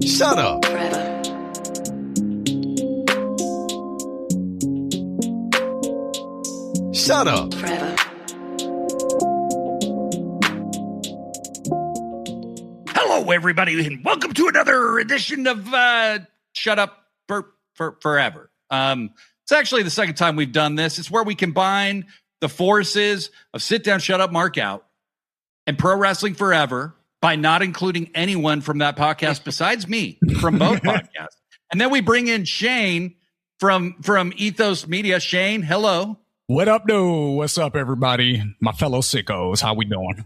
Shut up. Shut up. Hello, everybody, and welcome to another edition of Shut Up Forever. It's actually the second time we've done this. It's where we combine the forces of Sit Down, Shut Up, Mark Out and Pro Wrestling Forever by not including anyone from that podcast besides me from both podcasts. And then we bring in Shane from Ethos Media. Shane, hello. What up, dude? What's up, everybody? My fellow sickos, how we doing?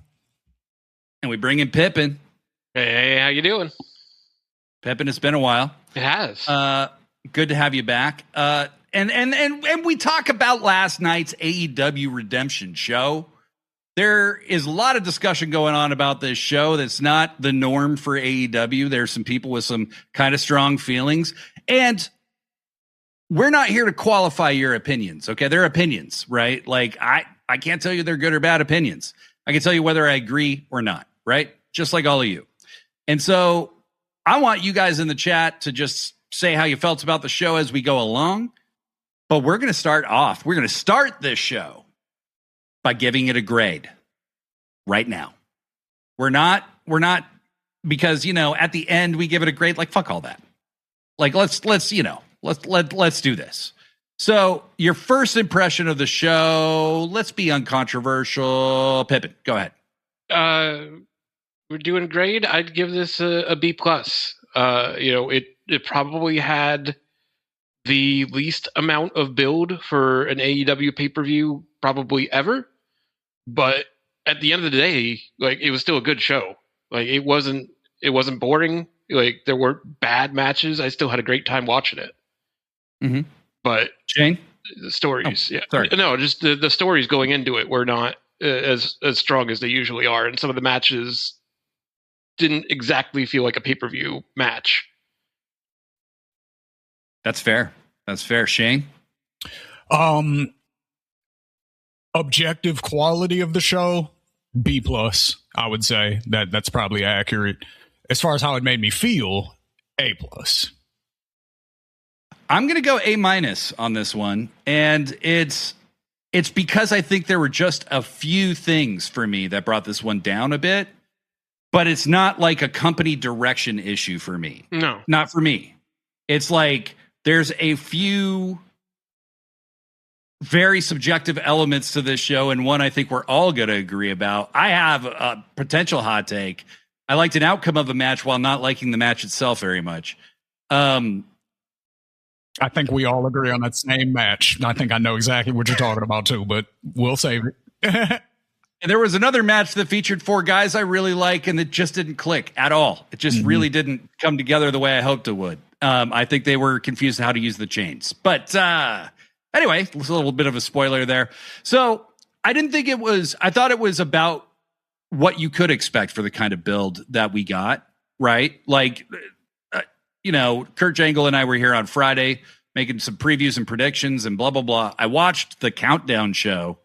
And we bring in Pippin. Hey, how you doing? Pippin, it's been a while. It has. Good to have you back. And we talk about last night's AEW Redemption show. There is a lot of discussion going on about this show that's not the norm for AEW. There's some people with some kind of strong feelings. And we're not here to qualify your opinions, okay? They're opinions, right? Like, I can't tell you they're good or bad opinions. I can tell you whether I agree or not, right? Just like all of you. And so I want you guys in the chat to just say how you felt about the show as we go along. But we're going to start off. We're going to start this show by giving it a grade right now. We're not because, at the end we give it a grade. Like, fuck all that. Like, let's do this. So your first impression of the show, let's be uncontroversial. Pippin, go ahead. We're doing great. I'd give this a B+. It probably had the least amount of build for an AEW pay-per-view probably ever. But at the end of the day, like, it was still a good show. Like, it wasn't boring. Like, there weren't bad matches. I still had a great time watching it. Mm-hmm. But Shane, the stories, sorry. No, just the stories going into it were not as strong as they usually are, and some of the matches didn't exactly feel like a pay-per-view match. That's fair. Shane? Objective quality of the show, B+, I would say. That's probably accurate. As far as how it made me feel, A+. I'm going to go A- on this one. And it's because I think there were just a few things for me that brought this one down a bit. But it's not like a company direction issue for me. No. Not for me. It's like there's a few very subjective elements to this show, and one I think we're all going to agree about. I have a potential hot take. I liked an outcome of a match while not liking the match itself very much. I think we all agree on that same match. I think I know exactly what you're talking about too, but we'll save it. And there was another match that featured four guys I really like, and it just didn't click at all. It just really didn't come together the way I hoped it would. I think they were confused how to use the chains. But anyway, it's a little bit of a spoiler there. So I thought it was about what you could expect for the kind of build that we got, right? Like, Kurt Jangle and I were here on Friday making some previews and predictions and blah, blah, blah. I watched the countdown show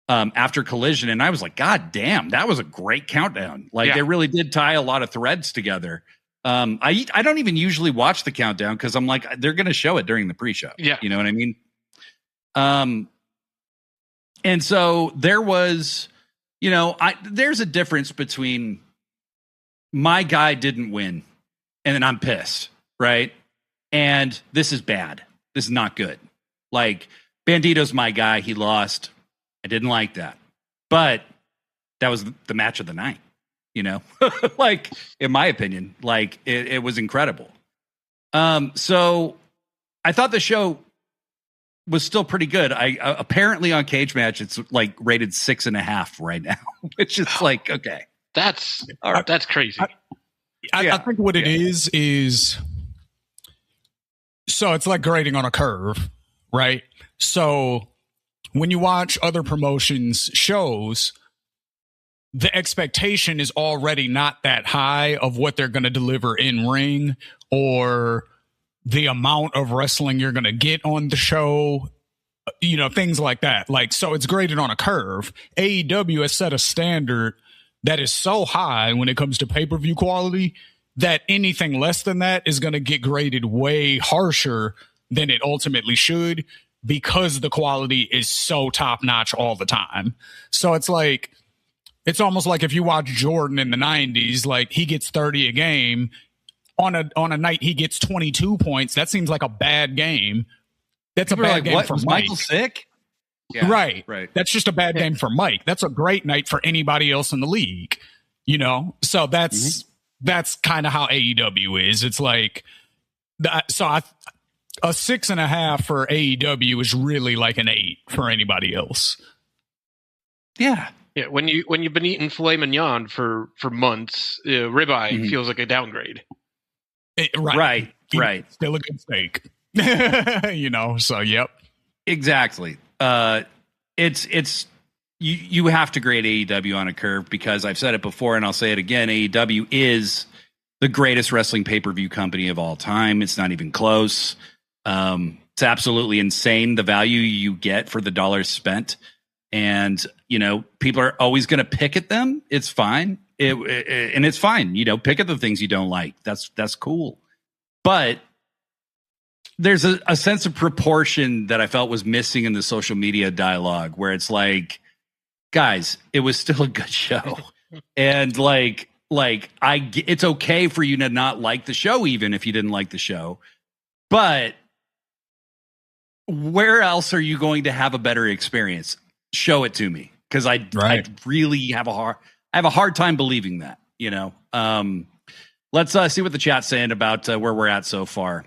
after Collision, and I was like, God damn, that was a great countdown. Like, They really did tie a lot of threads together. I don't even usually watch the countdown because I'm like, they're going to show it during the pre-show. Yeah. You know what I mean? And so there was, there's a difference between my guy didn't win and then I'm pissed, right? And this is bad. This is not good. Like, Bandito's my guy. He lost. I didn't like that. But that was the match of the night, like, in my opinion, like, it was incredible. So I thought the show was still pretty good. I apparently on Cage Match, it's like rated 6.5 right now, which is like, okay. That's crazy. I think what it is so it's like grading on a curve, right? So when you watch other promotions shows, the expectation is already not that high of what they're going to deliver in ring or the amount of wrestling you're going to get on the show, things like that. Like, so it's graded on a curve. AEW has set a standard that is so high when it comes to pay-per-view quality that anything less than that is going to get graded way harsher than it ultimately should, because the quality is so top notch all the time. So it's like, it's almost like if you watch Jordan in the 90s, like he gets 30 a game. On a night he gets 22 points. That seems like a bad game. That's People a bad like, game what? for Was Mike. Michael sick? Yeah, right. Right. That's just a bad game for Mike. That's a great night for anybody else in the league, you know? So that's kind of how AEW is. It's like, a 6.5 for AEW is really like an 8 for anybody else. Yeah. Yeah, when you've been eating filet mignon for months, ribeye feels like a downgrade. Right. Still a good steak. You know, so yep. Exactly. It's you have to grade AEW on a curve, because I've said it before and I'll say it again. AEW is the greatest wrestling pay-per-view company of all time. It's not even close. It's absolutely insane the value you get for the dollars spent. And, you know, people are always going to pick at them. It's fine. And it's fine. You know, pick at the things you don't like. That's cool. But there's a sense of proportion that I felt was missing in the social media dialogue, where it's like, guys, it was still a good show. And it's okay for you to not like the show, even if you didn't like the show. But where else are you going to have a better experience? Show it to me, because I really have a hard time believing that, you know. Let's see what the chat's saying about where we're at so far.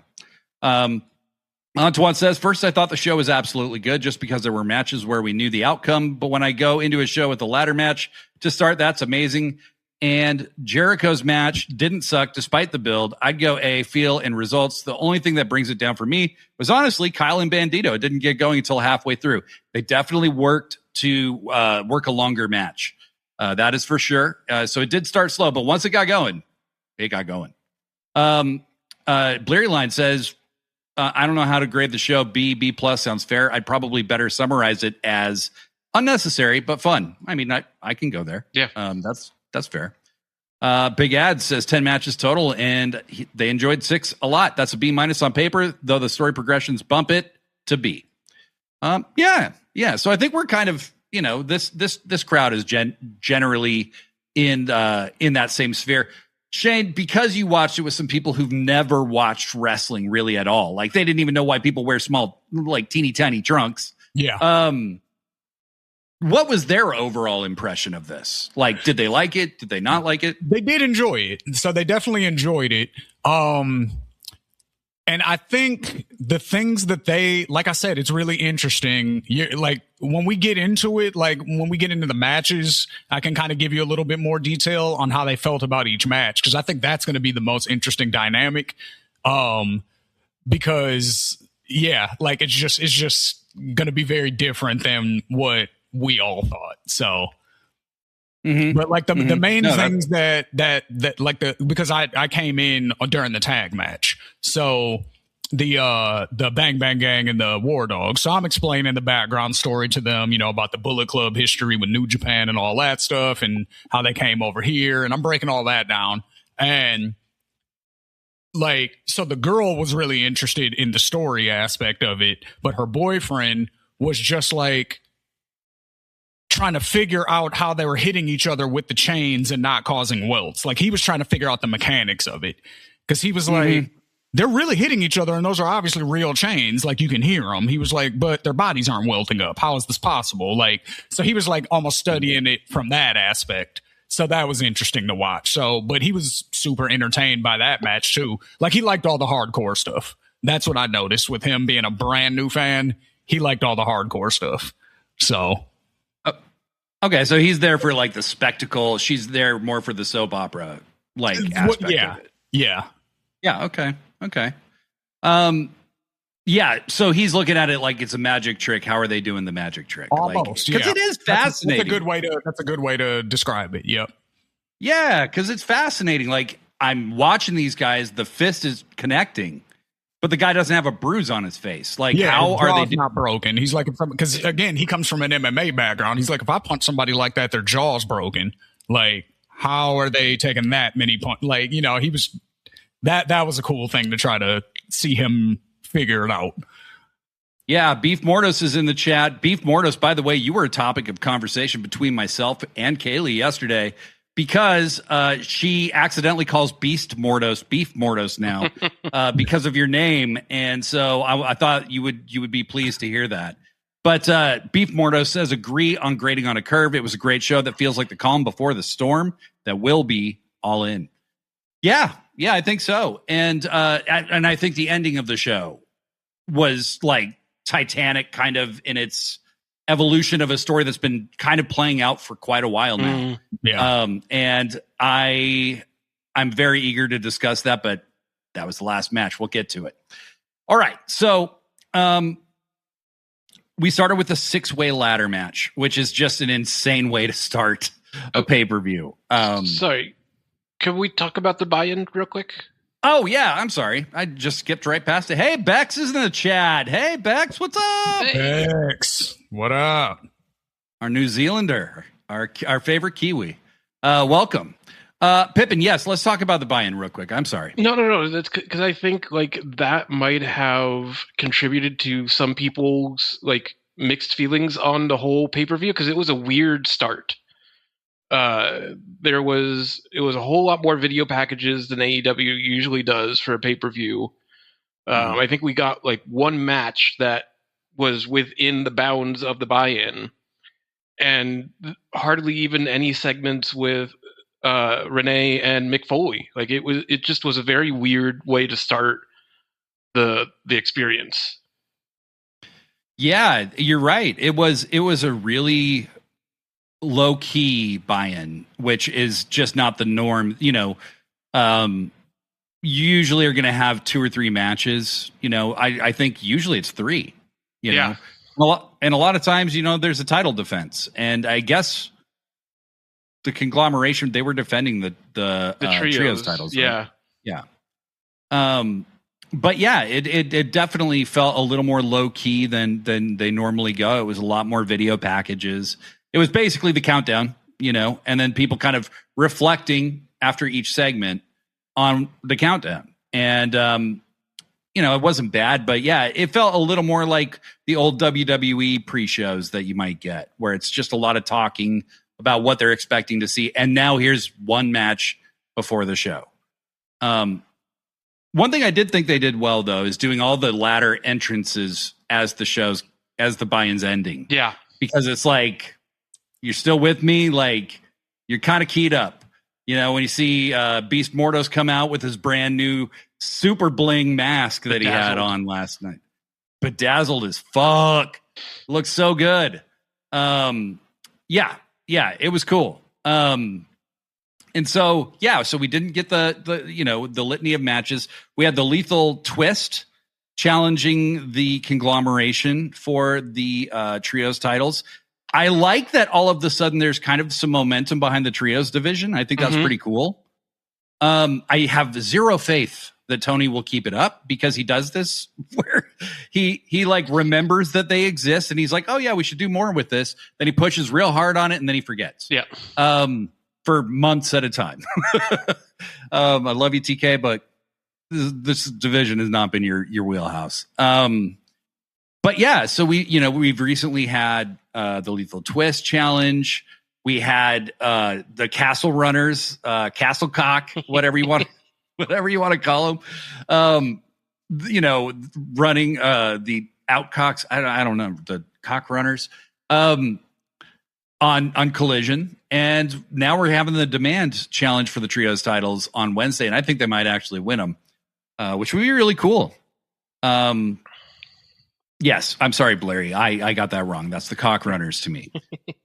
Antoine says, first, I thought the show was absolutely good just because there were matches where we knew the outcome. But when I go into a show with a ladder match to start, that's amazing. And Jericho's match didn't suck despite the build. I'd go A, feel, and results. The only thing that brings it down for me was honestly Kyle and Bandito. It didn't get going until halfway through. They definitely worked to work a longer match. That is for sure. So it did start slow, but once it got going, it got going. Bleary Line says, I don't know how to grade the show. B plus sounds fair. I'd probably better summarize it as unnecessary, but fun. I mean, I can go there. Yeah. That's fair. Big Ad says 10 matches total, and they enjoyed 6 a lot. That's a B- on paper, though the story progressions bump it to B. Yeah. So I think we're kind of, you know, this crowd is generally in that same sphere. Shane, because you watched it with some people who've never watched wrestling really at all, like they didn't even know why people wear small, like teeny tiny trunks. Yeah. What was their overall impression of this? Like, did they like it? Did they not like it? They did enjoy it. So they definitely enjoyed it. And I think the things that they, like I said, it's really interesting. Like when we get into it, like when we get into the matches, I can kind of give you a little bit more detail on how they felt about each match, because I think that's going to be the most interesting dynamic. Because like it's just going to be very different than what we all thought. So, but like the main things that like because I came in during the tag match, so the Bang Bang Gang and the War Dogs. So I'm explaining the background story to them, you know, about the Bullet Club history with New Japan and all that stuff, and how they came over here, and I'm breaking all that down. And like, so the girl was really interested in the story aspect of it, but her boyfriend was just like trying to figure out how they were hitting each other with the chains and not causing welts. Like he was trying to figure out the mechanics of it, because he was like, they're really hitting each other, and those are obviously real chains. Like you can hear them. He was like, but their bodies aren't welting up. How is this possible? Like, so he was like almost studying it from that aspect. So that was interesting to watch. So, but he was super entertained by that match too. Like he liked all the hardcore stuff. That's what I noticed with him being a brand new fan. He liked all the hardcore stuff. So. Okay, so he's there for like the spectacle. She's there more for the soap opera like aspect of it. Yeah. Okay. Yeah, so he's looking at it like it's a magic trick. How are they doing the magic trick? Almost, because it is fascinating. That's a good way to describe it. Yep. Yeah, because it's fascinating. Like I'm watching these guys, the fist is connecting, but the guy doesn't have a bruise on his face. Like, how are they not broken? He's like, because again, he comes from an MMA background. He's like, if I punch somebody like that, their jaw's broken. Like, how are they taking that many punch? Like, you know, he was that was a cool thing to try to see him figure it out. Yeah, Beef Mordos is in the chat. Beef Mordos, by the way, you were a topic of conversation between myself and Kaylee yesterday because she accidentally calls Beast Mordos Beef Mordos now because of your name. And so I thought you would be pleased to hear that. But Beef Mordos says, agree on grading on a curve. It was a great show that feels like the calm before the storm that will be all in. Yeah, I think so. And I think the ending of the show was like Titanic kind of in its evolution of a story that's been kind of playing out for quite a while now. And I'm very eager to discuss that, but that was the last match. We'll get to it. All right. So we started with a 6-way ladder match, which is just an insane way to start a pay-per-view. Sorry. Can we talk about the buy-in real quick? Oh, yeah. I'm sorry. I just skipped right past it. Hey, Bex is in the chat. Hey, Bex, what's up? Hey. Bex, what up? Our New Zealander, our favorite Kiwi. Welcome. Pippin, yes, let's talk about the buy-in real quick. I'm sorry. No. That's because I think like that might have contributed to some people's like mixed feelings on the whole pay-per-view because it was a weird start. It was a whole lot more video packages than AEW usually does for a pay-per-view. I think we got like one match that was within the bounds of the buy-in, and hardly even any segments with Renee and Mick Foley. Like it just was a very weird way to start the experience. Yeah, you're right. It was a really low key buy-in, which is just not the norm. You know, you usually are going to have 2 or 3 matches. You know, I think usually it's 3. You know, and a lot of times, you know, there's a title defense, and I guess the conglomeration, they were defending the trios titles. Yeah. Right? Yeah. But yeah, it definitely felt a little more low key than they normally go. It was a lot more video packages. It was basically the countdown, you know, and then people kind of reflecting after each segment on the countdown. And, you know, it wasn't bad, but yeah, it felt a little more like the old WWE pre-shows that you might get, where it's just a lot of talking about what they're expecting to see. And now here's one match before the show. One thing I did think they did well, though, is doing all the ladder entrances as the buy-in's ending. Yeah. Because it's like, you're still with me? Like, you're kind of keyed up. You know, when you see Beast Mordos come out with his brand new super bling mask that he had on last night. Bedazzled as fuck. Looks so good. Yeah, it was cool. And so, so we didn't get the litany of matches. We had the Lethal Twist challenging the conglomeration for the trios titles. I like that all of a sudden there's kind of some momentum behind the trios division. I think that's pretty cool. I have zero faith that Tony will keep it up because he does this where he like remembers that they exist and he's like, oh yeah, we should do more with this. Then he pushes real hard on it and then he forgets. Yeah. For months at a time. I love you, TK, but this division has not been your wheelhouse. But yeah, so we've recently had the Lethal Twist challenge. We had the Castle Runners, Castle Cock, whatever you want to call them. Running the Outcocks. I don't know, the Cock Runners on Collision. And now we're having the Demand challenge for the trios titles on Wednesday, and I think they might actually win them, which would be really cool. Yes, I'm sorry, Blairy. I got that wrong. That's the Cock Runners to me.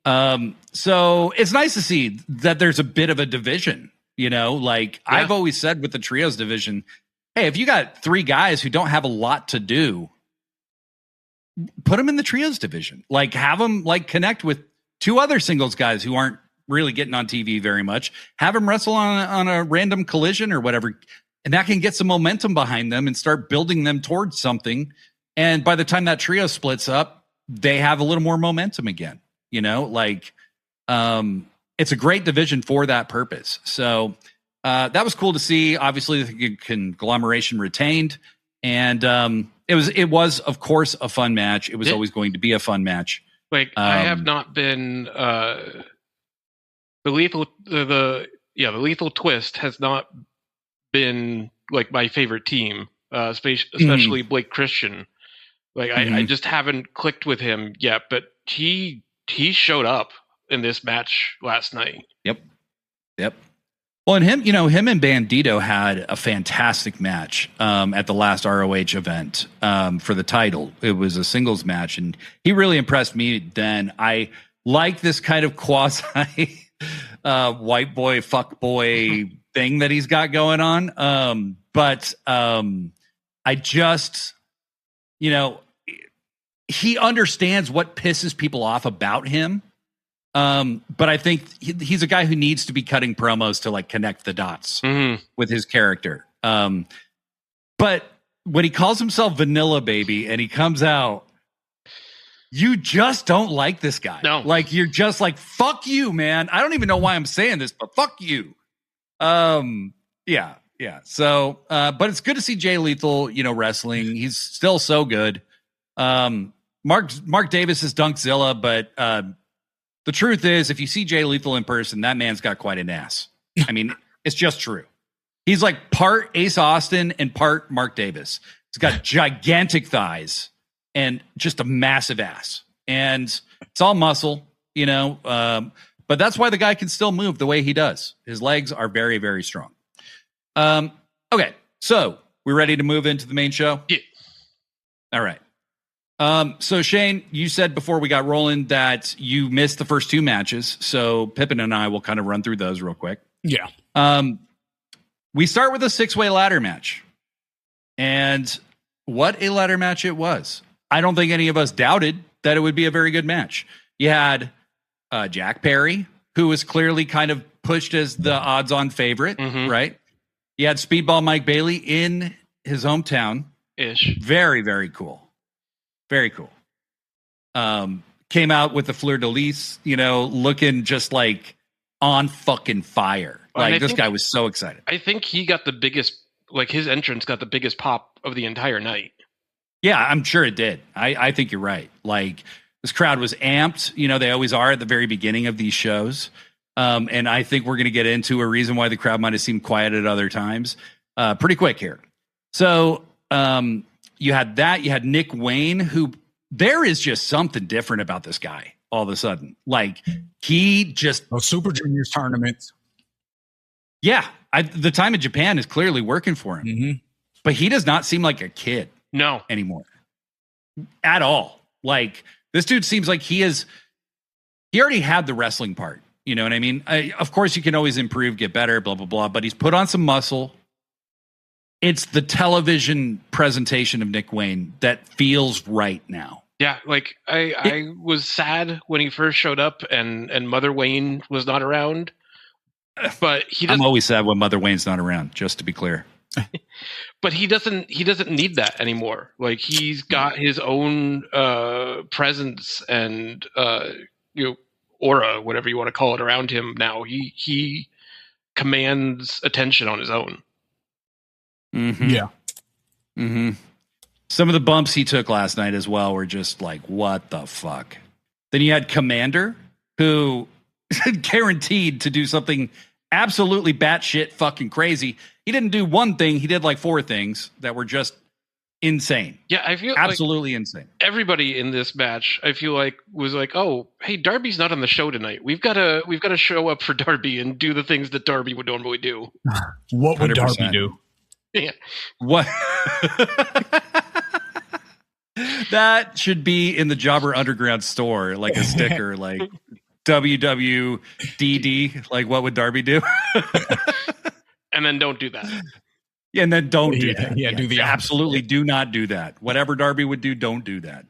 So it's nice to see that there's a bit of a division, you know, like I've always said with the trios division, hey, if you got 3 guys who don't have a lot to do, put them in the trios division, like have them like connect with 2 other singles guys who aren't really getting on TV very much, have them wrestle on a random Collision or whatever. And that can get some momentum behind them and start building them towards something. And by the time that trio splits up, they have a little more momentum again, you know, like, it's a great division for that purpose. So that was cool to see. Obviously, the conglomeration retained, and it was of course a fun match. It was always going to be a fun match. Like I have not been the lethal twist has not been like my favorite team, especially Blake Christian. Like I just haven't clicked with him yet, but he showed up in this match last night. Yep. Well, and him and Bandito had a fantastic match at the last ROH event for the title. It was a singles match, and he really impressed me then. I like this kind of quasi white boy, fuck boy thing that he's got going on. But I just, he understands what pisses people off about him. But I think he's a guy who needs to be cutting promos to like connect the dots with his character. But when he calls himself Vanilla Baby and he comes out, you just don't like this guy. No. Like you're just like, fuck you, man. I don't even know why I'm saying this, but fuck you. Yeah. So, but it's good to see Jay Lethal, wrestling. He's still so good. Mark Davis is Dunkzilla, but the truth is, if you see Jay Lethal in person, that man's got quite an ass. I mean, it's just true. He's like part Ace Austin and part Mark Davis. He's got gigantic thighs and just a massive ass. And it's all muscle, but that's why the guy can still move the way he does. His legs are very, very strong. Okay, so we're ready to move into the main show? Yeah. All right. So Shane, you said before we got rolling that you missed the first two matches. So Pippin and I will kind of run through those real quick. Yeah. We start with a 6-way ladder match. And what a ladder match it was. I don't think any of us doubted that it would be a very good match. You had Jack Perry, who was clearly kind of pushed as the odds-on favorite, right? You had Speedball Mike Bailey in his hometown. Ish. Very, very cool. Very cool. Came out with the fleur-de-lis, looking just like on fucking fire. Like this guy was so excited. I think he got the biggest, like his entrance got the biggest pop of the entire night. Yeah, I'm sure it did. I think you're right. Like this crowd was amped. They always are at the very beginning of these shows. And I think we're going to get into a reason why the crowd might have seemed quiet at other times. Pretty quick here. So, you had that. You had Nick Wayne, who there is just something different about this guy all of a sudden. Like he just Super Juniors tournaments. Yeah, the time in Japan is clearly working for him, but he does not seem like a kid anymore at all. Like this dude seems like he already had the wrestling part. You know what I mean? Of course, you can always improve, get better, blah, blah, blah. But he's put on some muscle. It's the television presentation of Nick Wayne that feels right now. Yeah, like I was sad when he first showed up and Mother Wayne was not around. But I'm always sad when Mother Wayne's not around, just to be clear. But he doesn't need that anymore. Like he's got his own presence and aura, whatever you want to call it, around him now. He commands attention on his own. Yeah. Some of the bumps he took last night as well were just like, what the fuck? Then you had Commander, who guaranteed to do something absolutely batshit fucking crazy. He didn't do one thing. He did like 4 things that were just insane. Yeah, I feel absolutely insane. Everybody in this match, I feel like, was like, "Oh, hey, Darby's not on the show tonight. We've got to show up for Darby and do the things that Darby would normally do." What would 100%. Darby do? Yeah. What? That should be in the Jobber Underground store, like a sticker, like WWDD. Like, what would Darby do? And then don't do that. Yeah, and then don't do that. Yeah, do the opposite. Absolutely do not do that. Whatever Darby would do, don't do that.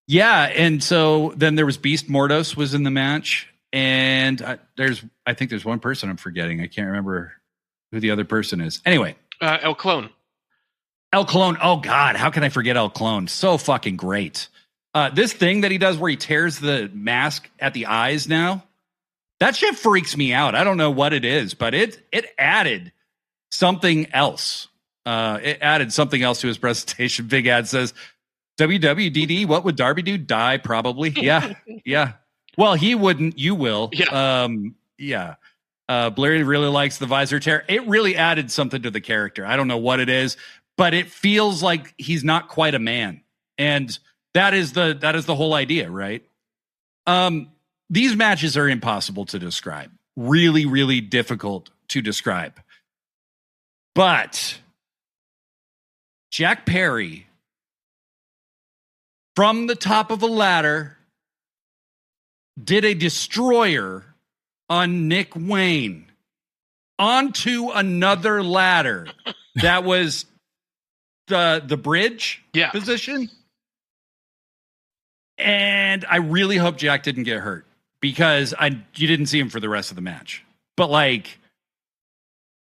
Yeah, and so then there was Beast Mordos was in the match, and I think there's one person I'm forgetting. I can't remember who the other person is. Anyway, El Clone. El Clone. Oh God, how can I forget El Clone? So fucking great. This thing that he does where he tears the mask at the eyes now, That shit freaks me out. I don't know what it is, but it added something else. It added something else to his presentation. Big Ad says, WWDD, what would Darby do? Die, probably. Yeah. Yeah. Well, he wouldn't. You will. Yeah. Yeah. Blair really likes the visor tear. It really added something to the character. I don't know what it is, but it feels like he's not quite a man. And that is the whole idea, right? These matches are impossible to describe. Really, really difficult to describe. But Jack Perry, from the top of a ladder, did a destroyer on Nick Wayne onto another ladder that was the bridge position. And I really hope Jack didn't get hurt, because you didn't see him for the rest of the match. But like,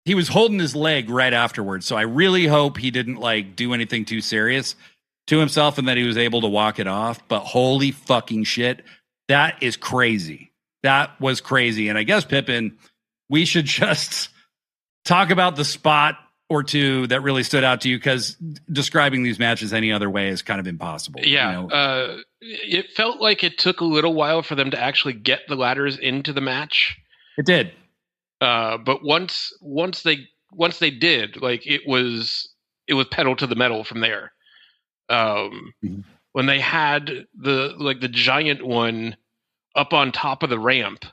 he was holding his leg right afterwards. So I really hope he didn't like do anything too serious to himself and that he was able to walk it off. But holy fucking shit, that is crazy. That was crazy. And I guess, Pippin, we should just talk about the spot or two that really stood out to you, because describing these matches any other way is kind of impossible. Yeah. You know? It felt like it took a little while for them to actually get the ladders into the match. It did. But once they did, like, it was pedal to the metal from there. When they had the giant one up on top of the ramp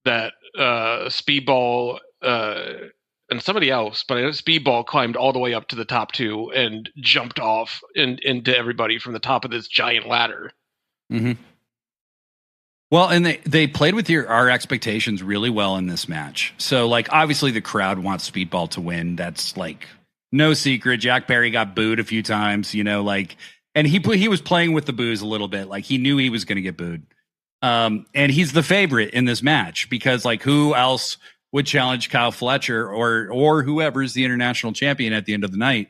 that Speedball and somebody else, but Speedball climbed all the way up to the top too and jumped off into everybody from the top of this giant ladder. Mm-hmm. Well, and they played with our expectations really well in this match. So, like, obviously the crowd wants Speedball to win. That's like no secret. Jack Perry got booed a few times, you know, like, and he was playing with the boos a little bit. Like, he knew he was going to get booed. And he's the favorite in this match because, like, who else would challenge Kyle Fletcher or whoever's the international champion at the end of the night?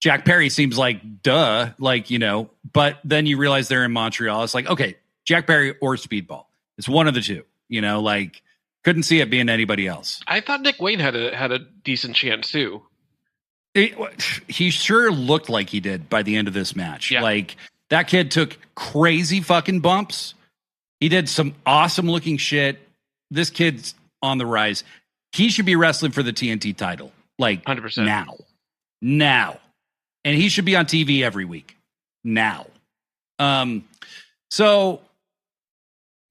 Jack Perry seems like duh, like, you know, but then you realize they're in Montreal. It's like, okay, Jack Perry or Speedball. It's one of the two, you know, like, couldn't see it being anybody else. I thought Nick Wayne had a decent chance too. He sure looked like he did by the end of this match. Yeah. Like, that kid took crazy fucking bumps. He did some awesome looking shit. This kid's on the rise. He should be wrestling for the TNT title. Like, 100%. Now. And he should be on TV every week. Now. So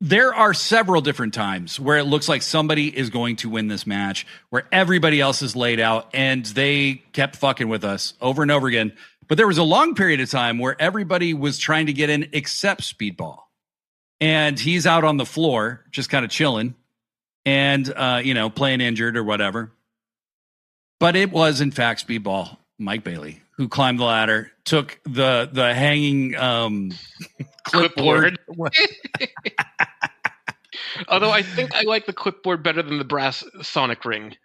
there are several different times where it looks like somebody is going to win this match, where everybody else is laid out, and they kept fucking with us over and over again. But there was a long period of time where everybody was trying to get in except Speedball. And he's out on the floor, just kind of chilling and, you know, playing injured or whatever. But it was, in fact, Speedball, Mike Bailey, who climbed the ladder, took the hanging clipboard. Although I think I like the clipboard better than the brass Sonic ring.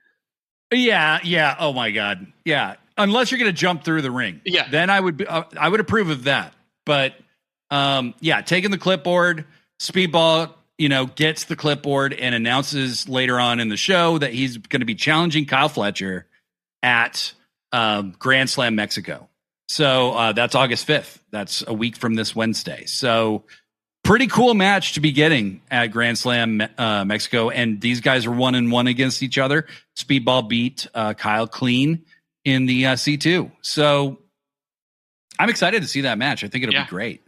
Yeah. Oh my God. Yeah. Unless you're going to jump through the ring. Yeah. Then I would approve of that. But yeah, taking the clipboard, Speedball, you know, gets the clipboard and announces later on in the show that he's going to be challenging Kyle Fletcher at Grand Slam Mexico. So that's August 5th. That's a week from this Wednesday. So pretty cool match to be getting at Grand Slam Mexico. And these guys are 1-1 against each other. Speedball beat Kyle clean in the C2. So I'm excited to see that match. I think it'll be great.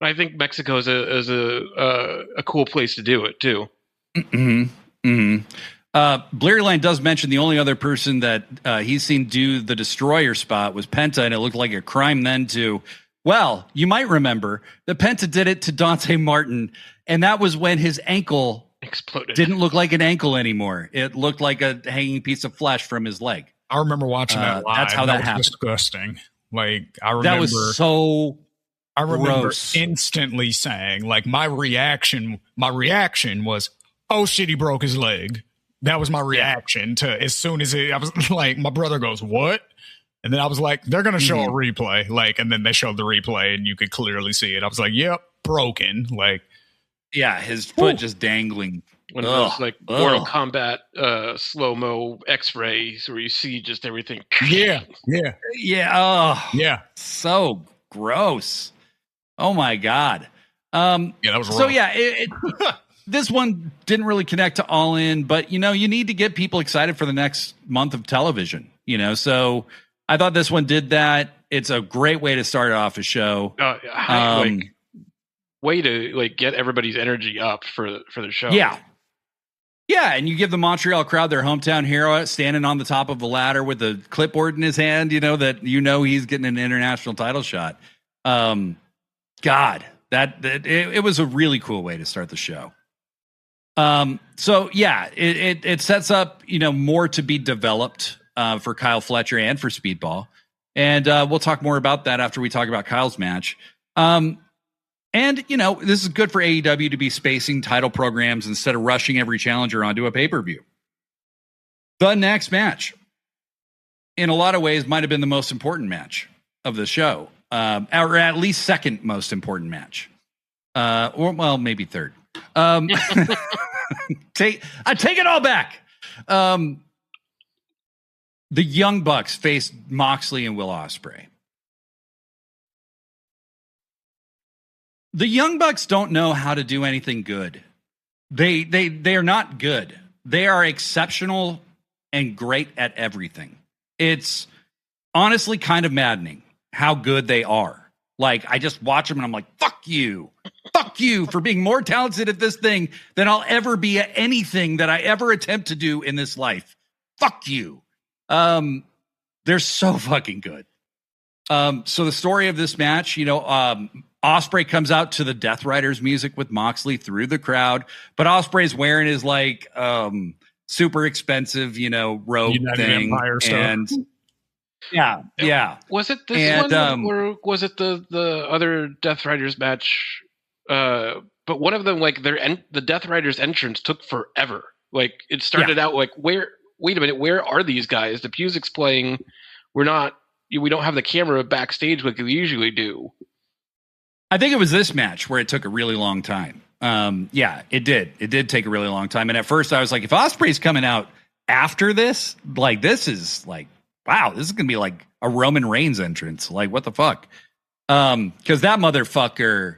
I think Mexico is a cool place to do it too. Mm-hmm. Mm-hmm. Bleary does mention the only other person that he's seen do the destroyer spot was Penta, and it looked like a crime then too. Well, you might remember that Penta did it to Dante Martin, and that was when his ankle exploded. Didn't look like an ankle anymore. It looked like a hanging piece of flesh from his leg. I remember watching that live. That's how that happened. Disgusting. Like, I remember that was so. I remember gross. Instantly saying, like, my reaction was, "Oh shit, he broke his leg." That was my reaction to as soon as I was like, my brother goes, "What?" And then I was like, they're going to show a replay. Like, and then they showed the replay and you could clearly see it. I was like, yep, broken. Like, yeah, his foot just dangling. One of those like Mortal Kombat slow-mo X-rays where you see just everything. Yeah. Oh, yeah. So gross. Oh my God. Yeah, that was rough. So yeah, this one didn't really connect to All In, but you need to get people excited for the next month of television. So I thought this one did that. It's a great way to start off a show. Way to like get everybody's energy up for the show. Yeah, and you give the Montreal crowd their hometown hero standing on the top of a ladder with a clipboard in his hand, that he's getting an international title shot. God, it was a really cool way to start the show. So yeah, it sets up, more to be developed for Kyle Fletcher and for Speedball. And we'll talk more about that after we talk about Kyle's match. And, this is good for AEW to be spacing title programs instead of rushing every challenger onto a pay-per-view. The next match, in a lot of ways, might have been the most important match of the show, or at least second most important match, or maybe third. I take it all back. The Young Bucks faced Moxley and Will Ospreay. The Young Bucks don't know how to do anything good. They are not good. They are exceptional and great at everything. It's honestly kind of maddening how good they are. Like, I just watch them and I'm like, fuck you for being more talented at this thing than I'll ever be at anything that I ever attempt to do in this life. Fuck you. They're so fucking good. So the story of this match, Ospreay comes out to the Death Riders music with Moxley through the crowd, but Ospreay's wearing his super expensive, robe thing. And yeah. Was it this one or was it the other Death Riders match? But one of them, the Death Riders entrance took forever. Like it started out wait a minute, where are these guys? The music's playing. We don't have the camera backstage like we usually do. I think it was this match where it took a really long time. Yeah, it did. It did take a really long time. And at first I was like, if Ospreay's coming out after this, this is wow, this is going to be like a Roman Reigns entrance. Like, what the fuck? Because that motherfucker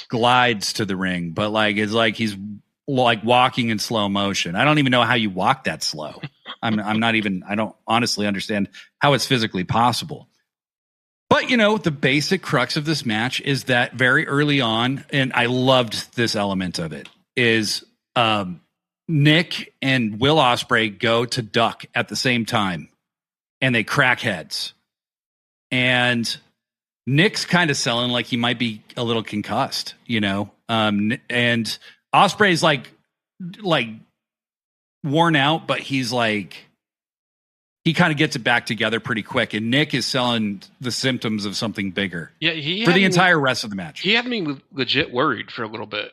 glides to the ring, but it's like he's walking in slow motion. I don't even know how you walk that slow. I don't honestly understand how it's physically possible. But, the basic crux of this match is that very early on, and I loved this element of it, is Nick and Will Ospreay go to duck at the same time, and they crack heads. And Nick's kind of selling like he might be a little concussed, and Ospreay's like worn out, but he's he kind of gets it back together pretty quick, and Nick is selling the symptoms of something bigger. Yeah, for the entire rest of the match. He had me legit worried for a little bit.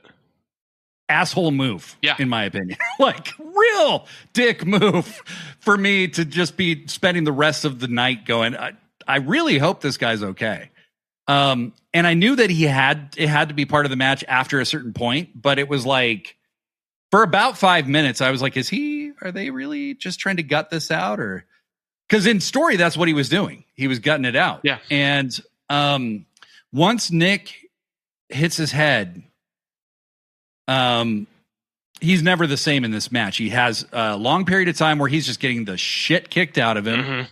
Asshole move, in my opinion. Real dick move for me to just be spending the rest of the night going, I really hope this guy's okay. And I knew that it had to be part of the match after a certain point, but it was for about 5 minutes, I was like, are they really just trying to gut this out? Or because in story, that's what he was doing. He was gutting it out. Yeah. And once Nick hits his head, he's never the same in this match. He has a long period of time where he's just getting the shit kicked out of him.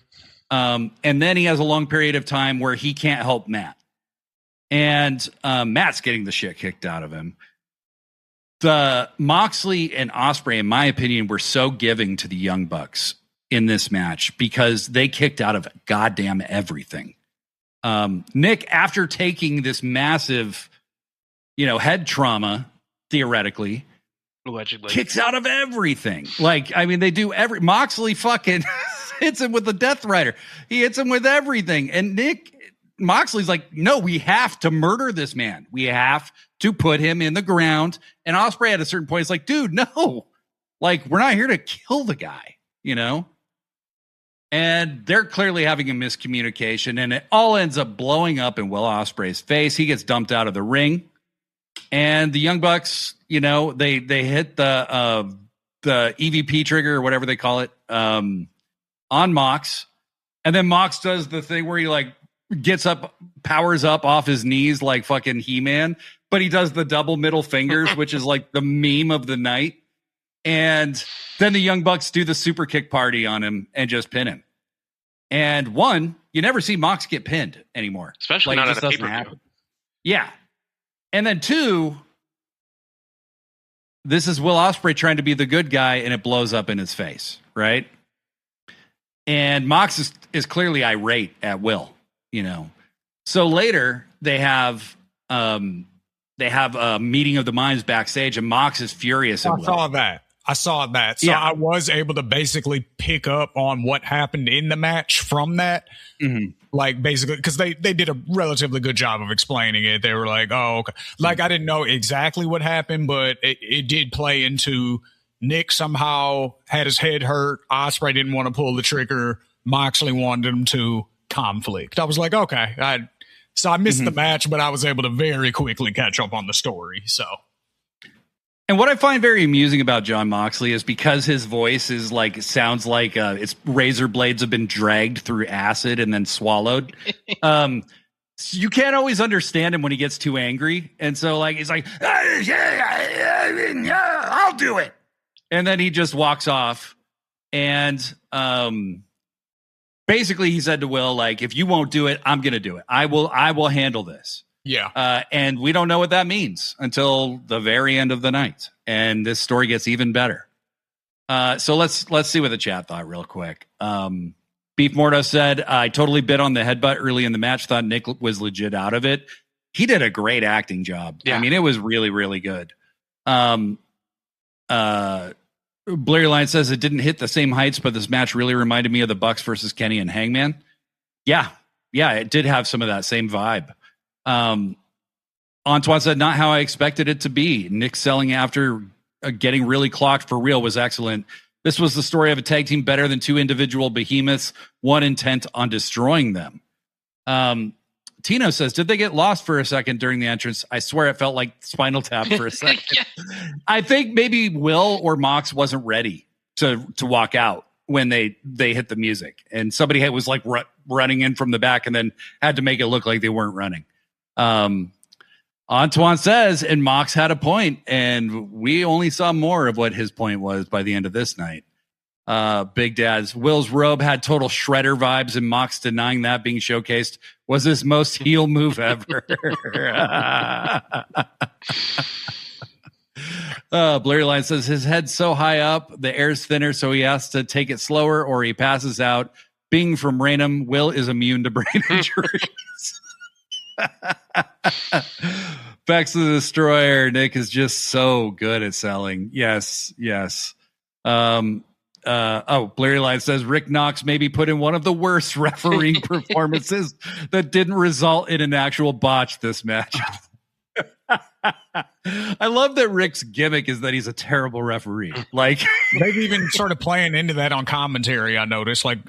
Mm-hmm. And then he has a long period of time where he can't help Matt. And Matt's getting the shit kicked out of him. The Moxley and Ospreay, in my opinion, were so giving to the Young Bucks in this match because they kicked out of goddamn everything. Nick, after taking this massive, head trauma, theoretically, allegedly, kicks out of everything. They do Moxley fucking hits him with the Death Rider. He hits him with everything. And Moxley's like, no, we have to murder this man. We have to put him in the ground. And Ospreay at a certain point is like, dude, no, we're not here to kill the guy, And they're clearly having a miscommunication, and it all ends up blowing up in Will Ospreay's face. He gets dumped out of the ring. And the Young Bucks, you know, they hit the EVP trigger or whatever they call it on Mox. And then Mox does the thing where he like gets up, powers up off his knees like fucking He-Man, but he does the double middle fingers, which is like the meme of the night. And then the Young Bucks do the super kick party on him and just pin him. And one, you never see Mox get pinned anymore. Especially like, not at a pay-per-view. Yeah. And then two, this is Will Ospreay trying to be the good guy and it blows up in his face, right? And Mox is clearly irate at Will, you know. So later they have a meeting of the minds backstage and Mox is furious at Will. I saw that. So I was able to basically pick up on what happened in the match from that. Mm-hmm. Like basically, because they did a relatively good job of explaining it. They were like, oh, okay. Like I didn't know exactly what happened, but it did play into Nick somehow had his head hurt. Ospreay didn't want to pull the trigger. Moxley wanted him to conflict. I was like, okay. So I missed the match, but I was able to very quickly catch up on the story. So. And what I find very amusing about Jon Moxley is because his voice is like sounds like it's razor blades have been dragged through acid and then swallowed. You can't always understand him when he gets too angry, and so like he's like, yeah, I'll do it, and then he just walks off. And basically, he said to Will, like, if you won't do it, I'm gonna do it. I will handle this. Yeah. And we don't know what that means until the very end of the night. And this story gets even better. So let's see what the chat thought real quick. Beef Morto said, I totally bit on the headbutt early in the match. Thought Nick was legit out of it. He did a great acting job. Yeah. I mean, it was really, really good. Blurry Line says it didn't hit the same heights, but this match really reminded me of the Bucks versus Kenny and Hangman. Yeah, it did have some of that same vibe. Antoine said, not how I expected it to be. Nick selling after getting really clocked for real was excellent. This was the story of a tag team better than two individual behemoths, one intent on destroying them. Tino says, did they get lost for a second during the entrance? I swear it felt like Spinal Tap for a second. Yeah. I think maybe Will or Mox wasn't ready to walk out when they hit the music. And somebody was like running in from the back and then had to make it look like they weren't running. Antoine says, and Mox had a point, and we only saw more of what his point was by the end of this night. Big Dad's Will's robe had total Shredder vibes, and Mox denying that being showcased was his most heel move ever. Blurry Line says his head's so high up, the air's thinner, so he has to take it slower or he passes out. Being from Raynham, Will is immune to brain injuries. Bex the Destroyer. Nick is just so good at selling. Yes. Blurry Line says Rick Knox maybe put in one of the worst refereeing performances that didn't result in an actual botch this match. I love that Rick's gimmick is that he's a terrible referee. Like they've even started playing into that on commentary. I noticed, like,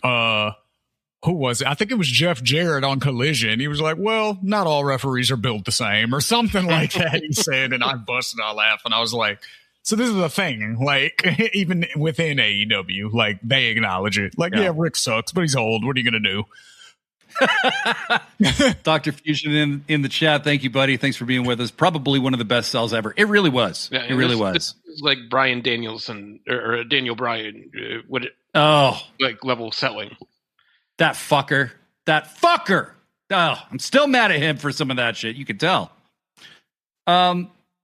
who was it? I think it was Jeff Jarrett on Collision. He was like, well, not all referees are built the same or something like that. He said, and I busted out laughing. I was like, so this is a thing, like even within AEW, like they acknowledge it. Like, yeah, Rick sucks, but he's old. What are you going to do? Dr. Fusion in the chat. Thank you, buddy. Thanks for being with us. Probably one of the best sells ever. It really was. Yeah, it really was. This is like Brian Danielson or Daniel Bryan. Like level selling. That fucker. Oh, I'm still mad at him for some of that shit. You can tell.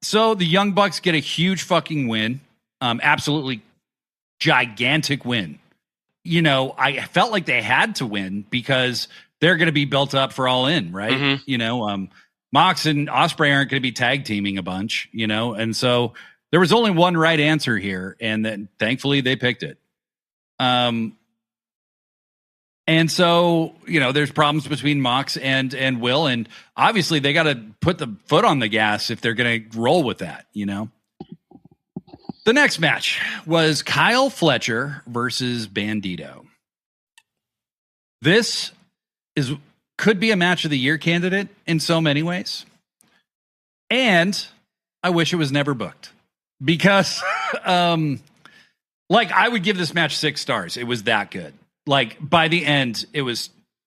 So the Young Bucks get a huge fucking win. Absolutely gigantic win. You know, I felt like they had to win because they're going to be built up for All In, right? Mm-hmm. You know, Mox and Ospreay aren't going to be tag teaming a bunch, you know, and so there was only one right answer here, and then thankfully they picked it. And so, you know, there's problems between Mox and Will, and obviously they got to put the foot on the gas if they're going to roll with that, you know. The next match was Kyle Fletcher versus Bandito. This could be a match of the year candidate in so many ways. And I wish it was never booked because, like, I would give this match 6 stars. It was that good. Like, by the end, it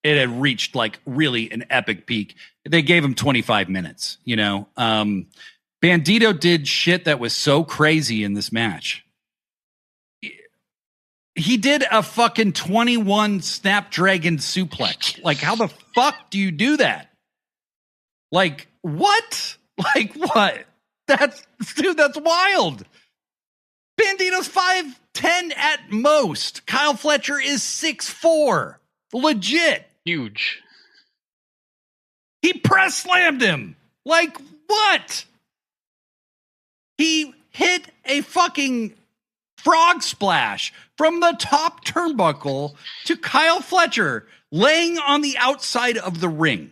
had reached like really an epic peak. They gave him 25 minutes, you know. Bandito did shit that was so crazy in this match. He did a fucking 21 Snapdragon suplex. Like, how the fuck do you do that? Like, what? Like, what? That's wild. Bandito's 5'10" at most. Kyle Fletcher is 6'4". Legit. Huge. He press slammed him. Like, what? He hit a fucking frog splash from the top turnbuckle to Kyle Fletcher laying on the outside of the ring.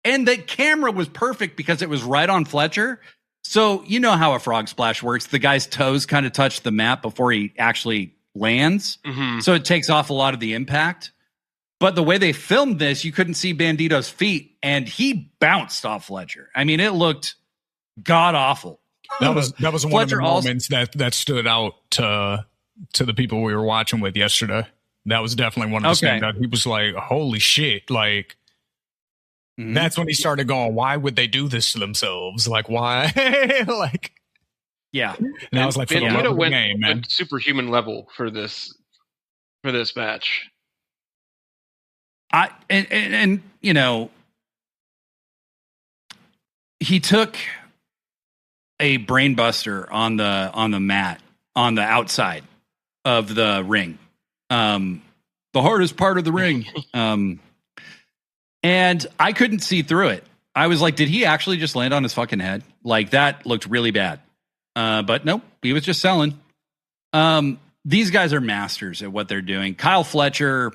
And the camera was perfect because it was right on Fletcher. So you know how a frog splash works. The guy's toes kind of touch the mat before he actually lands. Mm-hmm. So it takes off a lot of the impact. But the way they filmed this, you couldn't see Bandito's feet, and he bounced off Fletcher. I mean, it looked god-awful. That was one of the moments that stood out to the people we were watching with yesterday. That was definitely one of the things that he was like, holy shit. Like, that's when he started going, why would they do this to themselves? Like, why? Like, yeah. And I was like, for the love of the game, man. Went superhuman level for this match. And you know, he took a brain buster on the mat on the outside of the ring, the hardest part of the ring, and I couldn't see through it. I was like, did he actually just land on his fucking head? Like, that looked really bad. But nope, he was just selling. These guys are masters at what they're doing. Kyle Fletcher,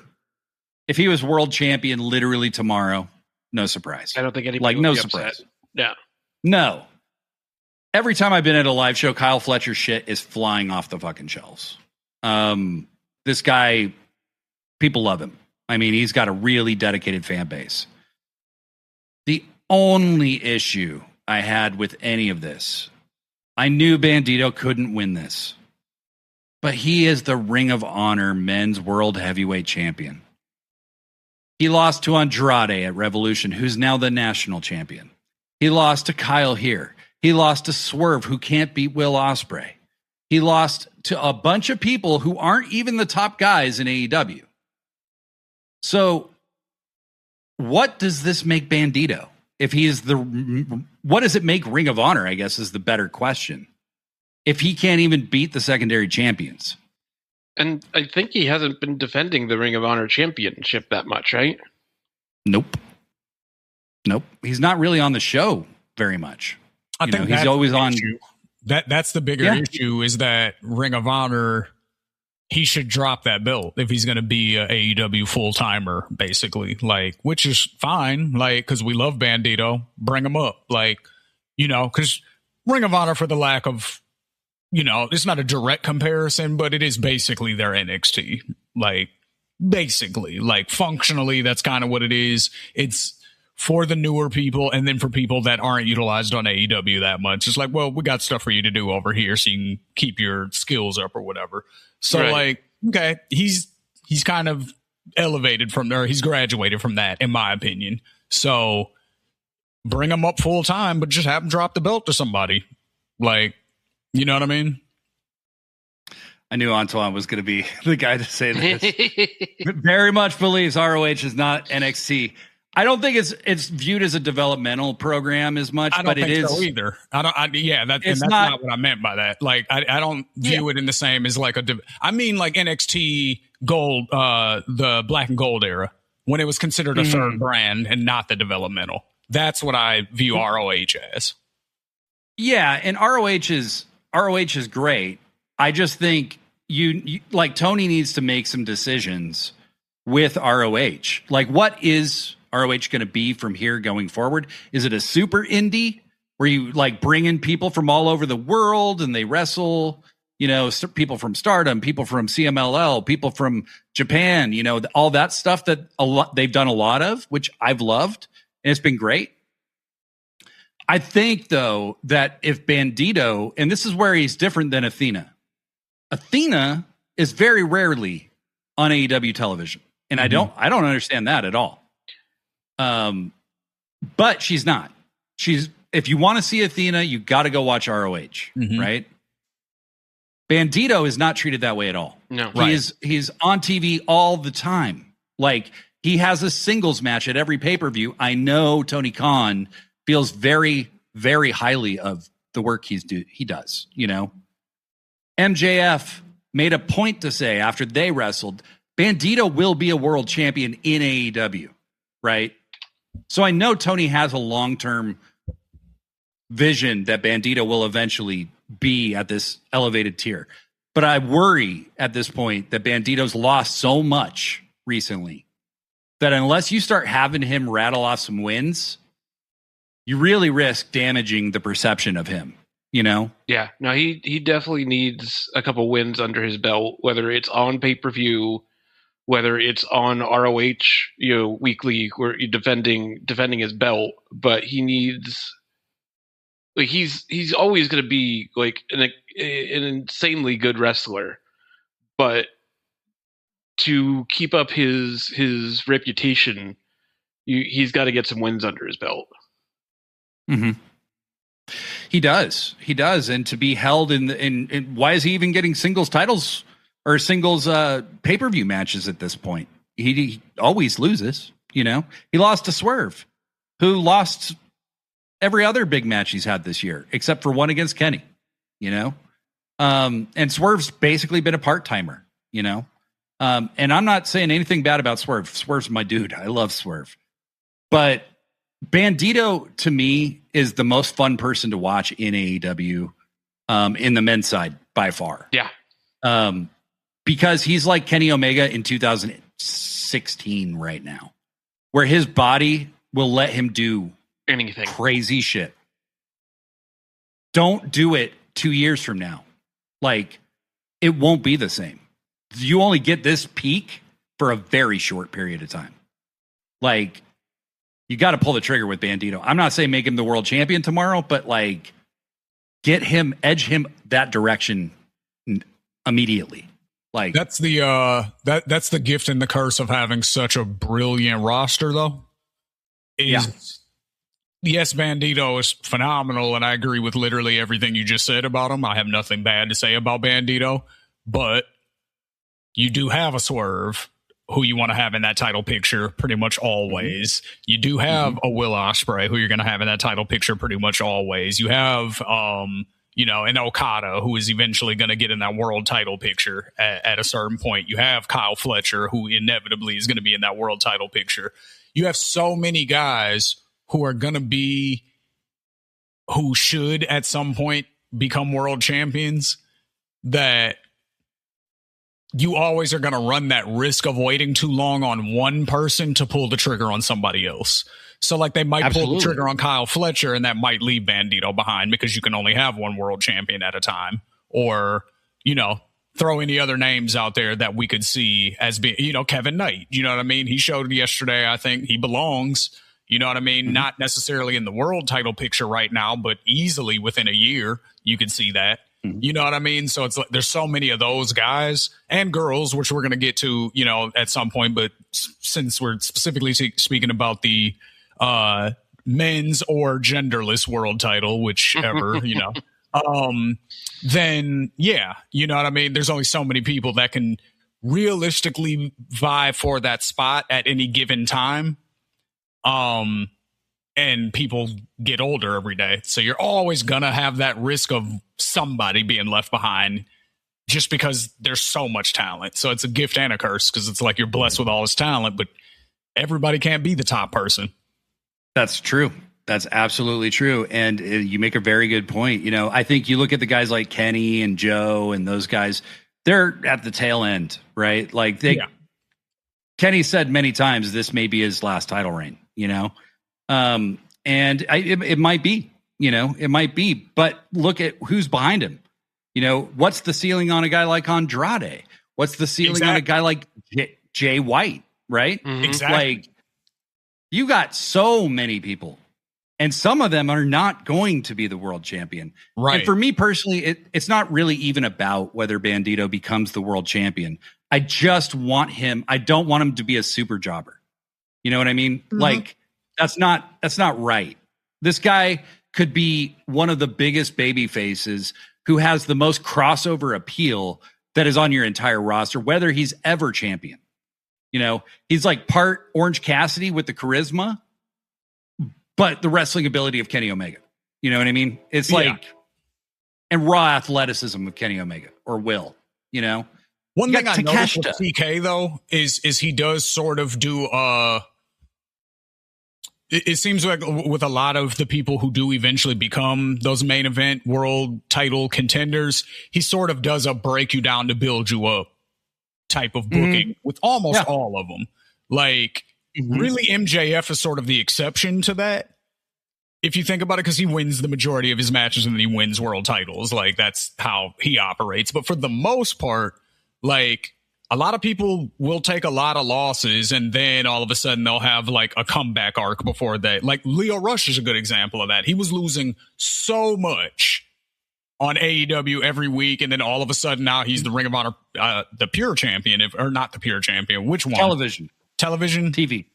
if he was world champion literally tomorrow, no surprise. I don't think anybody would no be surprise. Upset. Yeah. No. Every time I've been at a live show, Kyle Fletcher's shit is flying off the fucking shelves. This guy, people love him. I mean, he's got a really dedicated fan base. The only issue I had with any of this, I knew Bandito couldn't win this, but he is the Ring of Honor Men's World Heavyweight Champion. He lost to Andrade at Revolution, who's now the national champion. He lost to Kyle here. He lost to Swerve, who can't beat Will Ospreay. He lost to a bunch of people who aren't even the top guys in AEW. So what does this make Bandito? If he is what does it make Ring of Honor, I guess, is the better question. If he can't even beat the secondary champions. And I think he hasn't been defending the Ring of Honor championship that much, right? Nope. He's not really on the show very much. I think he's always on. That's the bigger issue is that Ring of Honor, he should drop that belt if he's going to be a AEW full timer, basically. Like, which is fine, like, because we love Bandito, bring him up, like, because Ring of Honor, for the lack of, it's not a direct comparison, but it is basically their NXT. Like, basically, like, functionally, that's kind of what it is. It's for the newer people, and then for people that aren't utilized on AEW that much. It's like, well, we got stuff for you to do over here so you can keep your skills up or whatever. So, like, okay, he's kind of elevated from there. He's graduated from that, in my opinion. So bring him up full time, but just have him drop the belt to somebody. Like, you know what I mean? I knew Antoine was going to be the guy to say this. Very much believes ROH is not NXT. I don't think it's viewed as a developmental program as much, but it is so either. That's not what I meant by that. Like, I don't view it in the same as like I mean, like NXT Gold, the Black and Gold era, when it was considered a third brand and not the developmental. That's what I view ROH as. Yeah, and ROH is great. I just think you like Tony needs to make some decisions with ROH. Like, what is ROH going to be from here going forward? Is it a super indie where you like bring in people from all over the world and they wrestle, people from Stardom, people from CMLL, people from Japan, all that stuff that they've done a lot of, which I've loved, and it's been great. I think, though, that if Bandito, and this is where he's different than Athena. Athena is very rarely on AEW television, and I don't understand that at all. But she's not. If you want to see Athena, you got to go watch ROH, right? Bandito is not treated that way at all. No, he's on TV all the time. Like, he has a singles match at every pay-per-view. I know Tony Khan feels very, very highly of the work he does, you know. MJF made a point to say after they wrestled, Bandito will be a world champion in AEW, right? So I know Tony has a long-term vision that Bandito will eventually be at this elevated tier. But I worry at this point that Bandito's lost so much recently that unless you start having him rattle off some wins, you really risk damaging the perception of him, you know? Yeah, no, he definitely needs a couple wins under his belt, whether it's on pay-per-view, whether it's on ROH, weekly, where you're defending his belt. But he needs, like, he's always going to be like an insanely good wrestler, but to keep up his reputation, he's got to get some wins under his belt. He does, and to be held in why is he even getting singles titles or singles pay-per-view matches at this point? He always loses, you know. He lost to Swerve, who lost every other big match he's had this year, except for one against Kenny, you know. And Swerve's basically been a part-timer, you know. And I'm not saying anything bad about Swerve. Swerve's my dude. I love Swerve. But Bandito, to me, is the most fun person to watch in AEW in the men's side by far. Yeah. Because he's like Kenny Omega in 2016 right now, where his body will let him do anything crazy shit. Don't do it 2 years from now. Like, it won't be the same. You only get this peak for a very short period of time. Like, you got to pull the trigger with Bandito. I'm not saying make him the world champion tomorrow, but like, edge him that direction immediately. Like, that's the gift and the curse of having such a brilliant roster, though. Yes, Bandito is phenomenal, and I agree with literally everything you just said about him. I have nothing bad to say about Bandito, but you do have a Swerve who you want to have in that title picture pretty much always. You do have a Will Ospreay who you're going to have in that title picture pretty much always. You have, an Okada who is eventually going to get in that world title picture at a certain point. You have Kyle Fletcher who inevitably is going to be in that world title picture. You have so many guys who are going to be, who should at some point become world champions, that you always are going to run that risk of waiting too long on one person to pull the trigger on somebody else. So like they might pull the trigger on Kyle Fletcher and that might leave Bandito behind because you can only have one world champion at a time. Or, throw any other names out there that we could see as being, Kevin Knight. You know what I mean? He showed yesterday, I think he belongs, you know what I mean? Not necessarily in the world title picture right now, but easily within a year, you can see that. You know what I mean? So it's like there's so many of those guys and girls, which we're going to get to, at some point. But since we're specifically speaking about the men's or genderless world title, whichever, then, yeah, you know what I mean? There's only so many people that can realistically vie for that spot at any given time. And people get older every day. So you're always going to have that risk of somebody being left behind just because there's so much talent. So it's a gift and a curse because it's like you're blessed with all this talent, but everybody can't be the top person. That's true. That's absolutely true. And you make a very good point. I think you look at the guys like Kenny and Joe and those guys, they're at the tail end, right? Like Kenny said many times, this may be his last title reign, and it might be, it might be, but look at who's behind him. What's the ceiling on a guy like Andrade? What's the ceiling on a guy like Jay White? Right? Exactly. Like, you got so many people And some of them are not going to be the world champion. Right. And for me personally, it's not really even about whether Bandito becomes the world champion. I just want him. I don't want him to be a super jobber. You know what I mean? Mm-hmm. Like, that's not right. This guy could be one of the biggest baby faces who has the most crossover appeal that is on your entire roster, whether he's ever champion. You know, he's like part Orange Cassidy with the charisma, but the wrestling ability of Kenny Omega. You know what I mean? It's like, and raw athleticism of Kenny Omega or Will, you know? One thing I noticed with TK though is he does sort of do it seems like with a lot of the people who do eventually become those main event world title contenders, he sort of does a break you down to build you up type of booking with almost all of them. Like really MJF is sort of the exception to that. If you think about it, because he wins the majority of his matches and then he wins world titles. Like that's how he operates. But for the most part, like a lot of people will take a lot of losses and then all of a sudden they'll have like a comeback arc before that. Like Leo Rush is a good example of that. He was losing so much on AEW every week. And then all of a sudden now he's the Ring of Honor, the pure champion, or not the pure champion. Which one? Television. TV.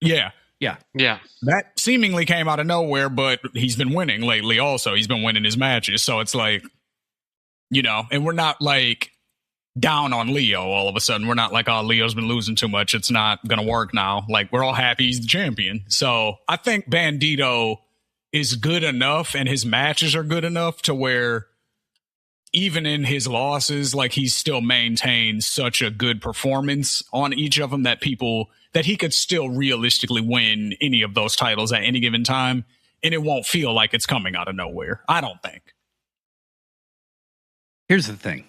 Yeah. That seemingly came out of nowhere, but he's been winning lately also. He's been winning his matches. So it's like, you know, and we're not like down on Leo all of a sudden. We're not like, oh, Leo's been losing too much. It's not going to work now. Like, we're all happy he's the champion. So I think Bandito is good enough and his matches are good enough to where even in his losses, like he still maintains such a good performance on each of them that he could still realistically win any of those titles at any given time. And it won't feel like it's coming out of nowhere. I don't think. Here's the thing.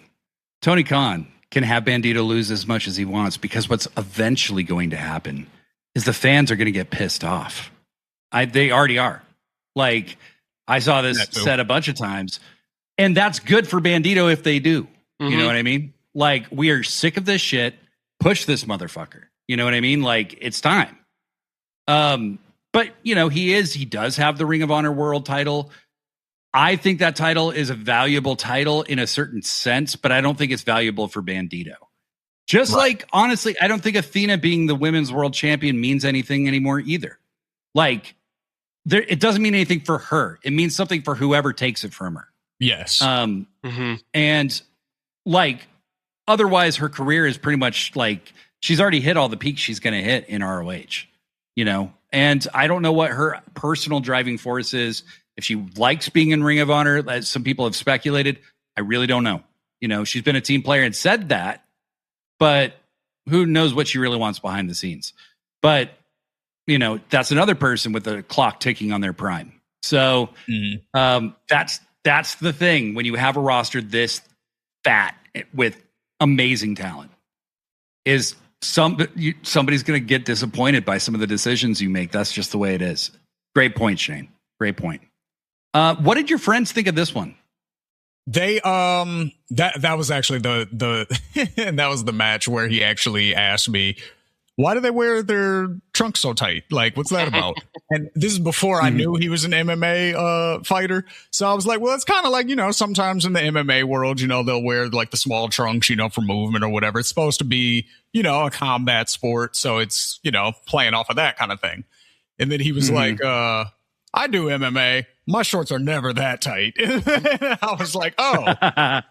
Tony Khan can have Bandito lose as much as he wants because what's eventually going to happen is the fans are going to get pissed off. They already are. Like, I saw this said a bunch of times, and that's good for Bandito if they do. You know what I mean? Like, we are sick of this shit. Push this motherfucker. You know what I mean? Like, it's time. But, you know, he does have the Ring of Honor world title. I think that title is a valuable title in a certain sense, but I don't think it's valuable for Bandito. Just like, honestly, I don't think Athena being the women's world champion means anything anymore either. Like, it doesn't mean anything for her. It means something for whoever takes it from her. Yes. And like, otherwise her career is pretty much like, she's already hit all the peaks she's going to hit in ROH, you know? And I don't know what her personal driving force is. If she likes being in Ring of Honor, as some people have speculated, I really don't know. You know, she's been a team player and said that, but who knows what she really wants behind the scenes. But, you know, that's another person with the clock ticking on their prime. So that's the thing when you have a roster this fat with amazing talent is somebody's going to get disappointed by some of the decisions you make. That's just the way it is. Great point, Shane. Great point. What did your friends think of this one? They that was actually the that was the match where he actually asked me, why do they wear their trunks so tight? Like, what's that about? And this is before I knew he was an MMA fighter. So I was like, well, it's kind of like, you know, sometimes in the MMA world, you know, they'll wear like the small trunks, you know, for movement or whatever. It's supposed to be, you know, a combat sport. So it's, you know, playing off of that kind of thing. And then he was like, I do MMA. My shorts are never that tight. I was like, oh.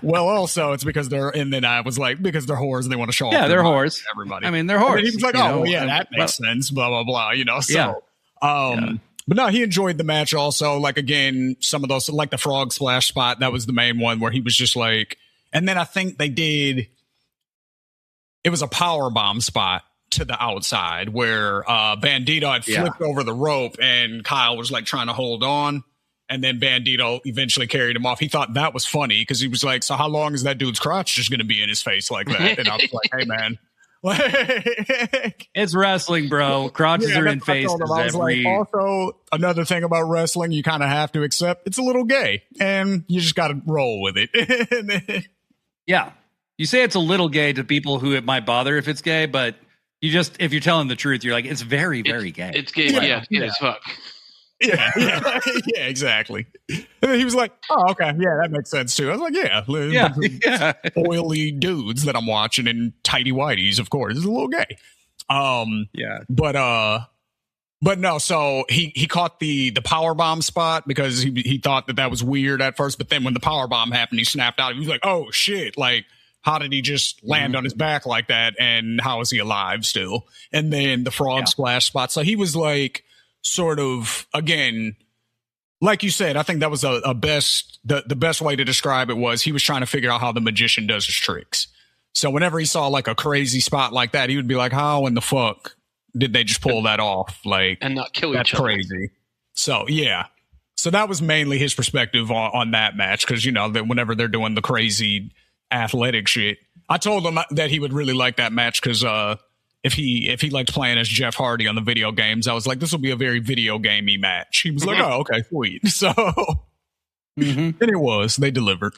Well, also, it's because they're, and then I was like, because they're whores and they want to show off. Yeah, they're whores. Everybody. I mean, they're whores. And he was like, oh, well, yeah, that makes sense, blah, blah, blah, you know? So, but no, he enjoyed the match also. Like, again, some of those, like the frog splash spot, that was the main one where he was just like, and then I think it was a power bomb spot to the outside where Bandito had flipped over the rope and Kyle was like trying to hold on, and then Bandito eventually carried him off. He thought that was funny because he was like, so how long is that dude's crotch just going to be in his face like that? And I was like, hey man, it's wrestling, bro. Crotches are in faces. Like, also another thing about wrestling, you kind of have to accept it's a little gay and you just got to roll with it. Yeah. You say it's a little gay to people who it might bother if it's gay, but you just, if you're telling the truth, you're like, it's very, very gay. It's gay. Yeah, as fuck. Yeah, exactly. And then he was like, "Oh, okay, yeah, that makes sense too." I was like, "Yeah, oily dudes that I'm watching in tighty whities, of course. It's a little gay." But no. So he caught the power bomb spot because he thought that was weird at first, but then when the power bomb happened, he snapped out. He was like, "Oh shit!" Like, how did he just land on his back like that? And how is he alive still? And then the frog splash spot. So he was like, sort of, again, like you said, I think that was the best way to describe it was he was trying to figure out how the magician does his tricks. So whenever he saw like a crazy spot like that, he would be like, how in the fuck did they just pull that off? Like, and not kill each other. That's crazy. So yeah. So that was mainly his perspective on that match. Cause that whenever they're doing the crazy athletic shit, I told him that he would really like that match. Cause, if he liked playing as Jeff Hardy on the video games, I was like, this will be a very video gamey match. He was like, oh, okay, sweet. So, and it was. They delivered.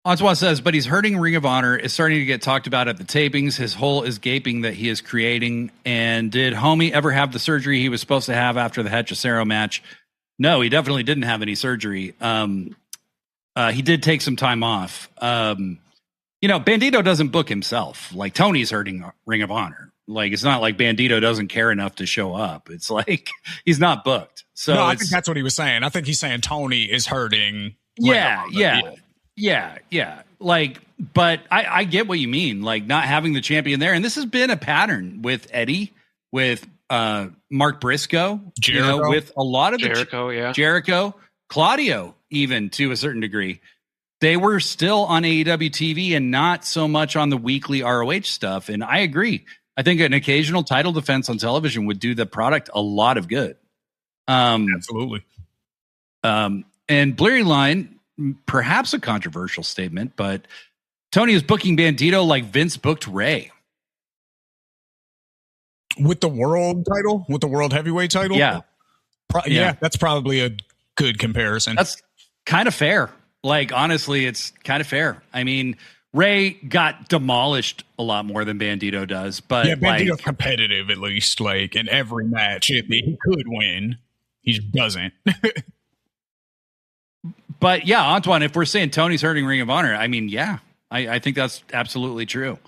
Antoine says, but he's hurting Ring of Honor. Is starting to get talked about at the tapings. His hole is gaping that he is creating. And did Homie ever have the surgery he was supposed to have after the Hechicero match? No, he definitely didn't have any surgery. He did take some time off. Bandito doesn't book himself. Like, Tony's hurting Ring of Honor. Like, it's not like Bandito doesn't care enough to show up. It's like he's not booked. So no, I think that's what he was saying. I think he's saying Tony is hurting. Yeah. Like, but I get what you mean. Like, not having the champion there, and this has been a pattern with Eddie, with Mark Briscoe, Jericho. With a lot of Jericho, Claudio, even to a certain degree. They were still on AEW TV and not so much on the weekly ROH stuff. And I agree. I think an occasional title defense on television would do the product a lot of good. Absolutely. And Blurry Line, perhaps a controversial statement, but Tony is booking Bandito like Vince booked Ray. With the world title? With the world heavyweight title? Yeah. Yeah, that's probably a good comparison. That's kind of fair. Like, honestly, it's kind of fair. I mean, Ray got demolished a lot more than Bandito does, but Bandito's competitive at least. Like, in every match, he could win. He just doesn't. But yeah, Antoine, if we're saying Tony's hurting Ring of Honor, I mean, yeah, I think that's absolutely true.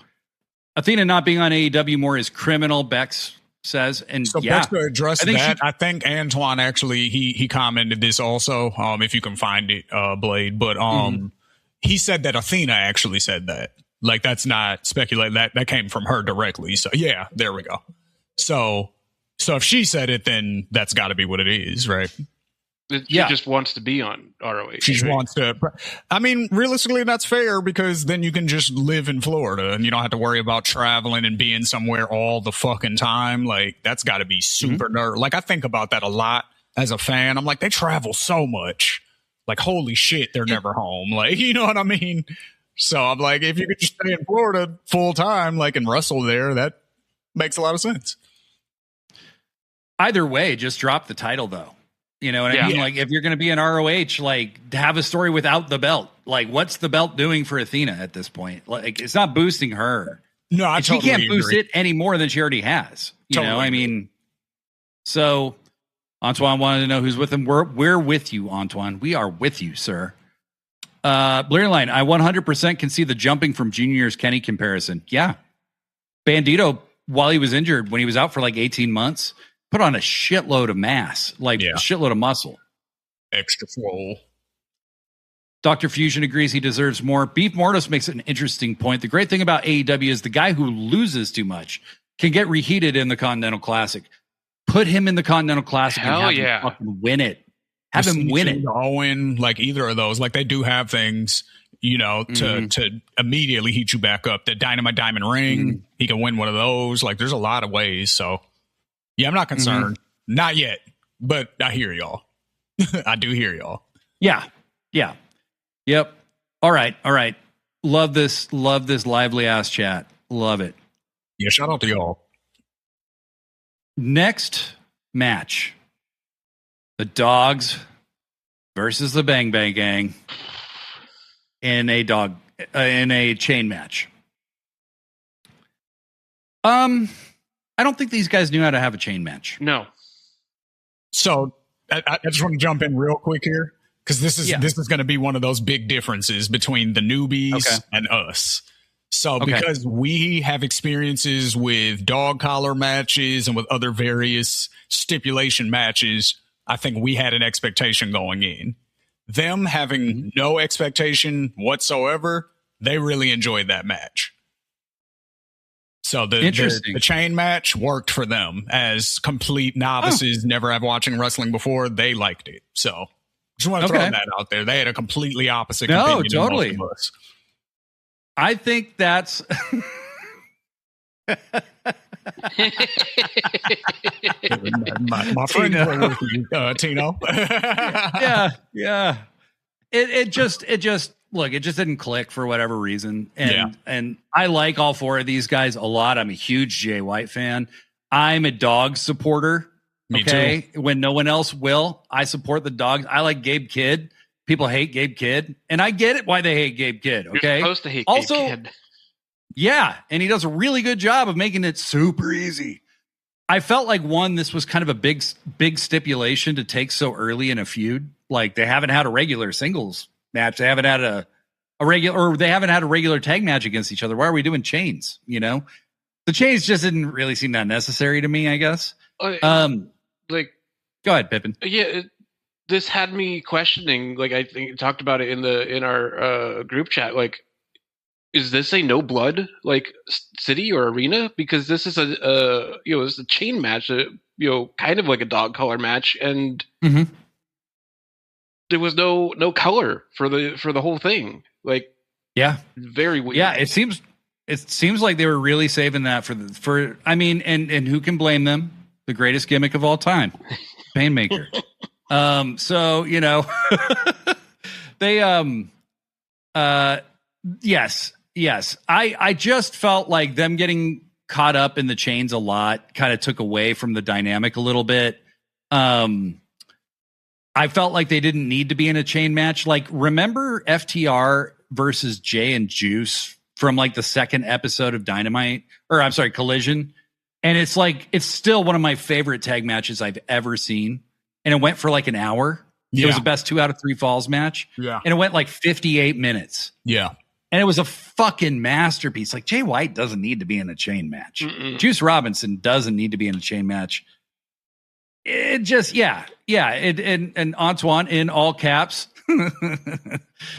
Athena not being on AEW more is criminal, Bex says. And so Bex to address that, I think Antoine actually he commented this also. If you can find it, Blade. But he said that Athena actually said that. Like, that's not speculated. That came from her directly. So yeah, there we go. So if she said it, then that's got to be what it is, right? She just wants to be on ROH. She just wants to. I mean, realistically, that's fair because then you can just live in Florida and you don't have to worry about traveling and being somewhere all the fucking time. Like, that's got to be super nerd. Like, I think about that a lot as a fan. I'm like, they travel so much. Like, holy shit, they're never home. Like, you know what I mean? So I'm like, if you could just stay in Florida full time, like, and wrestle there, that makes a lot of sense. Either way, just drop the title, though. You know what I mean? Like, if you're going to be an ROH, like, have a story without the belt. Like, what's the belt doing for Athena at this point? Like, it's not boosting her. No, I totally she can't agree. Boost it any more than she already has. You know, I mean, so Antoine wanted to know who's with him. We're with you, Antoine. We are with you, sir. Blair Line, I 100% can see the jumping from Junior's Kenny comparison. Yeah. Bandito, while he was injured, when he was out for like 18 months, put on a shitload of mass, like a shitload of muscle. Extra swole. Dr. Fusion agrees he deserves more. Beef Mortis makes an interesting point. The great thing about AEW is the guy who loses too much can get reheated in the Continental Classic. Put him in the Continental Classic and have him fucking win it. Have him win it. Owen, like either of those, like they do have things, you know, to immediately heat you back up. The Dynamite Diamond Ring, he can win one of those. Like, there's a lot of ways. So, yeah, I'm not concerned. Not yet, but I hear y'all. I do hear y'all. Yeah. Yep. All right. Love this lively ass chat. Love it. Yeah, shout out to y'all. Next match. The Dogs versus the Bang Bang Gang in a chain match. I don't think these guys knew how to have a chain match. No. So I just want to jump in real quick here, because this is going to be one of those big differences between the newbies and us. So because we have experiences with dog collar matches and with other various stipulation matches, I think we had an expectation going in. Them having no expectation whatsoever, they really enjoyed that match. So the chain match worked for them as complete novices, never have watching wrestling before. They liked it. So just want to throw that out there. They had a completely opposite opinion than most of us. I think that's my friend with you, Tino. yeah. It just look, it just didn't click for whatever reason. And I like all four of these guys a lot. I'm a huge Jay White fan. I'm a dog supporter. Me too. When no one else will, I support the dogs. I like Gabe Kidd. People hate Gabe Kidd, and I get it why they hate Gabe Kidd. Okay, you're supposed to hate also, Gabe Kidd. Yeah, and he does a really good job of making it super easy. I felt like this was kind of a big stipulation to take so early in a feud. Like they haven't had a regular singles match. They haven't had a regular tag match against each other. Why are we doing chains? You know, the chains just didn't really seem that necessary to me, I guess. Like, go ahead, Pippin. Yeah. This had me questioning, like I think you talked about it in our group chat. Like, is this a no blood like city or arena? Because this is it's a chain match, kind of like a dog collar match, and there was no color for the whole thing. Like, very weird. Yeah, it seems like they were really saving that for. I mean, and who can blame them? The greatest gimmick of all time, Painmaker. So, you know, they, yes. I just felt like them getting caught up in the chains a lot kind of took away from the dynamic a little bit. I felt like they didn't need to be in a chain match. Like, remember FTR versus Jay and Juice from like the second episode of Collision. And it's like, it's still one of my favorite tag matches I've ever seen. And it went for like an hour. Yeah. It was the best 2 out of 3 falls match. Yeah. And it went like 58 minutes. Yeah. And it was a fucking masterpiece. Like, Jay White doesn't need to be in a chain match. Juice Robinson doesn't need to be in a chain match. It just, and Antoine in all caps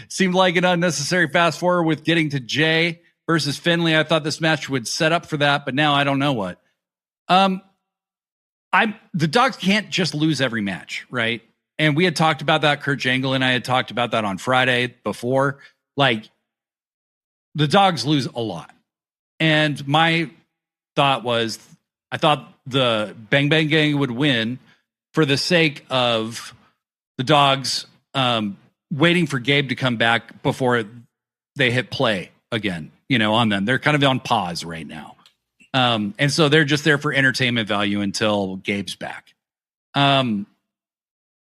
seemed like an unnecessary fast forward with getting to Jay versus Finlay. I thought this match would set up for that, but now I don't know what. The dogs can't just lose every match, right? And we had talked about that. Kurt Jangle and I had talked about that on Friday before. Like, the dogs lose a lot. And my thought was, I thought the Bang Bang Gang would win for the sake of the dogs waiting for Gabe to come back before they hit play again, on them. They're kind of on pause right now. And so they're just there for entertainment value until Gabe's back. And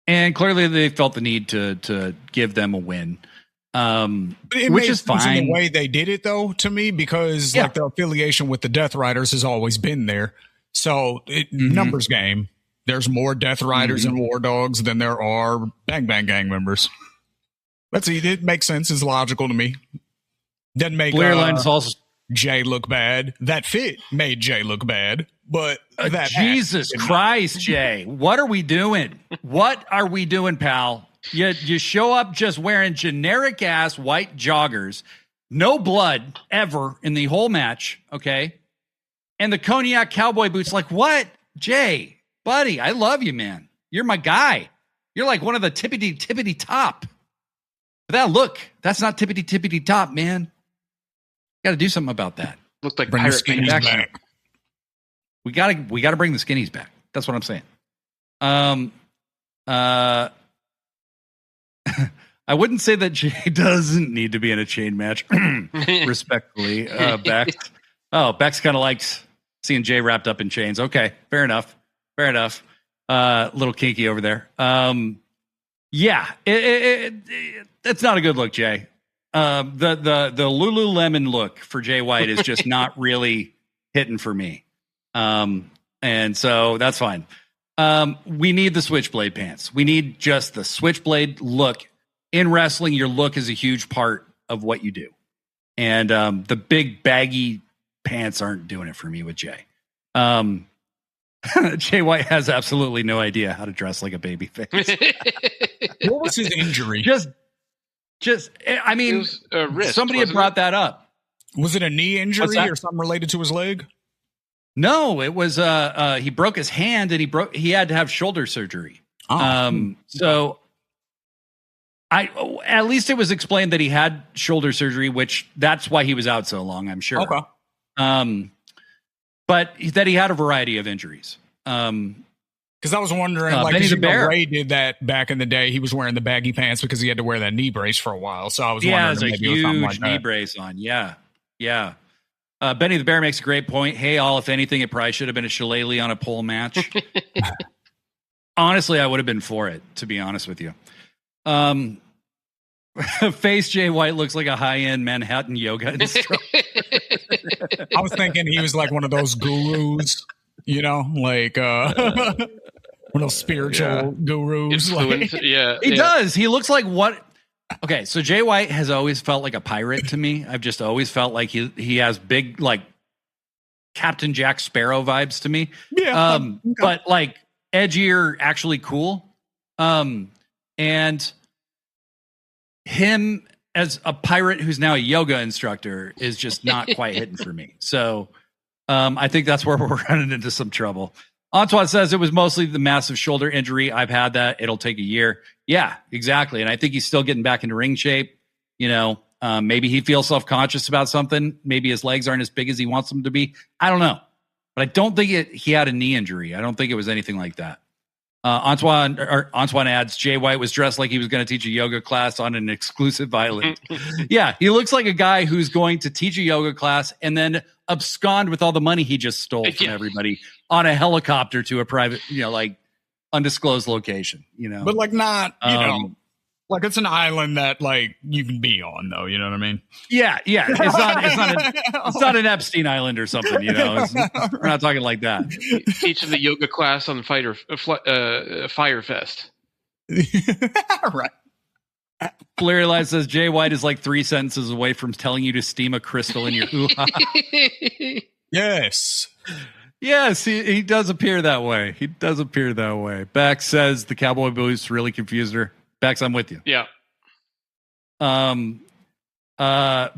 clearly they felt the need to give them a win. Which is fine. In the way they did it, though, to me, because like the affiliation with the Death Riders has always been there. So numbers game. There's more Death Riders and War Dogs than there are Bang Bang Gang members. It makes sense. It's logical to me. Doesn't make Blair Line is also Jay look bad. That fit made Jay look bad, but Jesus Christ, Jay, what are we doing? What are we doing, pal? You show up just wearing generic ass white joggers, no blood ever in the whole match, okay? And the cognac cowboy boots. Like, what, Jay, buddy? I love you, man. You're my guy. You're like one of the tippity top. But that look, that's not tippity top, man. Got to do something about that. Looked like bring pirate back. We got to bring the skinnies back. That's what I'm saying. I wouldn't say that Jay doesn't need to be in a chain match. Respectfully, Bex. Oh, Bex kind of likes seeing Jay wrapped up in chains. Okay, fair enough. Little kinky over there. It's not a good look, Jay. The Lululemon look for Jay White is just not really hitting for me. And so that's fine. We need the switchblade pants. We need just the switchblade look. In wrestling, your look is a huge part of what you do. And the big baggy pants aren't doing it for me with Jay. Jay White has absolutely no idea how to dress like a baby face. What was his injury? I mean, It was a wrist, somebody had brought that up. Was it a knee injury or something related to his leg? No, it was he broke his hand and he had to have shoulder surgery. So at least it was explained that he had shoulder surgery, which that's why he was out so long, I'm sure. Okay. But that he had a variety of injuries. Because I was wondering, Benny the Bear. Ray did that back in the day. He was wearing the baggy pants because he had to wear that knee brace for a while. So I was wondering, has a maybe it was something huge like knee that. brace on. Yeah. Benny the Bear makes a great point. Hey, all, if anything, it probably should have been a shillelagh on a pole match. Honestly, I would have been for it, to be honest with you. Face Jay White looks like a high-end Manhattan yoga instructor. I was thinking he was like one of those gurus, like one of those spiritual gurus. Influence, He does. He looks like what? Okay, so Jay White has always felt like a pirate to me. I've just always felt like he has big, like, Captain Jack Sparrow vibes to me. Yeah. Okay. But like edgier, actually cool. And him as a pirate who's now a yoga instructor is just not quite hitting for me. So I think that's where we're running into some trouble. Antoine says it was mostly the massive shoulder injury. I've had that. It'll take a year. Yeah, exactly. And I think he's still getting back into ring shape. Maybe he feels self-conscious about something. Maybe his legs aren't as big as he wants them to be. I don't know. But I don't think he had a knee injury. I don't think it was anything like that. Antoine adds, Jay White was dressed like he was going to teach a yoga class on an exclusive island. Yeah, he looks like a guy who's going to teach a yoga class and then abscond with all the money he just stole from everybody on a helicopter to a private, like undisclosed location. But like not, like it's an island that like you can be on, though. You know what I mean? Yeah. It's not an Epstein Island or something. We're not talking like that. Teaching the yoga class on Fire Fest. Right. Larry Light says Jay White is like 3 sentences away from telling you to steam a crystal in your hoo-ha. Yes. Yes, he does appear that way. Beck says the cowboy boots really confused her. Bex, I'm with you. Yeah.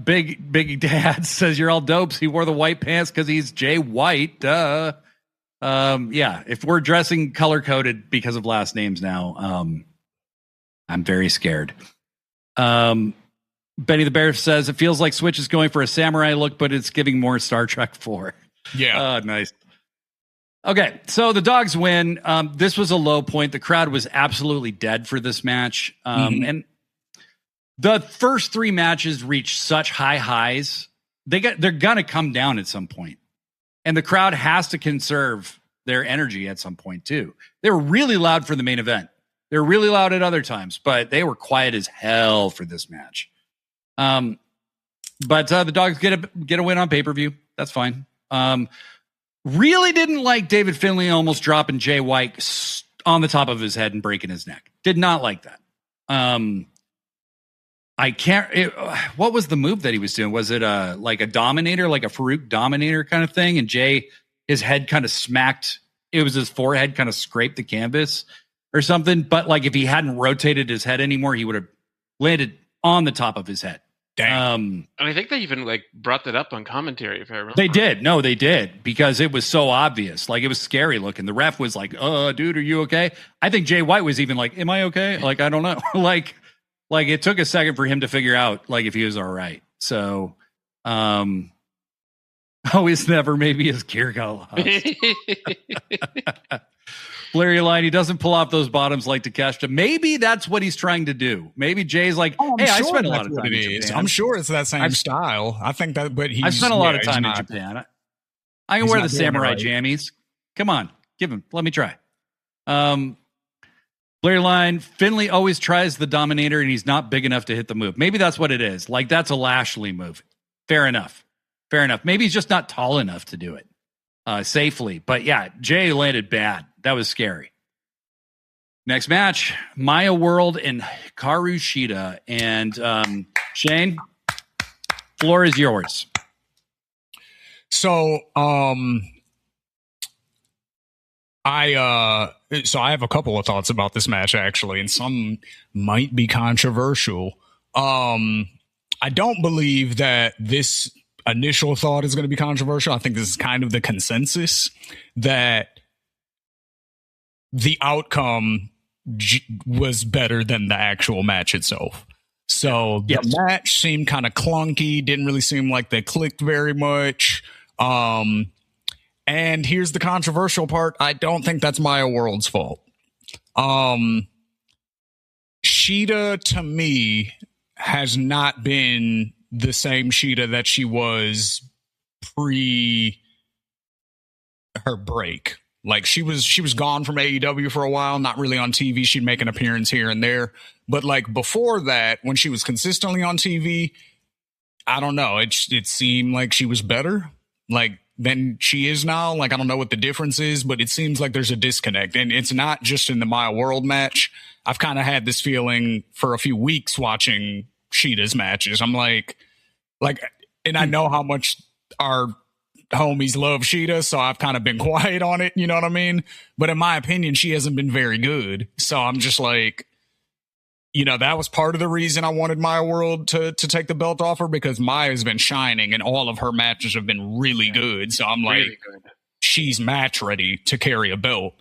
Big Dad says you're all dopes. He wore the white pants because he's Jay White. Duh. Yeah. If we're dressing color coded because of last names now, I'm very scared. Benny the Bear says it feels like Switch is going for a samurai look, but it's giving more Star Trek 4. Yeah. Nice. Okay, so the Dogs win. This was a low point. The crowd was absolutely dead for this match. And the first 3 matches reached such high highs. They're going to come down at some point. And the crowd has to conserve their energy at some point, too. They were really loud for the main event. They were really loud at other times, but they were quiet as hell for this match. But the Dogs get a win on pay-per-view. That's fine. Really didn't like David Finlay almost dropping Jay White on the top of his head and breaking his neck. Did not like that. What was the move that he was doing? Was it like a dominator, like a Farouk dominator kind of thing? And Jay, his head kind of smacked. It was his forehead kind of scraped the canvas or something. But like if he hadn't rotated his head anymore, he would have landed on the top of his head. Dang. And I think they even like brought that up on commentary. If I remember, they did. No, they did, because it was so obvious. Like it was scary looking. The ref was like, dude, are you okay?" I think Jay White was even like, "Am I okay?" Like I don't know. like it took a second for him to figure out like if he was all right. So, he's never. Maybe his gear got lost. Larry Line, he doesn't pull off those bottoms like Takeshita. Maybe that's what he's trying to do. Maybe Jay's like, "Hey, I spent a lot of time in Japan. I'm sure it's that same style. I think that, but I spent a lot of time in Japan. I can wear the samurai jammies. Come on, let me try." Larry Line, Finlay always tries the Dominator, and he's not big enough to hit the move. Maybe that's what it is. Like that's a Lashley move. Fair enough. Maybe he's just not tall enough to do it safely. But yeah, Jay landed bad. That was scary. Next match, Maya World and Hikaru Shida. And Shane, floor is yours. So, I have a couple of thoughts about this match, actually, and some might be controversial. I don't believe that this initial thought is going to be controversial. I think this is kind of the consensus that the outcome was better than the actual match itself. So the match seemed kind of clunky, didn't really seem like they clicked very much. And here's the controversial part. I don't think that's Maya World's fault. Shida, to me, has not been the same Shida that she was pre her break. Like she was gone from AEW for a while, not really on TV. She'd make an appearance here and there. But like before that, when she was consistently on TV, I don't know. It seemed like she was better like than she is now. Like, I don't know what the difference is, but it seems like there's a disconnect. And it's not just in the Maya World match. I've kind of had this feeling for a few weeks watching Shida's matches. I'm like, and I know how much our homies love Shida, so I've kind of been quiet on it, you know what I mean? But in my opinion, she hasn't been very good. So I'm just like, you know, that was part of the reason I wanted Maya World to take the belt off her, because Maya's been shining and all of her matches have been really good. So I'm like, she's match ready to carry a belt.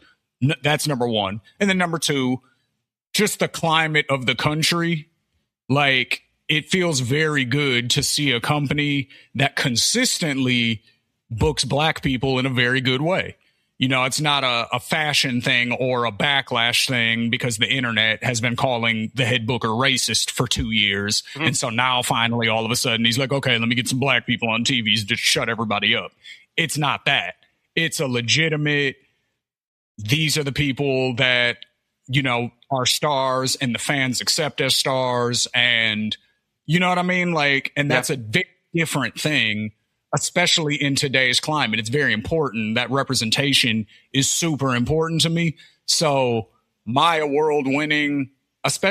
That's number one. And then number two, just the climate of the country. Like, it feels very good to see a company that consistently books black people in a very good way. You know, it's not a fashion thing or a backlash thing because the internet has been calling the head booker racist for 2 years. Mm-hmm. And so now finally, all of a sudden, he's like, okay, let me get some black people on TV to just shut everybody up. It's not that. It's a legitimate, these are the people that, you know, are stars and the fans accept as stars. And you know what I mean? Like, and that's a different thing, especially in today's climate. It's very important. That representation is super important to me. So Maya World winning,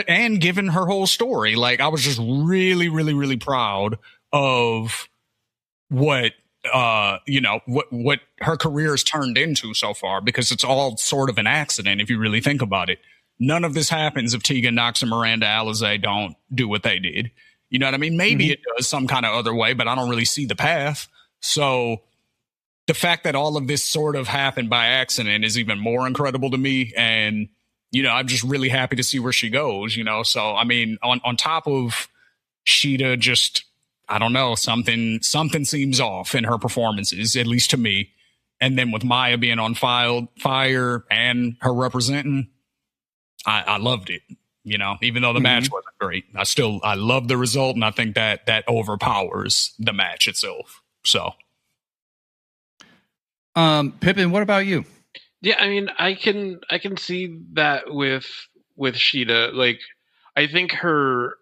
and given her whole story, like, I was just really, really, really proud of what, you know, what her career has turned into so far, because it's all sort of an accident if you really think about it. None of this happens if Tegan Nox and Miranda Alizé don't do what they did. You know what I mean? Maybe it does some kind of other way, but I don't really see the path. So the fact that all of this sort of happened by accident is even more incredible to me. And, you know, I'm just really happy to see where she goes, you know? So, I mean, on top of Shida, just, I don't know, something seems off in her performances, at least to me. And then with Maya being on fire and her representing, I loved it. You know, even though the match wasn't great, I love the result, and I think that overpowers the match itself. So, Pippin, what about you? Yeah, I mean, I can see that with Shida. Like, I think her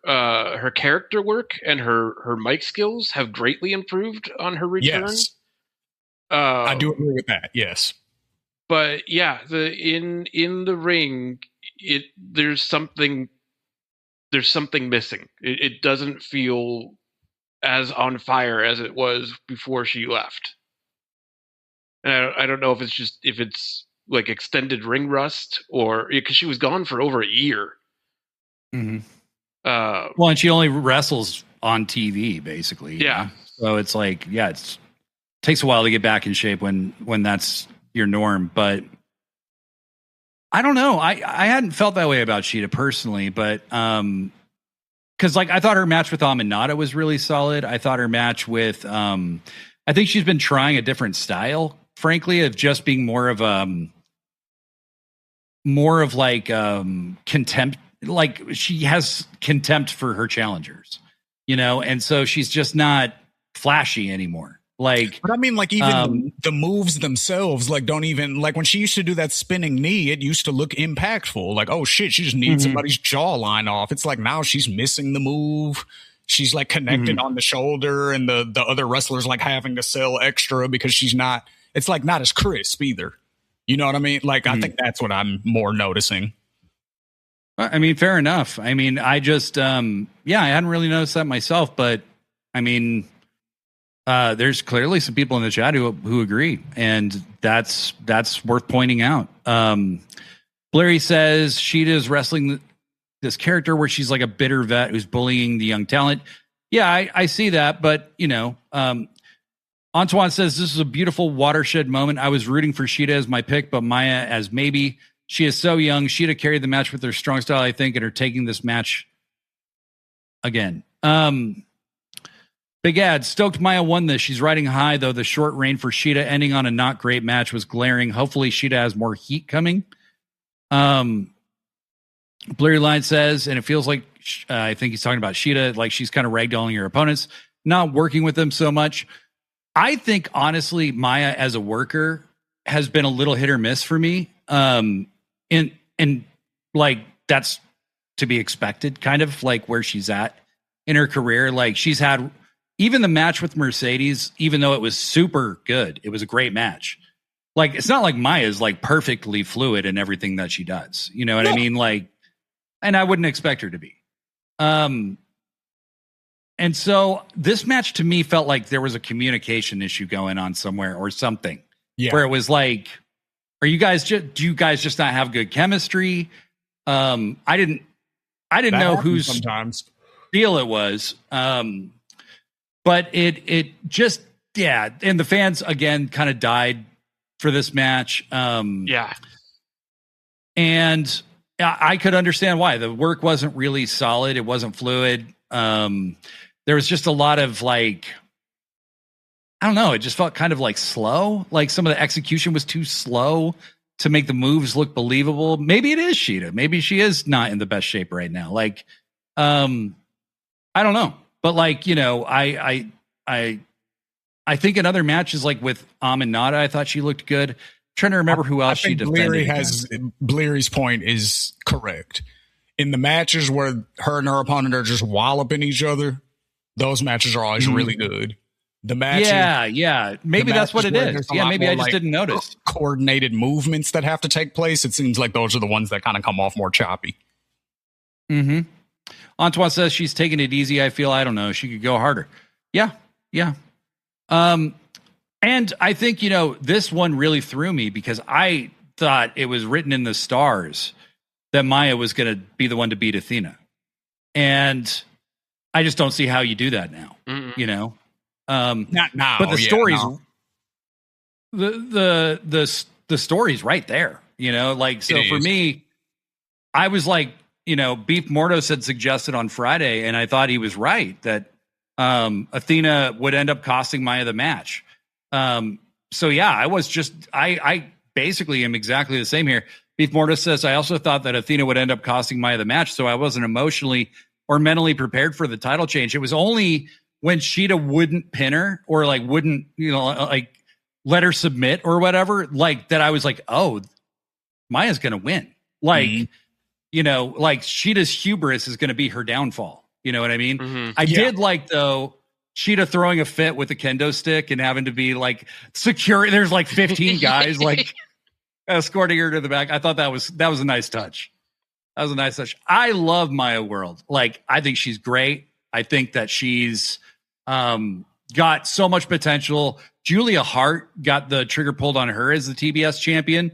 character work and her mic skills have greatly improved on her return. Yes, I do agree with that. Yes, but yeah, in the ring, there's something missing. It doesn't feel as on fire as it was before she left. And I don't know if it's like extended ring rust, or because she was gone for over a year. Mm-hmm. Well, and she only wrestles on TV, basically. Yeah. Know? So it's like, it takes a while to get back in shape when that's your norm, but I don't know. I hadn't felt that way about Shida personally, but because like I thought her match with Aminata was really solid. I thought her match with I think she's been trying a different style, frankly, of just being more of like contempt. Like, she has contempt for her challengers, you know, and so she's just not flashy anymore. Like, but I mean, like, even the moves themselves, like, don't even, like, when she used to do that spinning knee, it used to look impactful. Like, oh shit, she just needs somebody's jawline off. It's like now she's missing the move. She's like connected on the shoulder, and the other wrestlers like having to sell extra because she's not, it's like not as crisp either. You know what I mean? Like, I think that's what I'm more noticing. I mean, fair enough. I mean, I just, I hadn't really noticed that myself, but I mean, there's clearly some people in the chat who agree, and that's worth pointing out. Blurry says Sheeta's wrestling this character where she's like a bitter vet who's bullying the young talent. Yeah, I see that, but Antoine says this is a beautiful watershed moment. I was rooting for Sheeta as my pick, but Maya as maybe. She is so young. Sheeta carried the match with her strong style, I think, and her taking this match again. Big ad. Stoked Maya won this. She's riding high, though the short reign for Sheeta ending on a not great match was glaring. Hopefully Sheeta has more heat coming. Blurry Line says, and it feels like, I think he's talking about Sheeta, like she's kind of ragdolling her opponents, not working with them so much. I think, honestly, Maya as a worker has been a little hit or miss for me. And like that's to be expected, kind of like where she's at in her career. Like she's had even the match with Mercedes, even though it was super good, it was a great match. Like it's not like Maya's like perfectly fluid in everything that she does. You know what I mean? Like, and I wouldn't expect her to be. And so this match to me felt like there was a communication issue going on somewhere or something. Yeah. Where it was like, do you guys just not have good chemistry? I didn't know whose deal it was. But it just, yeah. And the fans again kind of died for this match. And I could understand why. The work wasn't really solid. It wasn't fluid. There was just a lot of like, I don't know. It just felt kind of like slow. Like some of the execution was too slow to make the moves look believable. Maybe it is Sheeta. Maybe she is not in the best shape right now. Like, I don't know. But like, I think in other matches, like with Aminata, I thought she looked good. I'm trying to remember who else she defended. Bleary's point is correct. In the matches where her and her opponent are just walloping each other, those matches are always really good. The matches, maybe that's what it is. Yeah, maybe I just didn't notice coordinated movements that have to take place. It seems like those are the ones that kind of come off more choppy. Antoine says she's taking it easy. I don't know. She could go harder. Yeah. And I think this one really threw me because I thought it was written in the stars that Maya was going to be the one to beat Athena, and I just don't see how you do that now. Not now, but the story's the story's right there, like, so for me, I was like, Beef Mordos had suggested on Friday, and I thought he was right that Athena would end up costing Maya the match. So yeah, I basically am exactly the same here. Beef Mortis says, I also thought that Athena would end up costing Maya the match, so I wasn't emotionally or mentally prepared for the title change. It was only when Sheeta wouldn't pin her or like wouldn't, like let her submit or whatever, like that I was like, oh, Maya's going to win. Like, like Sheeta's hubris is going to be her downfall. You know what I mean? I did like, though, Sheeta throwing a fit with a kendo stick and having to be like secure. There's like 15 guys like escorting her to the back. I thought that was a nice touch. That was a nice touch. I love Maya World. Like, I think she's great. I think that she's got so much potential. Julia Hart got the trigger pulled on her as the TBS champion.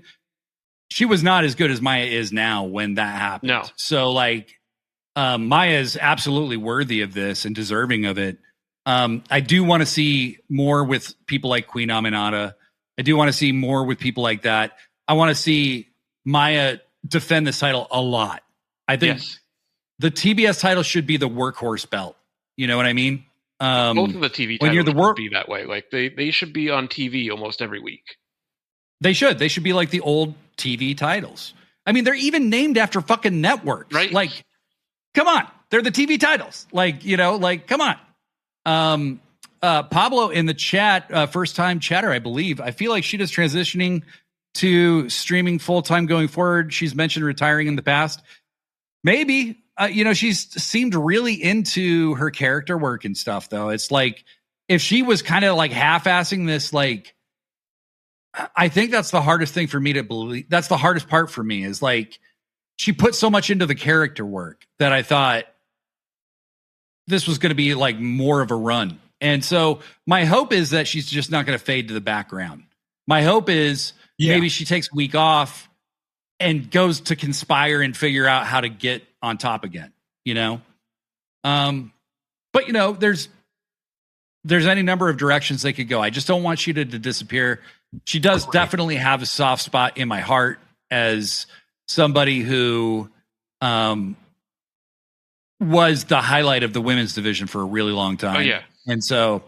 She was not as good as Maya is now when that happened. No. So like, Maya is absolutely worthy of this and deserving of it. I do want to see more with people like Queen Aminata. I do want to see more with people like that. I want to see Maya defend this title a lot. I think the TBS title should be the workhorse belt. You know what I mean? Both of the TV titles should be that way. Like they should be on TV almost every week. They should. They should be like the old TV titles. I mean, they're even named after fucking networks. Right? Like, come on. They're the TV titles. Like, like, come on. Pablo in the chat, first time chatter, I believe. I feel like she is transitioning to streaming full time going forward. She's mentioned retiring in the past. Maybe, she's seemed really into her character work and stuff, though. It's like if she was kind of like half-assing this, like, I think that's the hardest thing for me to believe. That's the hardest part for me is like she put so much into the character work that I thought this was going to be like more of a run. And so my hope is that she's just not going to fade to the background. My hope is maybe she takes a week off and goes to conspire and figure out how to get on top again, you know? But you know, there's any number of directions they could go. I just don't want Sheeta to disappear. She does definitely have a soft spot in my heart as somebody who was the highlight of the women's division for a really long time. Oh, yeah. And so,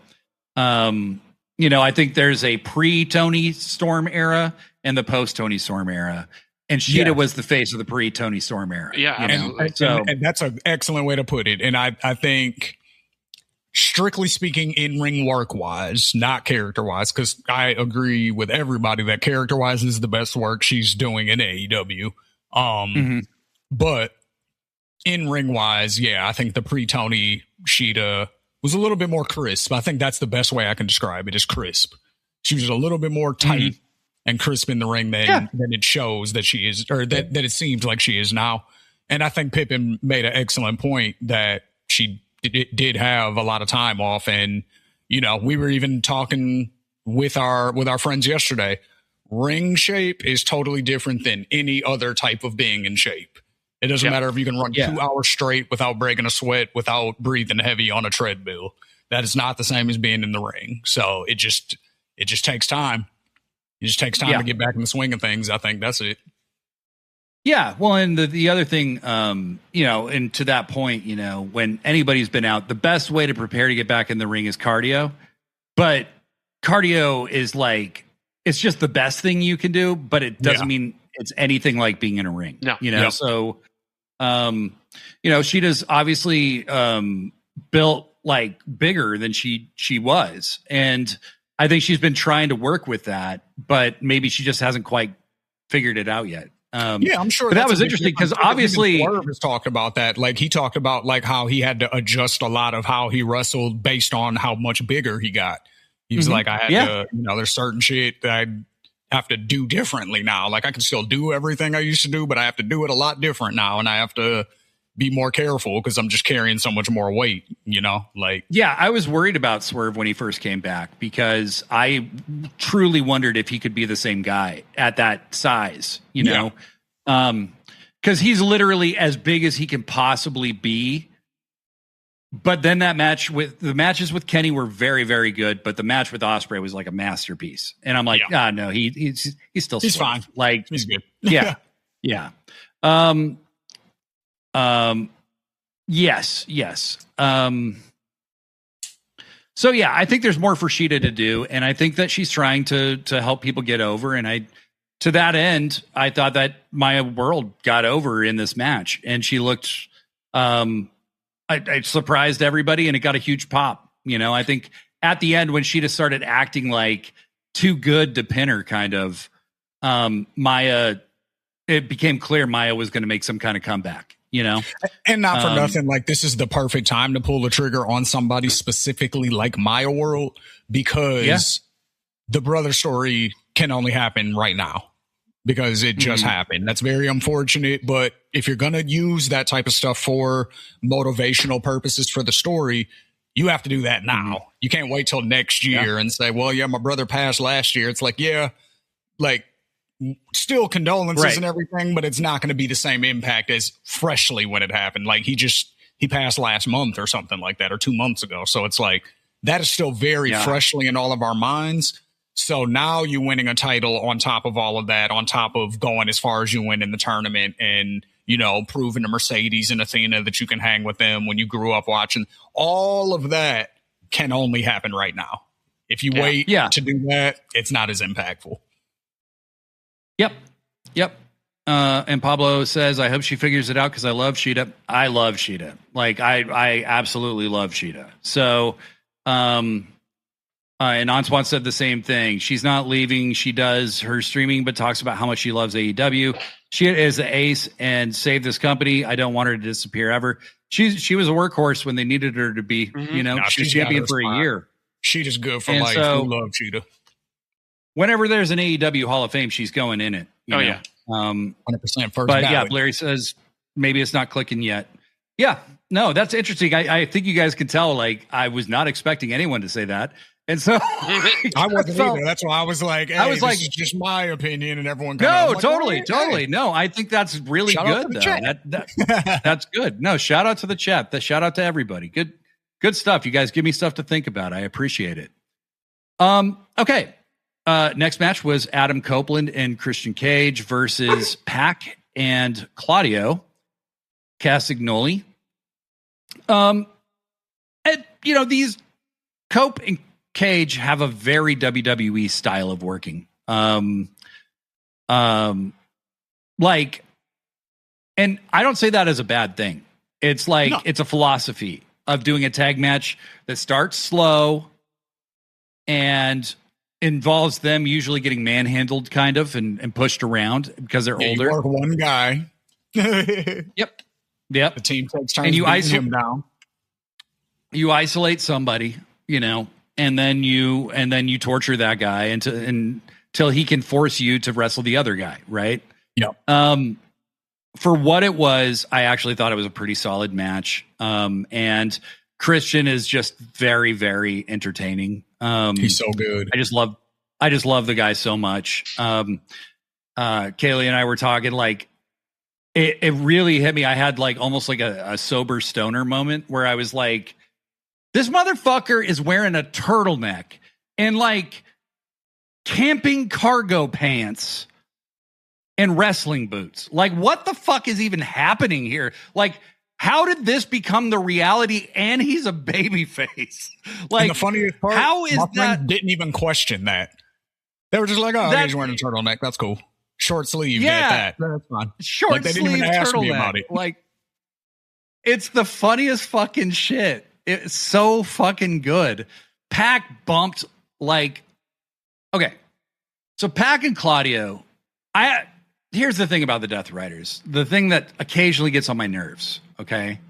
you know, I think there's a pre-Tony Storm era and the post-Tony Storm era. And Sheeta was the face of the pre-Tony Storm era. Yeah, and that's an excellent way to put it. And I think, strictly speaking, in-ring work-wise, not character-wise, because I agree with everybody that character-wise is the best work she's doing in AEW. But in-ring-wise, I think the pre-Tony Sheeta was a little bit more crisp. I think that's the best way I can describe it, is crisp. She was a little bit more tight and crisp in the ring than it shows that she is, or that it seems like she is now. And I think Pippin made an excellent point that she did have a lot of time off. And, you know, we were even talking with our friends yesterday. Ring shape is totally different than any other type of being in shape. It doesn't matter if you can run 2 hours straight without breaking a sweat, without breathing heavy on a treadmill. That is not the same as being in the ring. So it just takes time. It just takes time to get back in the swing of things. I think that's it. Yeah. Well, and the other thing, you know, and to that point, you know, when anybody's been out, the best way to prepare to get back in the ring is cardio. But cardio is like, it's just the best thing you can do, but it doesn't mean it's anything like being in a ring. No. You know, so, you know, Sheeta's obviously built like bigger than she was. And I think she's been trying to work with that, but maybe she just hasn't quite figured it out yet. I'm sure. But that was interesting because obviously Swerve has talked about that. Like, he talked about like how he had to adjust a lot of how he wrestled based on how much bigger he got. He was like, I had to, you know, there's certain shit that I have to do differently now. Like, I can still do everything I used to do, but I have to do it a lot different now. And I have to be more careful because I'm just carrying so much more weight, you know, like. Yeah, I was worried about Swerve when he first came back because I truly wondered if he could be the same guy at that size, you know, because he's literally as big as he can possibly be. But then the matches with Kenny were very, very good. But the match with Ospreay was like a masterpiece. And I'm like, no, he's still he's Swerve. fine. Like, he's good. Yeah. Yes. So I think there's more for Sheeta to do, and I think that she's trying to help people get over. And to that end, I thought that Maya World got over in this match, and she looked. I surprised everybody, and it got a huge pop. You know, I think at the end when Sheeta started acting like too good to pin her, kind of, Maya. It became clear Maya was going to make some kind of comeback, you know? And not for nothing, like, this is the perfect time to pull the trigger on somebody specifically like Maya World, because the brother story can only happen right now because it just happened. That's very unfortunate. But if you're going to use that type of stuff for motivational purposes for the story, you have to do that now. You can't wait till next year and say, well, my brother passed last year. It's like, still condolences and everything, but it's not going to be the same impact as freshly when it happened. Like, he passed last month or something like that, or 2 months ago. So it's like, that is still very freshly in all of our minds. So now you winning a title on top of all of that, on top of going as far as you went in the tournament and, you know, proving to Mercedes and Athena that you can hang with them when you grew up watching, all of that can only happen right now. If you wait to do that, it's not as impactful. Yep. And Pablo says, I hope she figures it out because I love Sheeta. I love Sheeta. Like, I absolutely love Sheeta. So, and Answan said the same thing. She's not leaving. She does her streaming, but talks about how much she loves AEW. She is the ace and saved this company. I don't want her to disappear ever. She was a workhorse when they needed her to be, you know, she's champion for a year. Sheeta's good for life. We love Sheeta. Whenever there's an AEW Hall of Fame, she's going in it. You know? 100% first but ballot. yeah, Larry says maybe it's not clicking yet. Yeah, no, that's interesting. I think you guys can tell, like, I was not expecting anyone to say that. And so I wasn't either. That's why I was like, hey, this is just my opinion, and everyone no, totally. No, I think that's really good, though. That's good. No, shout out to the chat. Shout out to everybody. Good stuff. You guys give me stuff to think about. I appreciate it. Okay. Next match was Adam Copeland and Christian Cage versus Pac and Claudio Castagnoli. And these Cope and Cage have a very WWE style of working. And I don't say that as a bad thing. It's like, it's a philosophy of doing a tag match that starts slow and involves them usually getting manhandled kind of and pushed around because they're older. You work one guy. Yep. The team takes turns and you beating him down. You isolate somebody, and then you torture that guy until he can force you to wrestle the other guy, right? Yep. For what it was, I actually thought it was a pretty solid match. And Christian is just very, very entertaining. He's so good. I just love the guy so much. Kaylee and I were talking, like, it really hit me. I had like almost like a sober stoner moment where I was like, this motherfucker is wearing a turtleneck and like camping cargo pants and wrestling boots. Like, what the fuck is even happening here? Like, how did this become the reality? And he's a baby face. Like, and the funniest part, how is my that? friend didn't even question that. They were just like, "Oh, he's wearing a turtleneck. That's cool. Short sleeve. Yeah, that's fine. Short like, they sleeve didn't even ask turtleneck. me about it. Like, it's the funniest fucking shit. It's so fucking good. Pac bumped like, okay. So Pac and Claudio, here's the thing about the Death Riders. The thing that occasionally gets on my nerves. Okay.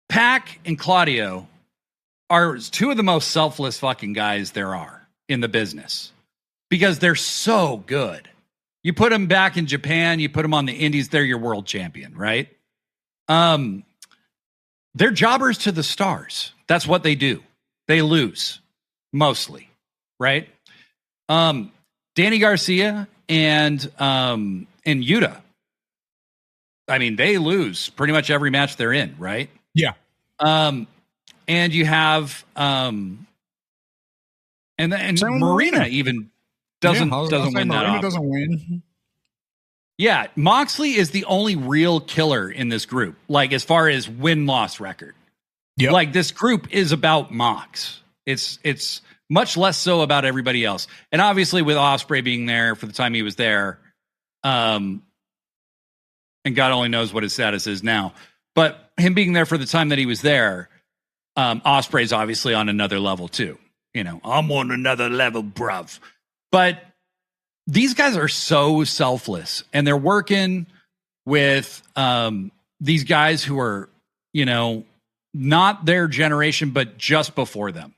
Pac and Claudio are two of the most selfless fucking guys there are in the business because they're so good. You put them back in Japan, you put them on the indies, they're your world champion, right? They're jobbers to the stars. That's what they do. They lose mostly, right? Danny Garcia and Yuta, I mean, they lose pretty much every match they're in, right? Yeah. And you have and Marina even doesn't win that often. Doesn't win. Yeah, Moxley is the only real killer in this group, like as far as win-loss record. Yep. Like, this group is about Mox. It's much less so about everybody else. And obviously with Ospreay being there for the time he was there, and God only knows what his status is now, but him being there for the time that he was there, Ospreay's obviously on another level too. I'm on another level, bruv. But these guys are so selfless, and they're working with these guys who are, not their generation, but just before them,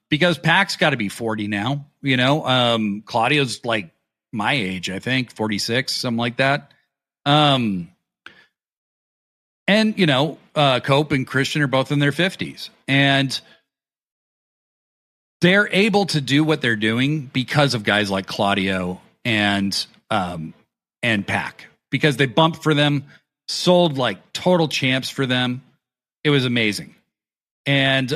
because Pac's got to be 40 now, Claudio's like my age, I think 46, something like that. And, Cope and Christian are both in their 50s, and they're able to do what they're doing because of guys like Claudio and Pac, because they bumped for them, sold like total champs for them. It was amazing. And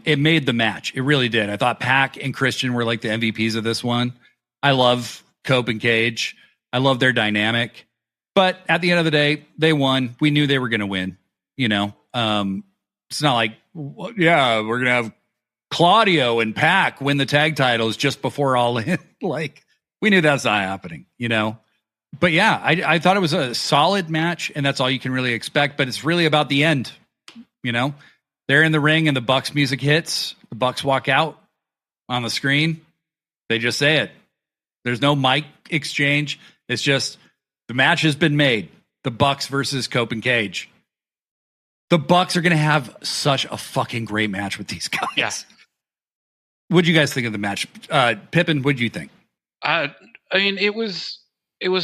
it made the match. It really did. I thought Pac and Christian were like the MVPs of this one. I love Cope and Cage. I love their dynamic. But at the end of the day, they won. We knew they were going to win. It's not like, yeah, we're going to have Claudio and Pac win the tag titles just before All In. Like, we knew that's not happening, But yeah, I thought it was a solid match, and that's all you can really expect. But it's really about the end, They're in the ring, and the Bucks music hits. The Bucks walk out on the screen. They just say it. There's no mic exchange. It's just the match has been made. The Bucks versus Cope and Cage. The Bucks are going to have such a fucking great match with these guys. Yeah. What'd you guys think of the match? Pippin, what'd you think? I I mean, it was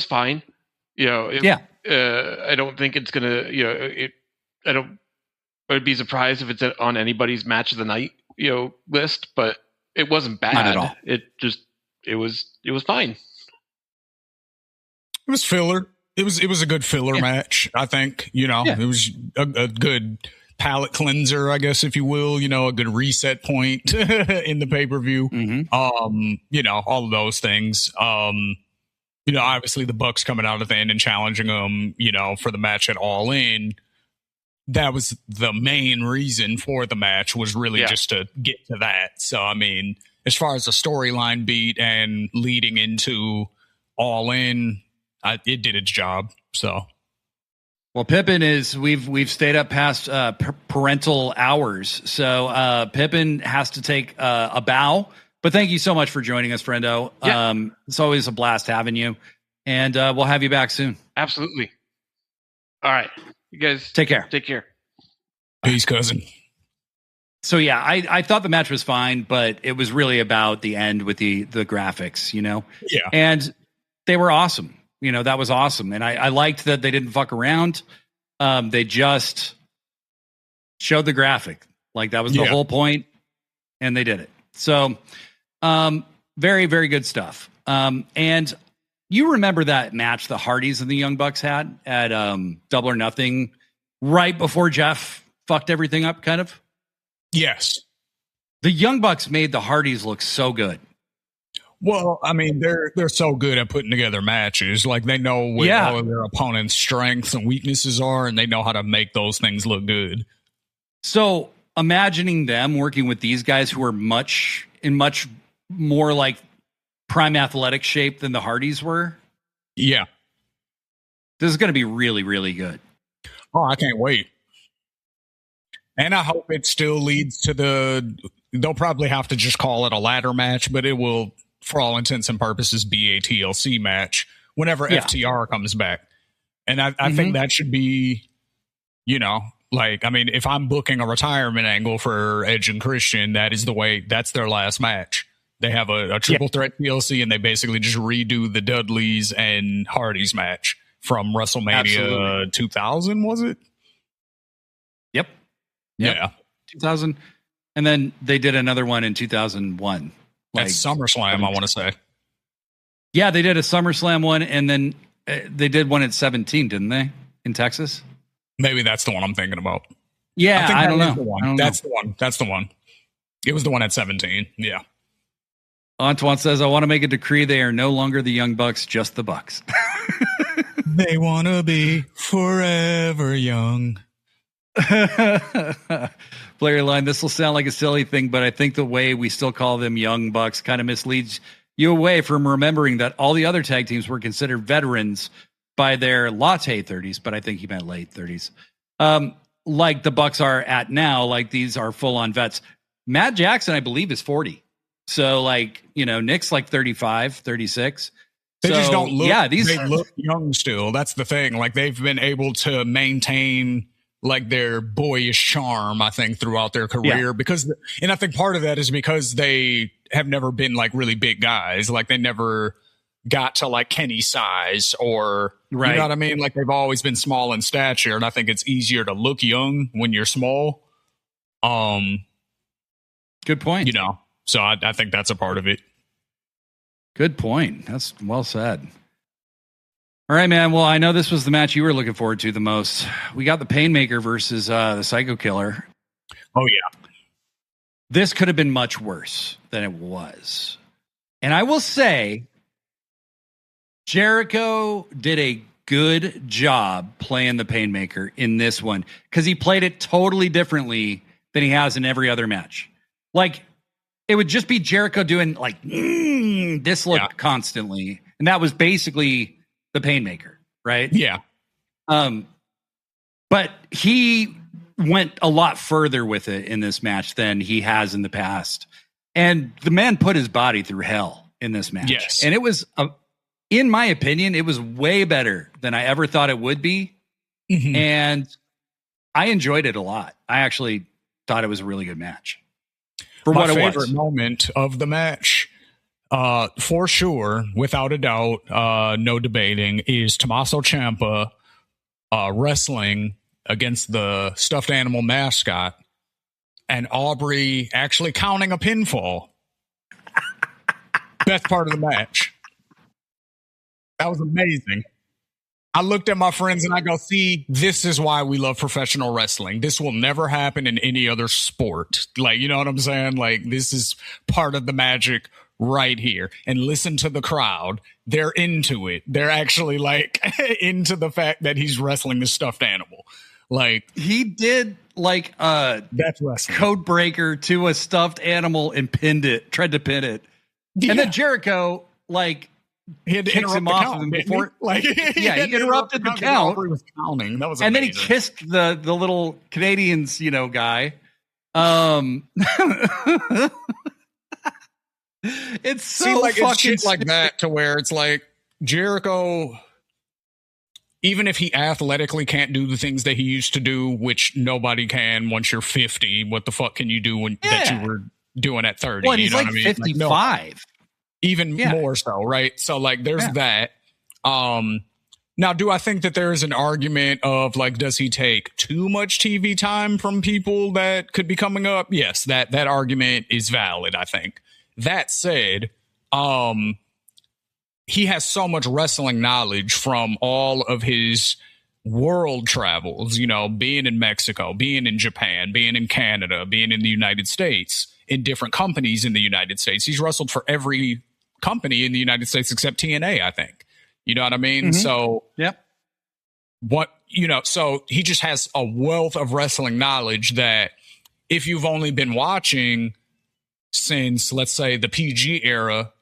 fine. You know, I don't think it's gonna. You know, I'd be surprised if it's on anybody's match of the night, list. But it wasn't bad. Not at all. It was fine. It was filler. It was a good filler match, I think. It was a good palate cleanser, I guess, if you will. A good reset point in the pay-per-view. Mm-hmm. All of those things. Obviously the Bucks coming out at the end and challenging them, for the match at All In. That was the main reason for the match, was really just to get to that. So, I mean, as far as the storyline beat and leading into All In, it did its job. So, well, Pippin we've stayed up past parental hours, so Pippin has to take a bow. But thank you so much for joining us, friendo. Yeah. It's always a blast having you, and we'll have you back soon. Absolutely. All right, you guys take care. Take care. Peace, cousin. So yeah, I thought the match was fine, but it was really about the end with the graphics, Yeah, and they were awesome. That was awesome. And I liked that they didn't fuck around. They just showed the graphic. Like, that was the whole point, and they did it. So, very, very good stuff. And you remember that match the Hardys and the Young Bucks had at Double or Nothing right before Jeff fucked everything up, kind of? Yes. The Young Bucks made the Hardys look so good. Well, I mean, they're so good at putting together matches. Like, they know what all of their opponent's strengths and weaknesses are, and they know how to make those things look good. So, imagining them working with these guys who are much more like prime athletic shape than the Hardys were. Yeah. This is going to be really, really good. Oh, I can't wait. And I hope it still leads to they'll probably have to just call it a ladder match, but it will, for all intents and purposes, be a TLC match whenever FTR comes back. And I think that should be, I mean, if I'm booking a retirement angle for Edge and Christian, that's their last match. They have a triple threat TLC, and they basically just redo the Dudleys and Hardys match from WrestleMania 2000, was it? Yep. Yeah. 2000. And then they did another one in 2001. That's SummerSlam, I want to say. Yeah, they did a SummerSlam one, and then they did one at 17, didn't they? In Texas? Maybe that's the one I'm thinking about. Yeah, I don't know. That's the one. That's the one. It was the one at 17. Yeah. Antoine says, I want to make a decree. They are no longer the Young Bucks, just the Bucks. They want to be forever young. Player line, this will sound like a silly thing, but I think the way we still call them Young Bucks kind of misleads you away from remembering that all the other tag teams were considered veterans by their latte 30s, but I think he meant late 30s. Like the Bucks are at now, like these are full-on vets. Matt Jackson, I believe, is 40. So, Nick's like 35, 36. They just don't look, they look young still. That's the thing. Like, they've been able to maintain like their boyish charm, I think, throughout their career, and I think part of that is because they have never been like really big guys. Like, they never got to like Kenny size or, you know what I mean? Like, they've always been small in stature, and I think it's easier to look young when you're small. Good point. So I think that's a part of it. Good point. That's well said. All right, man. Well, I know this was the match you were looking forward to the most. We got the Painmaker versus the Psycho Killer. Oh, yeah. This could have been much worse than it was. And I will say, Jericho did a good job playing the Painmaker in this one, because he played it totally differently than he has in every other match. Like, it would just be Jericho doing like this look constantly. And that was basically the Painmaker, right? Yeah. But he went a lot further with it in this match than he has in the past. And the man put his body through hell in this match. Yes. And it was, in my opinion, it was way better than I ever thought it would be. Mm-hmm. And I enjoyed it a lot. I actually thought it was a really good match. For my what it favorite was. moment of the match, For sure, without a doubt, no debating, is Tommaso Ciampa wrestling against the stuffed animal mascot and Aubrey actually counting a pinfall. Best part of the match. That was amazing. I looked at my friends and I go, see, this is why we love professional wrestling. This will never happen in any other sport. Like, you know what I'm saying? Like, this is part of the magic right here. And listen to the crowd. They're into it. They're actually like into the fact that he's wrestling the stuffed animal. Like, he did like that's wrestling. Code breaker to a stuffed animal and tried to pin it. Yeah. And then Jericho, like, he had to kicks interrupt him the off count, of him didn't before. he? Like, Yeah, he interrupted the count. Was counting. That was and amazing. then he kissed the little Canadians, guy. It's so like fucking it's shit like that to where it's like Jericho, even if he athletically can't do the things that he used to do, which nobody can once you're 50, what the fuck can you do that you were doing at 30? Well, he's like 55. Like, even more so, right? So like there's that. Now, do I think that there is an argument of like, does he take too much TV time from people that could be coming up? Yes, that argument is valid, I think. That said, he has so much wrestling knowledge from all of his world travels, being in Mexico, being in Japan, being in Canada, being in the United States, in different companies in the United States. He's wrestled for every company in the United States except TNA, I think. You know what I mean? Mm-hmm. So, so he just has a wealth of wrestling knowledge that if you've only been watching since, let's say, the PG era,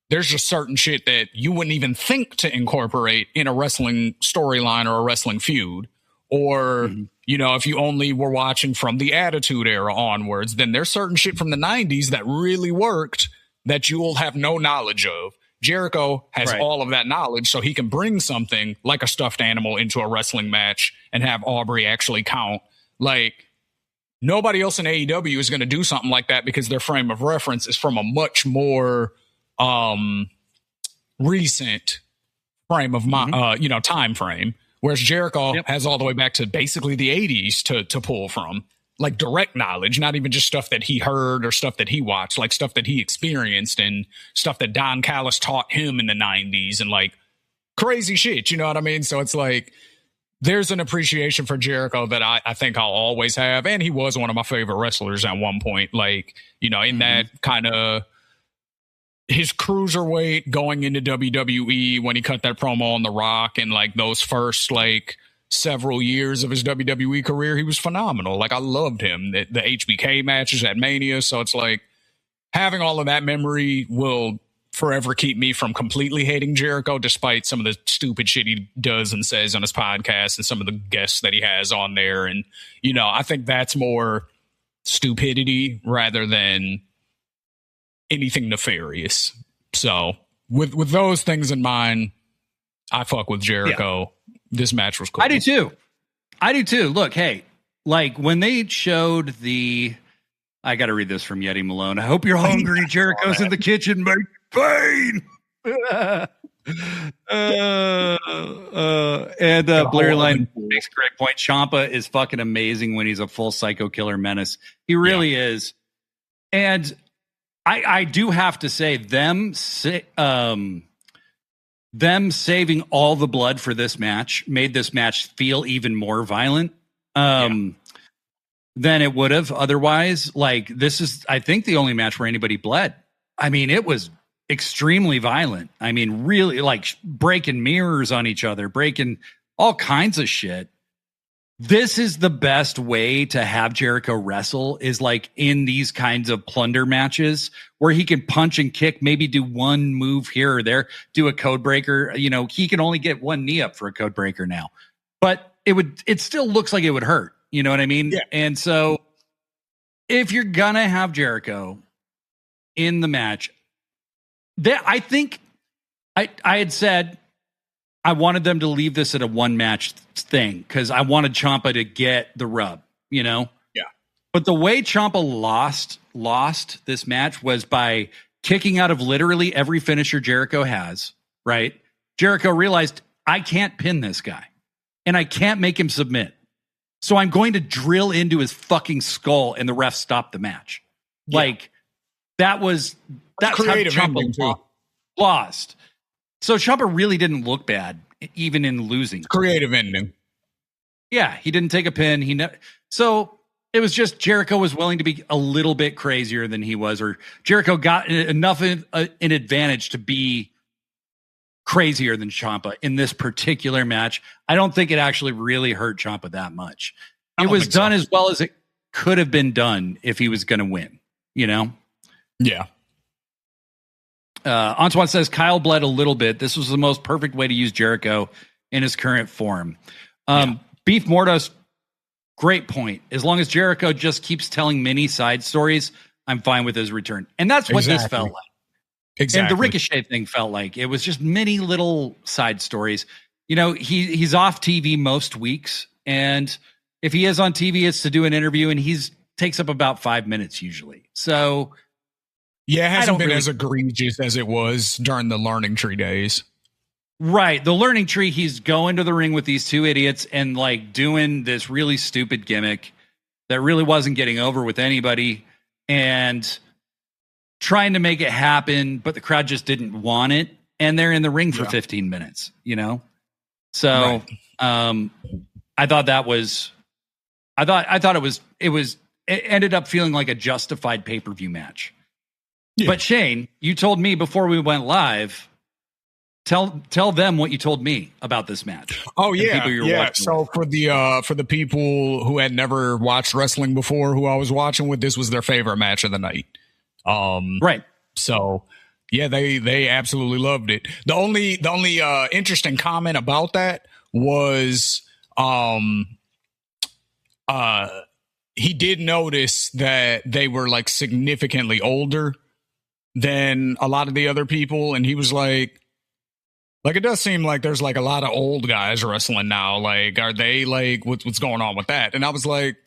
there's just certain shit that you wouldn't even think to incorporate in a wrestling storyline or a wrestling feud. Or, if you only were watching from the Attitude Era onwards, then there's certain shit from the 90s that really worked that you'll have no knowledge of. Jericho has all of that knowledge, so he can bring something like a stuffed animal into a wrestling match and have Aubrey actually count. Like, nobody else in AEW is going to do something like that because their frame of reference is from a much more recent frame of time frame. Whereas Jericho has all the way back to basically the 80s to pull from. Like direct knowledge, not even just stuff that he heard or stuff that he watched, like stuff that he experienced and stuff that Don Callis taught him in the 90s and like crazy shit. You know what I mean? So it's like, there's an appreciation for Jericho that I think I'll always have. And he was one of my favorite wrestlers at one point, like, in that kind of his cruiserweight going into WWE when he cut that promo on The Rock and like those first like several years of his WWE career, he was phenomenal. Like I loved him. The HBK matches at Mania. So it's like having all of that memory will forever keep me from completely hating Jericho, despite some of the stupid shit he does and says on his podcast and some of the guests that he has on there. And, I think that's more stupidity rather than anything nefarious. So with those things in mind, I fuck with Jericho. Yeah. This match was cool. I do too. Look, hey, like when they showed I got to read this from Yeti Malone. I hope you're hungry. Jericho's in the kitchen, mate. Pain. Blair Line makes a great point. Ciampa is fucking amazing when he's a full psycho killer menace. He really is. And I do have to say them saving all the blood for this match made this match feel even more violent than it would have otherwise. Like, this is, I think, the only match where anybody bled. I mean, it was extremely violent. I mean, really, like, breaking mirrors on each other, breaking all kinds of shit. This is the best way to have Jericho wrestle, is like in these kinds of plunder matches where he can punch and kick, maybe do one move here or there, do a code breaker. He can only get one knee up for a code breaker now, but it still looks like it would hurt. You know what I mean? Yeah. And so if you're gonna have Jericho in the match, I think I had said I wanted them to leave this at a one match thing because I wanted Ciampa to get the rub, Yeah. But the way Ciampa lost this match was by kicking out of literally every finisher Jericho has, right? Jericho realized, I can't pin this guy and I can't make him submit. So I'm going to drill into his fucking skull, and the ref stopped the match. Yeah. Like, that's creative how ending Ciampa lost. So Ciampa really didn't look bad, even in losing. Creative ending. Yeah, he didn't take a pin. So it was just Jericho was willing to be a little bit crazier than he was, or Jericho got enough in advantage to be crazier than Ciampa in this particular match. I don't think it actually really hurt Ciampa that much. It was done as well as it could have been done if he was going to win, you know? Yeah. Antoine says Kyle bled a little bit. This was the most perfect way to use Jericho in his current form. Beef Mordos, great point. As long as Jericho just keeps telling mini side stories, I'm fine with his return. And that's what this felt like. Exactly. And the Ricochet thing felt like it was just many little side stories. You know, he's off TV most weeks, and if he is on TV, it's to do an interview, and he's takes up about 5 minutes usually. So yeah, it hasn't been as egregious as it was during the Learning Tree days. Right. The Learning Tree, he's going to the ring with these two idiots and like doing this really stupid gimmick that really wasn't getting over with anybody and trying to make it happen, but the crowd just didn't want it. And they're in the ring for 15 minutes, you know? So I thought it ended up feeling like a justified pay-per-view match. Yeah. But Shane, you told me before we went live, tell them what you told me about this match. Oh yeah. So for the people who had never watched wrestling before, who I was watching with, this was their favorite match of the night. Right. So yeah, they absolutely loved it. The only interesting comment about that was he did notice that they were like significantly older than a lot of the other people, and he was like it does seem like there's like a lot of old guys wrestling now. Like, are they like what's going on with that? And I was like,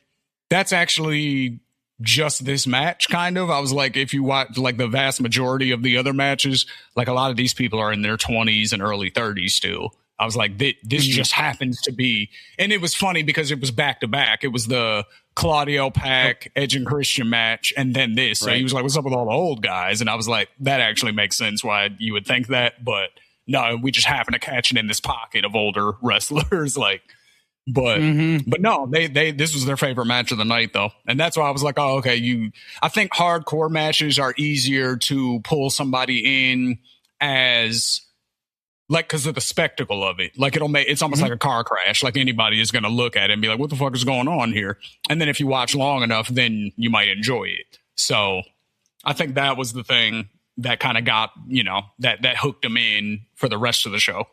that's actually just this match, kind of. I was like, if you watch like the vast majority of the other matches, like a lot of these people are in their 20s and early 30s still. I was like, this just happens to be. And it was funny because it was back to back. It was the Claudio Pac, Edge and Christian match, and then this. So he was like, what's up with all the old guys? And I was like, that actually makes sense why you would think that. But no, we just happen to catch it in this pocket of older wrestlers. Like, but no, they this was their favorite match of the night though. And that's why I was like, oh, okay. I think hardcore matches are easier to pull somebody in as like, because of the spectacle of it. Like it's almost like a car crash. Like anybody is going to look at it and be like, what the fuck is going on here? And then if you watch long enough, then you might enjoy it. So I think that was the thing that kind of got, that hooked them in for the rest of the show.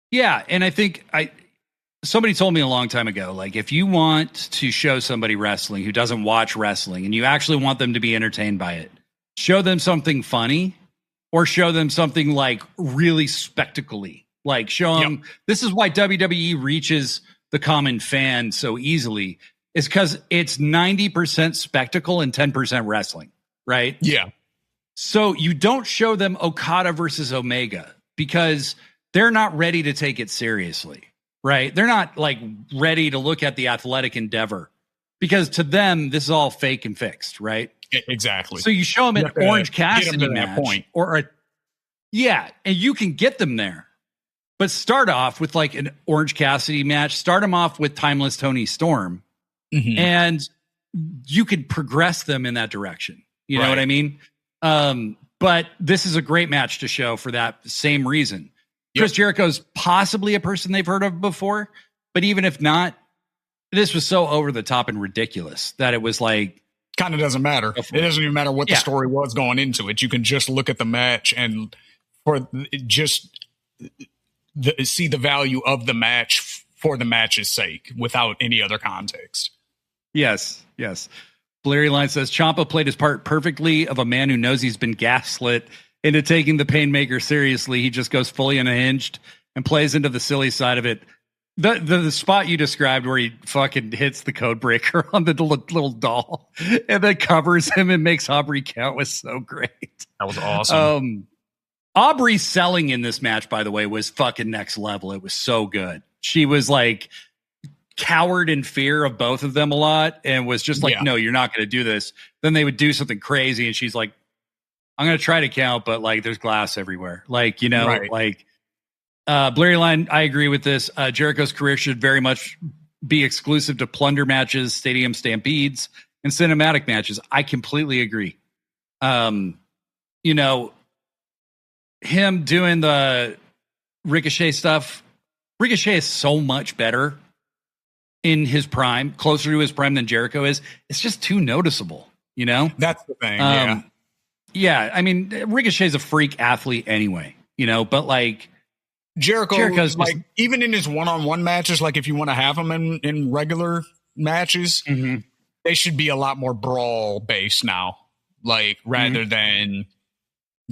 Yeah. And I think somebody told me a long time ago, like if you want to show somebody wrestling who doesn't watch wrestling and you actually want them to be entertained by it, show them something funny or show them something like really spectacle-y. Like show them, this is why WWE reaches the common fan so easily, is because it's 90% spectacle and 10% wrestling, right? Yeah. So you don't show them Okada versus Omega because they're not ready to take it seriously, right? They're not like ready to look at the athletic endeavor because to them, this is all fake and fixed, right? Exactly. So you show them an Orange Cassidy match and you can get them there, but start off with like an Orange Cassidy match, start them off with Timeless Tony Storm and you could progress them in that direction. You know what I mean? But this is a great match to show for that same reason. Chris Jericho's possibly a person they've heard of before, but even if not, this was so over the top and ridiculous that it was like, kind of doesn't matter. It doesn't even matter what the story was going into it. You can just look at the match and see the value of the match for the match's sake without any other context. Yes. Blurry Line says Ciampa played his part perfectly of a man who knows he's been gaslit into taking the Painmaker seriously. He just goes fully unhinged and plays into the silly side of it. The spot you described where he fucking hits the code breaker on the little doll and then covers him and makes Aubrey count was so great. That was awesome. Aubrey's selling in this match, by the way, was fucking next level. It was so good. She was like cowered in fear of both of them a lot and was just like, no, you're not going to do this. Then they would do something crazy and she's like, I'm going to try to count, but like there's glass everywhere. Like, you know, like Blurry Line, I agree with this. Jericho's career should very much be exclusive to plunder matches, stadium stampedes, and cinematic matches. I completely agree. You know, him doing the Ricochet stuff, Ricochet is so much better in his prime, closer to his prime than Jericho is. It's just too noticeable, you know? That's the thing, Yeah, I mean, Ricochet's a freak athlete anyway, you know, but like Jericho's like, even in his one-on-one matches, like if you want to have him in regular matches, they should be a lot more brawl based now, like rather than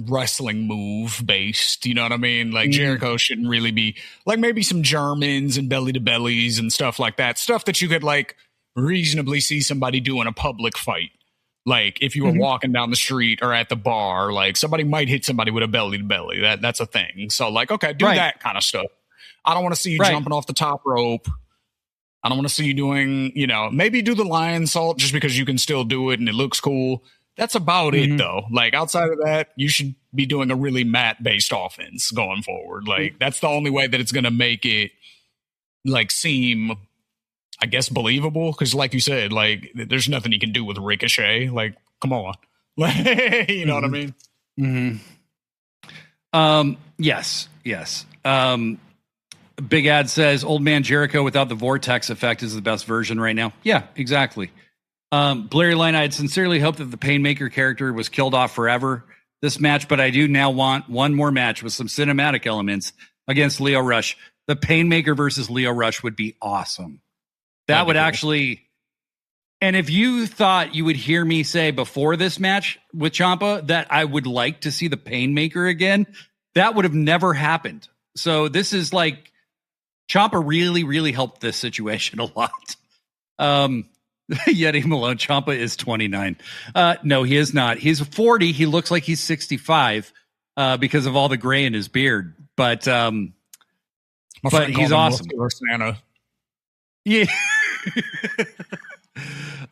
wrestling move based. You know what I mean? Like Jericho shouldn't really be like maybe some Germans and belly to bellies and stuff like that. Stuff that you could like reasonably see somebody do in a public fight. Like if you were walking down the street or at the bar, like somebody might hit somebody with a belly to belly. That's a thing. So like, okay, do that kind of stuff. I don't want to see you jumping off the top rope. I don't want to see you doing, you know, maybe do the lion salt just because you can still do it and it looks cool. That's about it though. Like outside of that, you should be doing a really mat based offense going forward. Like that's the only way that it's going to make it like seem, I guess, believable. Cause like you said, like there's nothing you can do with Ricochet. Like, come on. You know what I mean? Yes. Big Ad says Old Man Jericho without the vortex effect is the best version right now. Yeah, exactly. Blurry Line, I'd sincerely hope that the Painmaker character was killed off forever this match, but I do now want one more match with some cinematic elements against Leo Rush. The Painmaker versus Leo Rush would be awesome. That would actually, and if you thought you would hear me say before this match with Ciampa that I would like to see the Painmaker again, that would have never happened. So this is like, Ciampa really, really helped this situation a lot. Yeti Malone, Ciampa is 29. No, he is not. He's 40. He looks like he's 65 because of all the gray in his beard. But he's awesome. Santa. Yeah.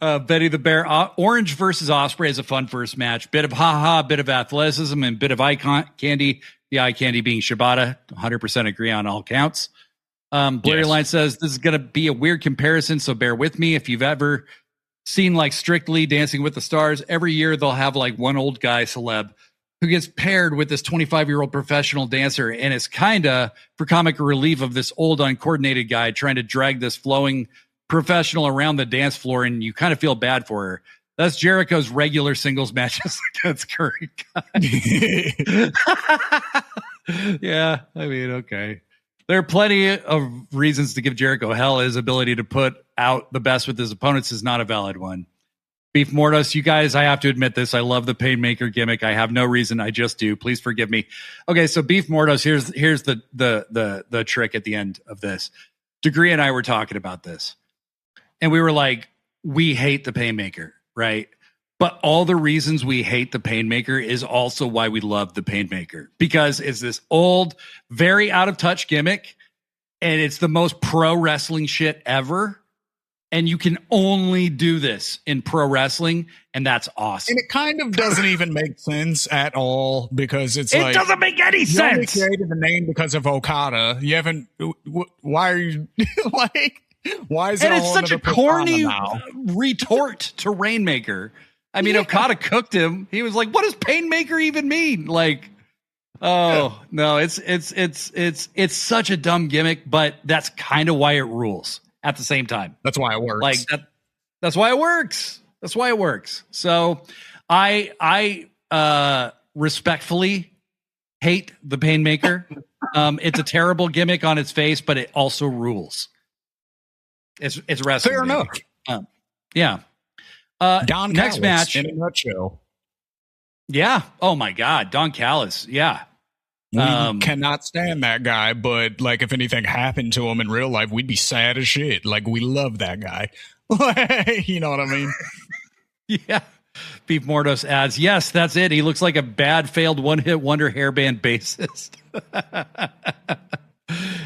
Betty the Bear. Orange versus Ospreay is a fun first match. Bit of ha-ha, bit of athleticism, and bit of eye candy. The eye candy being Shibata. 100% agree on all counts. Blurry Line says this is going to be a weird comparison, so bear with me. If you've ever seen like Strictly Dancing with the Stars, every year they'll have like one old guy celeb who gets paired with this 25-year-old professional dancer, and it's kind of for comic relief of this old uncoordinated guy trying to drag this flowing professional around the dance floor, and you kind of feel bad for her. That's Jericho's regular singles matches against current guys. Yeah, I mean, okay. There are plenty of reasons to give Jericho hell. His ability to put out the best with his opponents is not a valid one. Beef Mortos, you guys, I have to admit this. I love the Painmaker gimmick. I have no reason. I just do. Please forgive me. Okay, so Beef Mortos, here's the trick at the end of this. Degree and I were talking about this, and we were like, we hate the Painmaker, right? But all the reasons we hate the Painmaker is also why we love the Painmaker, because it's this old, very out of touch gimmick, and it's the most pro wrestling shit ever. And you can only do this in pro wrestling, and that's awesome. And it kind of doesn't even make sense at all, because it doesn't make any sense. You only created the name because of Okada. You haven't. Why are you like? Why is it? And it's such a corny retort to Rainmaker. I mean, Okada cooked him. He was like, "What does Painmaker even mean?" Like, oh no, it's such a dumb gimmick, but that's kind of why it rules. At the same time, that's why it works. Like that's why it works. That's why it works. So, I respectfully hate the Painmaker. It's a terrible gimmick on its face, but it also rules. It's wrestling. Fair enough. Yeah. Don next Callis, match in a nutshell. Yeah. Oh my God. Don Callis. Yeah. We cannot stand that guy, but like if anything happened to him in real life, we'd be sad as shit. Like we love that guy. You know what I mean? Yeah. Beef Mordos adds, yes, that's it. He looks like a bad failed one-hit wonder hairband bassist.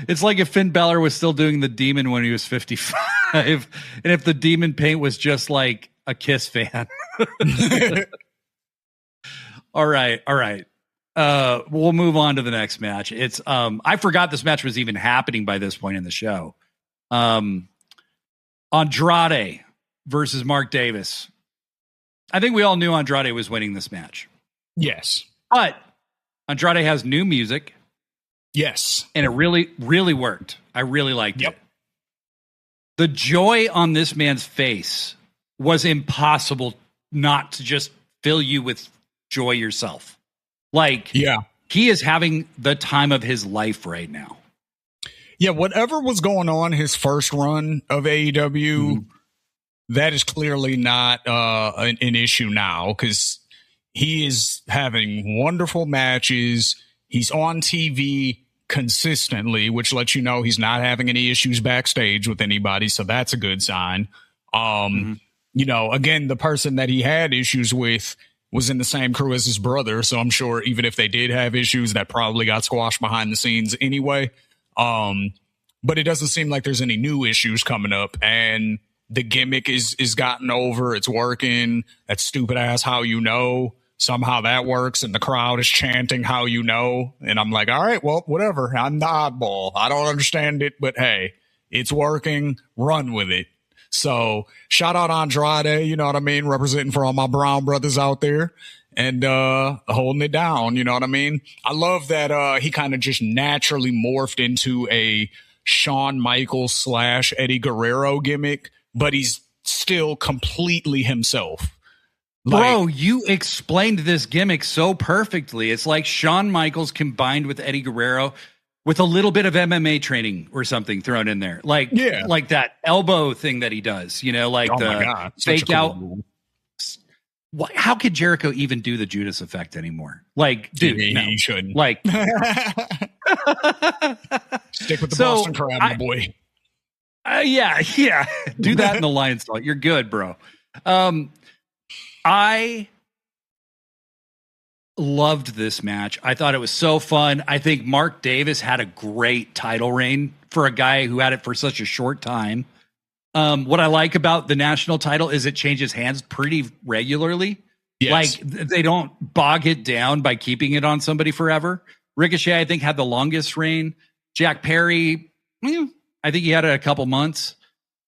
It's like if Finn Balor was still doing the Demon when he was 55, and if the Demon paint was just like a Kiss fan. All right. We'll move on to the next match. It's I forgot this match was even happening by this point in the show. Andrade versus Mark Davis. I think we all knew Andrade was winning this match. Yes. But Andrade has new music. Yes. And it really, really worked. I really liked it. The joy on this man's face was impossible not to just fill you with joy yourself. Like, he is having the time of his life right now. Yeah, whatever was going on his first run of AEW, that is clearly not an issue now because he is having wonderful matches. He's on TV consistently, which lets you know he's not having any issues backstage with anybody. So that's a good sign. You know, again, the person that he had issues with was in the same crew as his brother. So I'm sure even if they did have issues, that probably got squashed behind the scenes anyway. But it doesn't seem like there's any new issues coming up. And the gimmick is gotten over. It's working. That stupid ass how you know. Somehow that works, and the crowd is chanting how you know. And I'm like, all right, well, whatever. I'm the oddball. I don't understand it, but hey, it's working. Run with it. So shout out Andrade, you know what I mean? Representing for all my brown brothers out there and holding it down, you know what I mean? I love that he kind of just naturally morphed into a Shawn Michaels / Eddie Guerrero gimmick, but he's still completely himself. Bro, you explained this gimmick so perfectly. It's like Shawn Michaels combined with Eddie Guerrero with a little bit of MMA training or something thrown in there. Like, like that elbow thing that he does, you know, like the fake out. How could Jericho even do the Judas effect anymore? Like, dude, he shouldn't. Like, stick with the Boston Crab, my boy. Yeah. Do that in the Lions Salt. You're good, bro. I loved this match. I thought it was so fun. I think Mark Davis had a great title reign for a guy who had it for such a short time. What I like about the national title is it changes hands pretty regularly. Yes. Like they don't bog it down by keeping it on somebody forever. Ricochet, I think, had the longest reign. Jack Perry, I think he had it a couple months.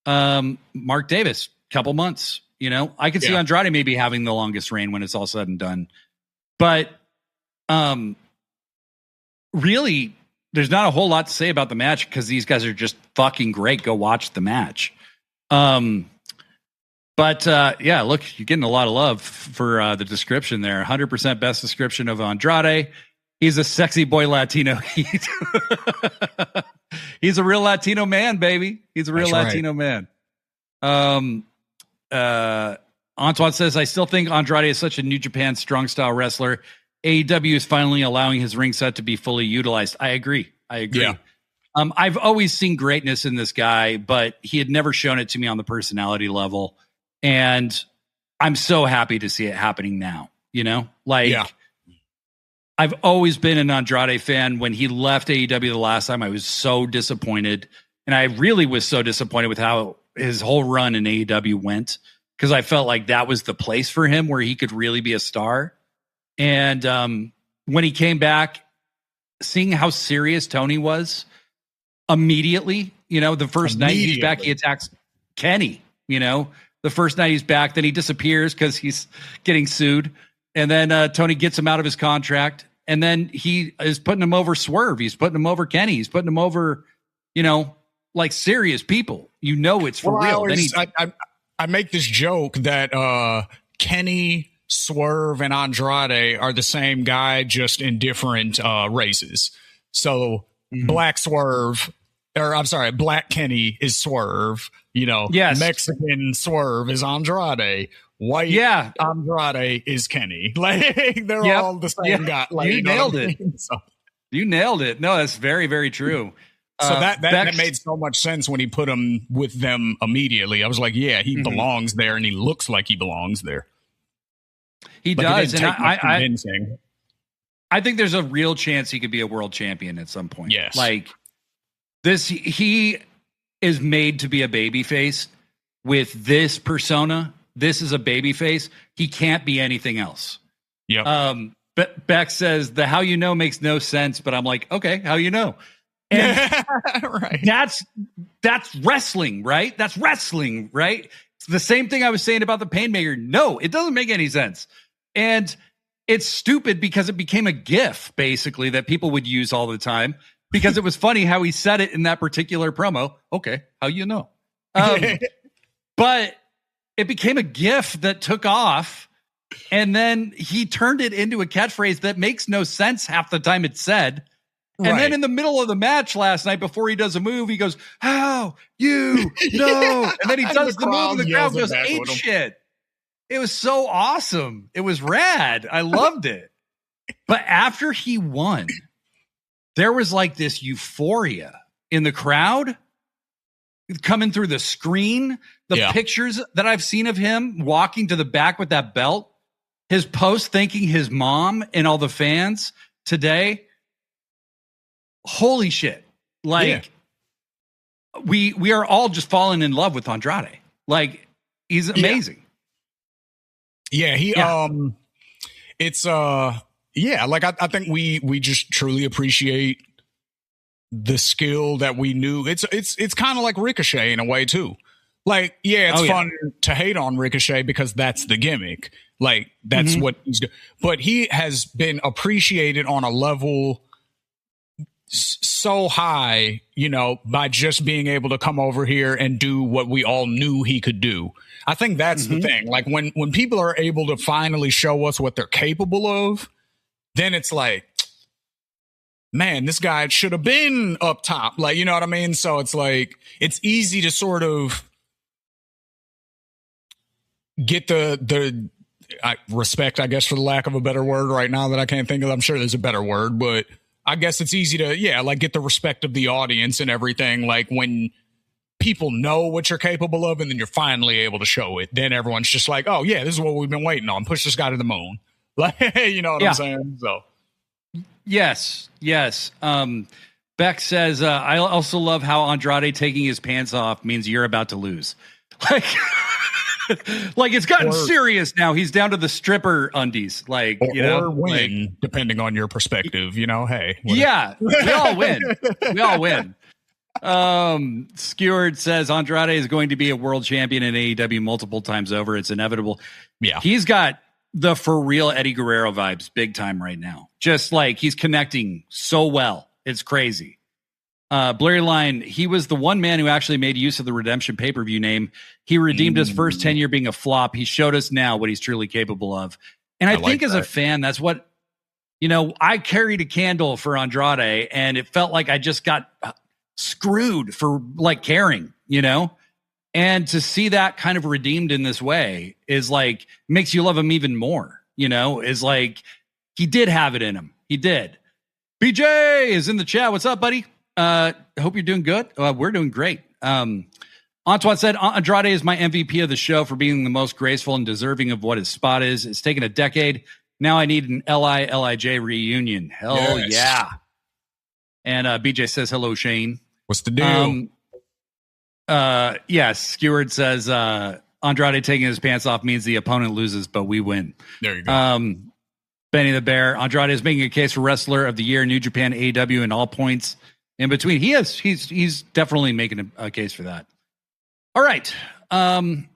Mark Davis, couple months. You know, I could see Andrade maybe having the longest reign when it's all said and done. But really, there's not a whole lot to say about the match because these guys are just fucking great. Go watch the match. Look, you're getting a lot of love for the description there. 100% best description of Andrade. He's a sexy boy Latino. He's a real Latino man, baby. He's a real Latino man. Antoine says, I still think Andrade is such a New Japan strong style wrestler. AEW is finally allowing his ring set to be fully utilized. I agree. Yeah. I've always seen greatness in this guy, but he had never shown it to me on the personality level. And I'm so happy to see it happening now. You know, I've always been an Andrade fan. When he left AEW the last time, I was so disappointed. And I really was so disappointed with how his whole run in AEW went, because I felt like that was the place for him where he could really be a star. And when he came back, seeing how serious Tony was immediately, you know, the first night he's back, he attacks Kenny, you know, the first night he's back, then he disappears because he's getting sued. And then Tony gets him out of his contract. And then he is putting him over Swerve. He's putting him over Kenny. He's putting him over, you know, like serious people. You know, it's for real. I make this joke that Kenny, Swerve, and Andrade are the same guy, just in different races. So Black Kenny is Swerve. You know, Mexican Swerve is Andrade. White Andrade is Kenny. Like they're all the same guy. Like, you nailed it. So. You nailed it. No, that's very, very true. So that made so much sense when he put him with them immediately. I was like, yeah, he belongs there, and he looks like he belongs there. He does, and I think there's a real chance he could be a world champion at some point. Yes, like this, he is made to be a babyface with this persona. This is a babyface. He can't be anything else. Yeah. But Beck says the how you know makes no sense, but I'm like, okay, how you know? And right. That's wrestling, right? That's wrestling, right? It's the same thing I was saying about the Painmaker. No, it doesn't make any sense. And it's stupid because it became a GIF, basically, that people would use all the time because it was funny how he said it in that particular promo. Okay, how you know? But it became a GIF that took off, and then he turned it into a catchphrase that makes no sense half the time it's said. And then in the middle of the match last night, before he does a move, he goes, how you know? And then he does the move, and the crowd goes ape shit. It was so awesome. It was rad. I loved it. But after he won, there was like this euphoria in the crowd coming through the screen. The pictures that I've seen of him walking to the back with that belt, his post thanking his mom and all the fans today. Holy shit. Like we are all just falling in love with Andrade. Like he's amazing. Yeah, it's like I think we just truly appreciate the skill that we knew. It's kind of like Ricochet in a way too. Like, it's fun to hate on Ricochet because that's the gimmick. Like that's what he's doing. But he has been appreciated on a level so high, by just being able to come over here and do what we all knew he could do. I think that's the thing. Like when people are able to finally show us what they're capable of, then it's like, man, this guy should have been up top. Like, you know what I mean? So it's like, it's easy to sort of get the respect, I guess, for the lack of a better word right now that I can't think of. I'm sure there's a better word, but I guess it's easy to, like get the respect of the audience and everything. Like when people know what you're capable of and then you're finally able to show it, then everyone's just like, oh yeah, this is what we've been waiting on. Push this guy to the moon. Like, you know what I'm saying? So. Yes. Beck says, I also love how Andrade taking his pants off means you're about to lose. Like it's gotten serious now. He's down to the stripper undies, like or win, depending on your perspective. Hey, whatever. Yeah, we all win. We all win. Skeward says Andrade is going to be a world champion in AEW multiple times over. It's inevitable. Yeah, he's got the for real Eddie Guerrero vibes, big time right now. Just like he's connecting so well, it's crazy. Blurry Line, he was the one man who actually made use of the Redemption pay-per-view name. He redeemed his first tenure being a flop. He showed us now what he's truly capable of. And I think as a fan, that's what, I carried a candle for Andrade and it felt like I just got screwed for like caring, and to see that kind of redeemed in this way is like, makes you love him even more, is like, he did have it in him. He did. BJ is in the chat. What's up, buddy? Hope you're doing good. We're doing great. Antoine said Andrade is my MVP of the show for being the most graceful and deserving of what his spot is. It's taken a decade. Now I need an LIJ reunion. Hell yeah. And BJ says hello, Shane. What's the deal? Yes, Skeward says Andrade taking his pants off means the opponent loses, but we win. There you go. Benny the Bear, Andrade is making a case for Wrestler of the Year, New Japan, AEW, and all points in between. He's definitely making a case for that. All right. And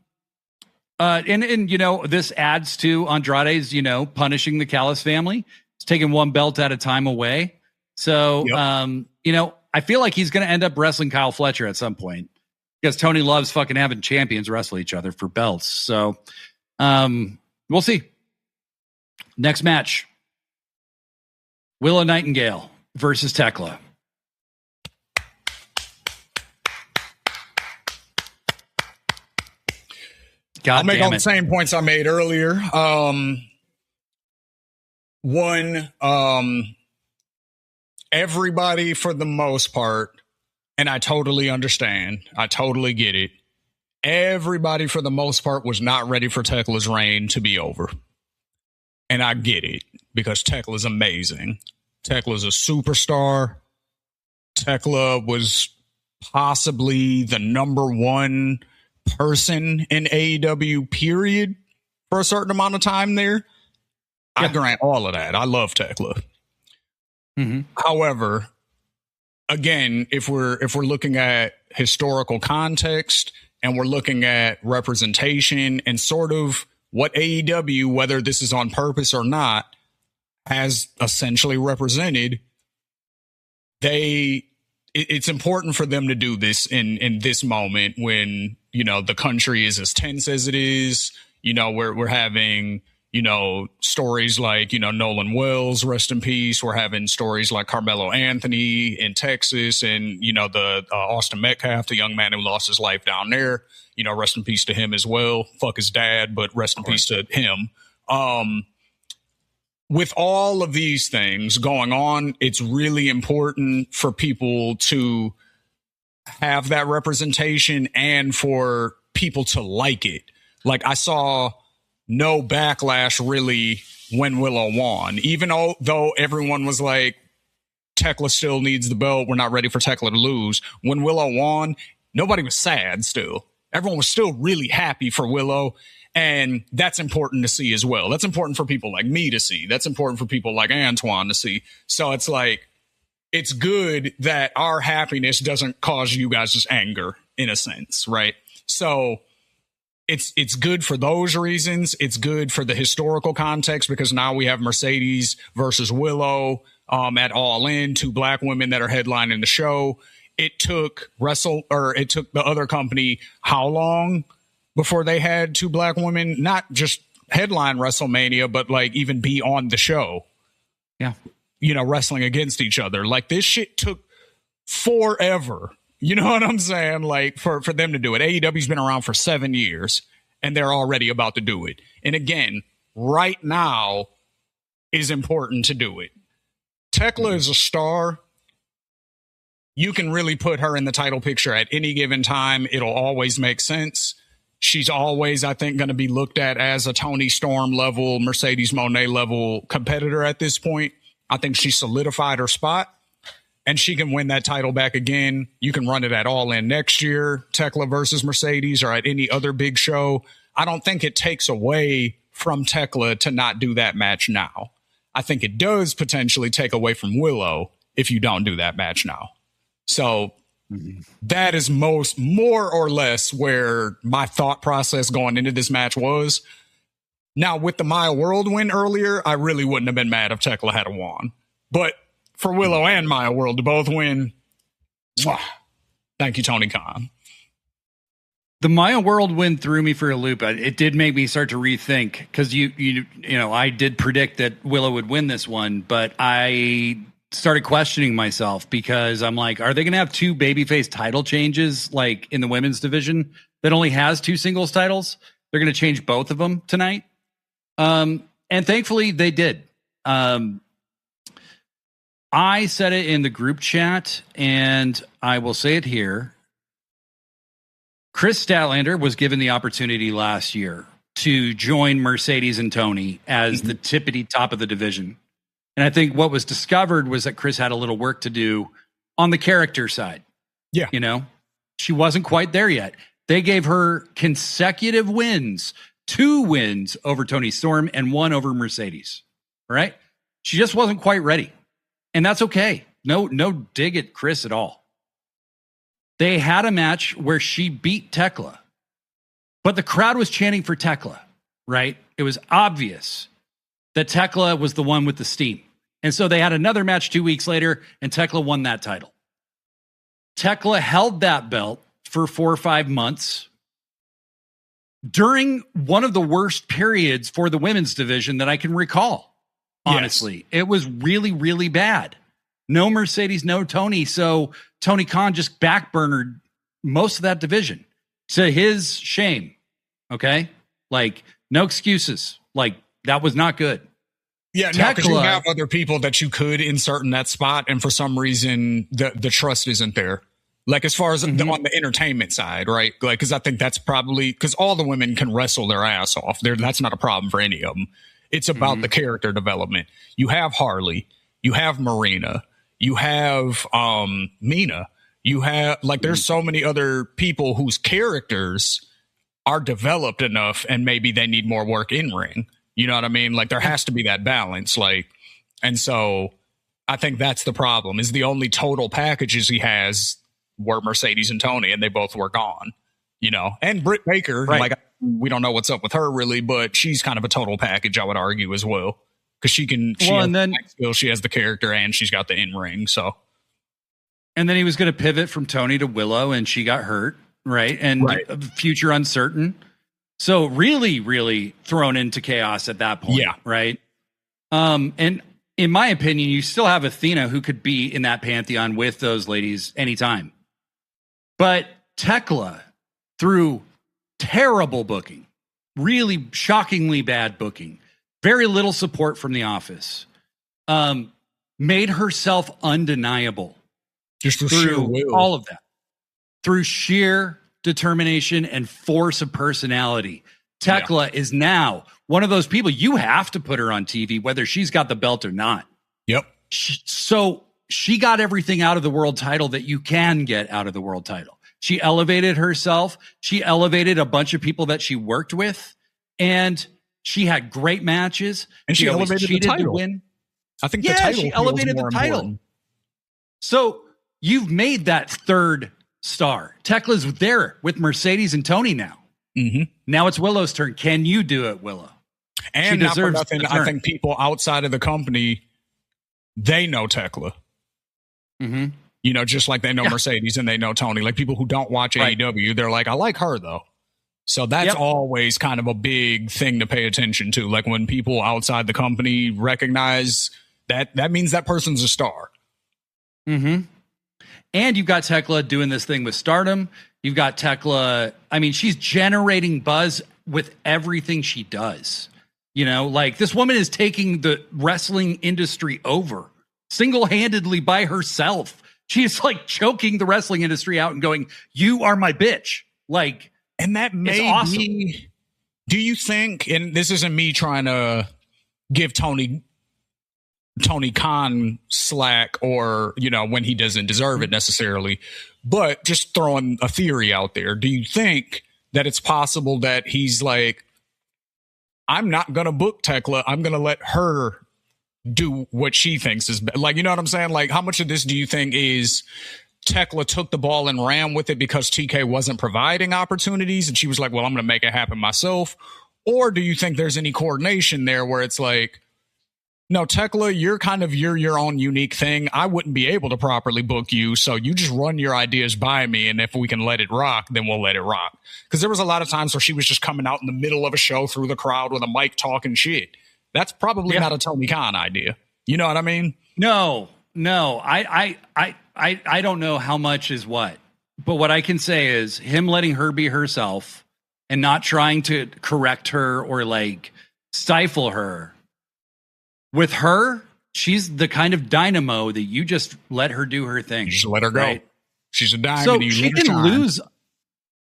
this adds to Andrade's, punishing the Callis family. He's taking one belt at a time away. So, I feel like he's going to end up wrestling Kyle Fletcher at some point because Tony loves fucking having champions wrestle each other for belts. So, we'll see. Next match. Willow Nightingale versus Tekla. I'll make all the same points I made earlier. One, everybody, for the most part, and I totally understand, I totally get it, everybody, for the most part, was not ready for Tekla's reign to be over. And I get it, because Tekla's amazing. Tekla's a superstar. Tekla was possibly the number one person in AEW, period, for a certain amount of time there. Yeah. I grant all of that. I love Tekla. Mm-hmm. However, again, if we're looking at historical context and we're looking at representation and sort of what AEW, whether this is on purpose or not, has essentially represented, it's important for them to do this in this moment when, you know, the country is as tense as it is. You know, we're having, you know, stories like, you know, Nolan Wells, rest in peace. We're having stories like Carmelo Anthony in Texas, and, you know, the Austin Metcalf, the young man who lost his life down there. You know, rest in peace to him as well. Fuck his dad, but rest in peace to him. With all of these things going on, it's really important for people to have that representation and for people to like it. Like, I saw no backlash really when Willow won, even though everyone was like, Tekla still needs the belt, we're not ready for Tekla to lose. When Willow won, nobody was sad still. Everyone was still really happy for Willow. And that's important to see as well. That's important for people like me to see. That's important for people like Antoine to see. So it's like, it's good that our happiness doesn't cause you guys' anger, in a sense, right? So it's good for those reasons. It's good for the historical context, because now we have Mercedes versus Willow at All In, two black women that are headlining the show. It took the other company how long before they had two black women not just headline WrestleMania, but like even be on the show? Yeah. You know, wrestling against each other. Like, this shit took forever. You know what I'm saying? Like, for them to do it. AEW's been around for 7 years, and they're already about to do it. And again, right now is important to do it. Tekla is a star. You can really put her in the title picture at any given time. It'll always make sense. She's always, I think, going to be looked at as a Toni Storm level, Mercedes Moné level competitor at this point. I think she solidified her spot, and she can win that title back again. You can run it at All In next year, Tekla versus Mercedes, or at any other big show. I don't think it takes away from Tekla to not do that match now. I think it does potentially take away from Willow if you don't do that match now. So that is more or less where my thought process going into this match was. Now, with the Maya World win earlier, I really wouldn't have been mad if Tekla had won. But for Willow and Maya World to both win, thank you, Tony Khan. The Maya World win threw me for a loop. It did make me start to rethink, because you know, I did predict that Willow would win this one, but I started questioning myself, because I'm like, are they going to have two babyface title changes like in the women's division that only has two singles titles? They're going to change both of them tonight. And thankfully they did. I said it in the group chat, and I will say it here. Chris Statlander was given the opportunity last year to join Mercedes and Tony as the tippity top of the division. And I think what was discovered was that Chris had a little work to do on the character side. Yeah. You know, she wasn't quite there yet. They gave her consecutive wins, 2 wins over Toni Storm and 1 over Mercedes. Right? She just wasn't quite ready. And that's okay. No dig at Chris at all. They had a match where she beat Tekla, but the crowd was chanting for Tekla, right? It was obvious that Tekla was the one with the steam. And so they had another match 2 weeks later, and Tekla won that title. Tekla held that belt for 4 or 5 months during one of the worst periods for the women's division that I can recall. Honestly, yes. It was really, really bad. No Mercedes, no Tony. So Tony Khan just backburnered most of that division, to his shame. Okay. Like, no excuses. Like, that was not good. Yeah, no, because you have other people that you could insert in that spot, and for some reason the trust isn't there. Like as far as on the entertainment side, right? Like, because I think that's probably because all the women can wrestle their ass off. That's not a problem for any of them. It's about the character development. You have Harley, you have Marina, you have Mina, you have like there's so many other people whose characters are developed enough, and maybe they need more work in ring. You know what I mean? Like there has to be that balance. Like, and so I think that's the problem. Is the only total packages he has were Mercedes and Tony, and they both were gone. You know, and Britt Baker, like we don't know what's up with her really, but she's kind of a total package, I would argue as well, because she can. She has the character and she's got the in ring. So, and then he was going to pivot from Tony to Willow, and she got hurt, right? And future uncertain. So really, really thrown into chaos at that point, right? And in my opinion, you still have Athena who could be in that pantheon with those ladies anytime. But Tekla, through terrible booking, really shockingly bad booking, very little support from the office, made herself undeniable. Just through all of that. Through sheer determination and force of personality. Tekla is now one of those people you have to put her on TV, whether she's got the belt or not. Yep. So she got everything out of the world title that you can get out of the world title. She elevated herself. She elevated a bunch of people that she worked with, and she had great matches. And she elevated the title. To win. I think the title she elevated the title. Important. So you've made that third star. Tekla's there with Mercedes and Tony now. Now it's Willow's turn. Can you do it, Willow? And not for nothing, I think people outside of the company, they know Tekla. You know, just like they know Mercedes and they know Tony. Like people who don't watch AEW, they're like, I like her though. So that's always kind of a big thing to pay attention to. Like when people outside the company recognize that means that person's a star. And you've got Tekla doing this thing with Stardom. You've got Tekla. I mean, she's generating buzz with everything she does. You know, like this woman is taking the wrestling industry over single-handedly by herself. She's like choking the wrestling industry out and going, "You are my bitch." Like, and that may awesome. be. Do you think? And this isn't me trying to give Tony Khan slack, or you know, when he doesn't deserve it necessarily, but just throwing a theory out there. Do you think that it's possible that he's like, I'm not gonna book Tekla. I'm gonna let her do what she thinks is like, you know what I'm saying? Like, how much of this do you think is Tekla took the ball and ran with it because TK wasn't providing opportunities and she was like, well, I'm going to make it happen myself? Or do you think there's any coordination there where it's like, no, Tekla, you're kind of your own unique thing. I wouldn't be able to properly book you. So you just run your ideas by me. And if we can let it rock, then we'll let it rock. Because there was a lot of times where she was just coming out in the middle of a show through the crowd with a mic talking shit. That's probably not a Tony Khan idea. You know what I mean? No. I don't know how much is what, but what I can say is him letting her be herself and not trying to correct her or like stifle her. With her, she's the kind of dynamo that you just let her do her thing. You just let her go. Right? She's a diamond. So she can lose.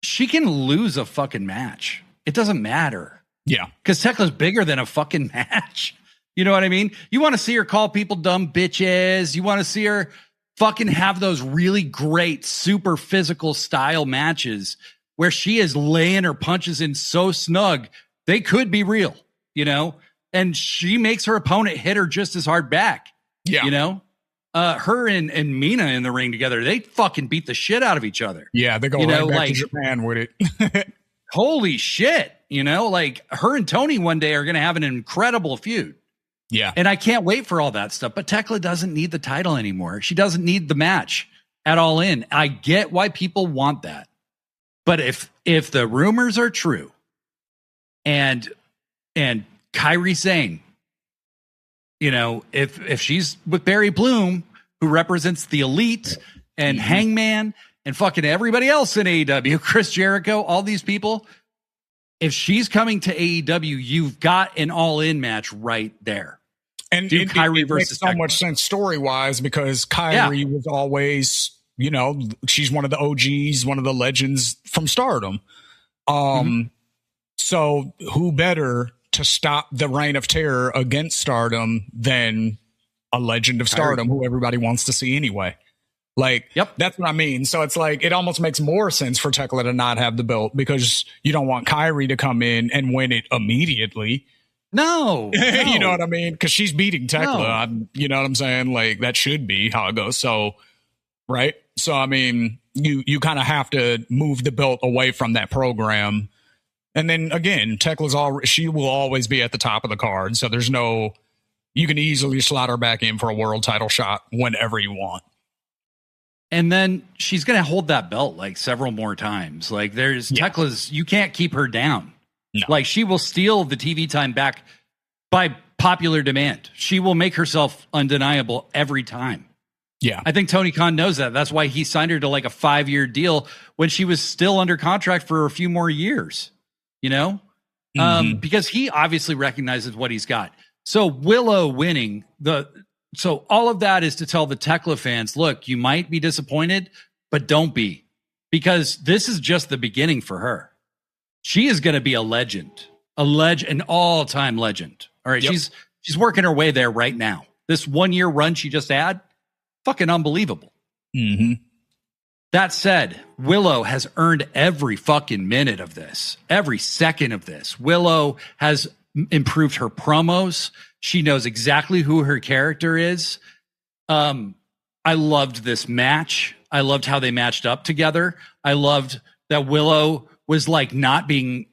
She can lose a fucking match. It doesn't matter. Yeah. Because Tekla's bigger than a fucking match. You know what I mean? You want to see her call people dumb bitches. You want to see her fucking have those really great, super physical style matches where she is laying her punches in so snug, they could be real, you know? And she makes her opponent hit her just as hard back. Yeah. You know? Her and Mina in the ring together, they fucking beat the shit out of each other. Yeah, they go back to Japan with it. Holy shit. You know, like her and Tony one day are going to have an incredible feud. Yeah. And I can't wait for all that stuff. But Tekla doesn't need the title anymore. She doesn't need the match at All In. I get why people want that. But if the rumors are true and Kairi Sane, you know, if she's with Barry Bloom, who represents the Elite and Hangman and fucking everybody else in AEW, Chris Jericho, all these people, if she's coming to AEW, you've got an All In match right there. And do Kyrie it versus makes so Tekla. much sense story-wise because Kyrie was always, you know, she's one of the OGs, one of the legends from Stardom. So who better to stop the reign of terror against Stardom than a legend of Stardom who everybody wants to see anyway? Like, that's what I mean. So it's like, it almost makes more sense for Tekla to not have the belt because you don't want Kyrie to come in and win it immediately. No. You know what I mean? Because she's beating Tekla. No. You know what I'm saying? Like, that should be how it goes. So, right? So, I mean, you kind of have to move the belt away from that program. And then again, Tekla's she will always be at the top of the card. So there's no, you can easily slot her back in for a world title shot whenever you want. And then she's going to hold that belt like several more times. Like Tekla's, you can't keep her down. No. Like she will steal the TV time back by popular demand. She will make herself undeniable every time. Yeah. I think Tony Khan knows that. That's why he signed her to like a 5-year deal when she was still under contract for a few more years, you know, because he obviously recognizes what he's got. So Willow winning so all of that is to tell the Tekla fans, look, you might be disappointed, but don't be, because this is just the beginning for her. She is going to be a legend, an all-time legend. All right. She's working her way there right now. This 1-year run she just had, fucking unbelievable. That said, Willow has earned every fucking minute of this, every second of this. Willow has improved her promos. She knows exactly who her character is. I loved this match. I loved how they matched up together. I loved that Willow was like not being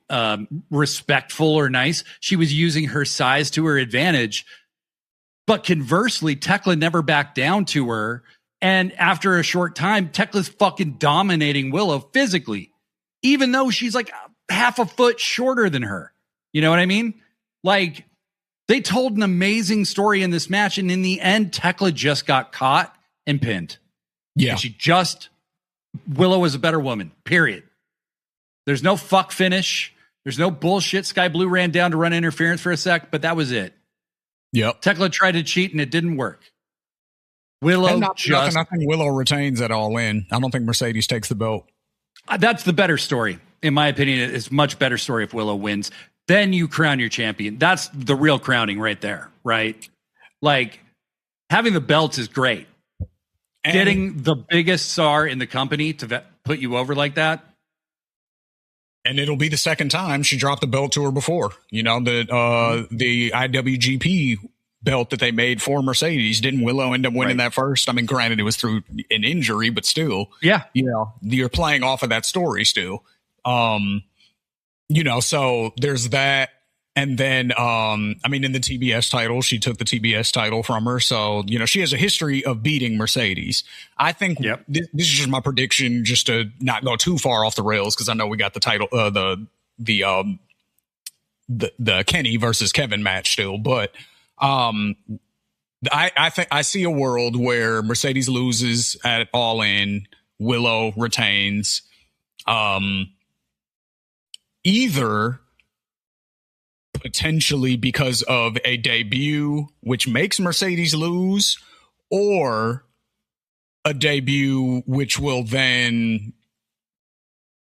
respectful or nice. She was using her size to her advantage. But conversely, Tekla never backed down to her. And after a short time, Tekla's fucking dominating Willow physically, even though she's like half a foot shorter than her. You know what I mean? Like, they told an amazing story in this match, and in the end, Tekla just got caught and pinned. Yeah. And Willow was a better woman, period. There's no fuck finish. There's no bullshit. Sky Blue ran down to run interference for a sec, but that was it. Yep. Tekla tried to cheat, and it didn't work. Willow I think Willow retains at All In. I don't think Mercedes takes the belt. That's the better story. In my opinion, it's a much better story if Willow wins. Then you crown your champion. That's the real crowning right there, right? Like, having the belts is great. And getting the biggest star in the company to put you over like that. And it'll be the second time she dropped the belt to her before. You know, the IWGP belt that they made for Mercedes. Didn't Willow end up winning that first? I mean, granted, it was through an injury, but still. Yeah. You know, you're playing off of that story still. You know, so there's that. And then, I mean, in the TBS title, she took the TBS title from her. So, you know, she has a history of beating Mercedes. I think this is just my prediction, just to not go too far off the rails, because I know we got the title, the Kenny versus Kevin match still. But I think I see a world where Mercedes loses at All In, Willow retains. Either potentially because of a debut, which makes Mercedes lose, or a debut which will then,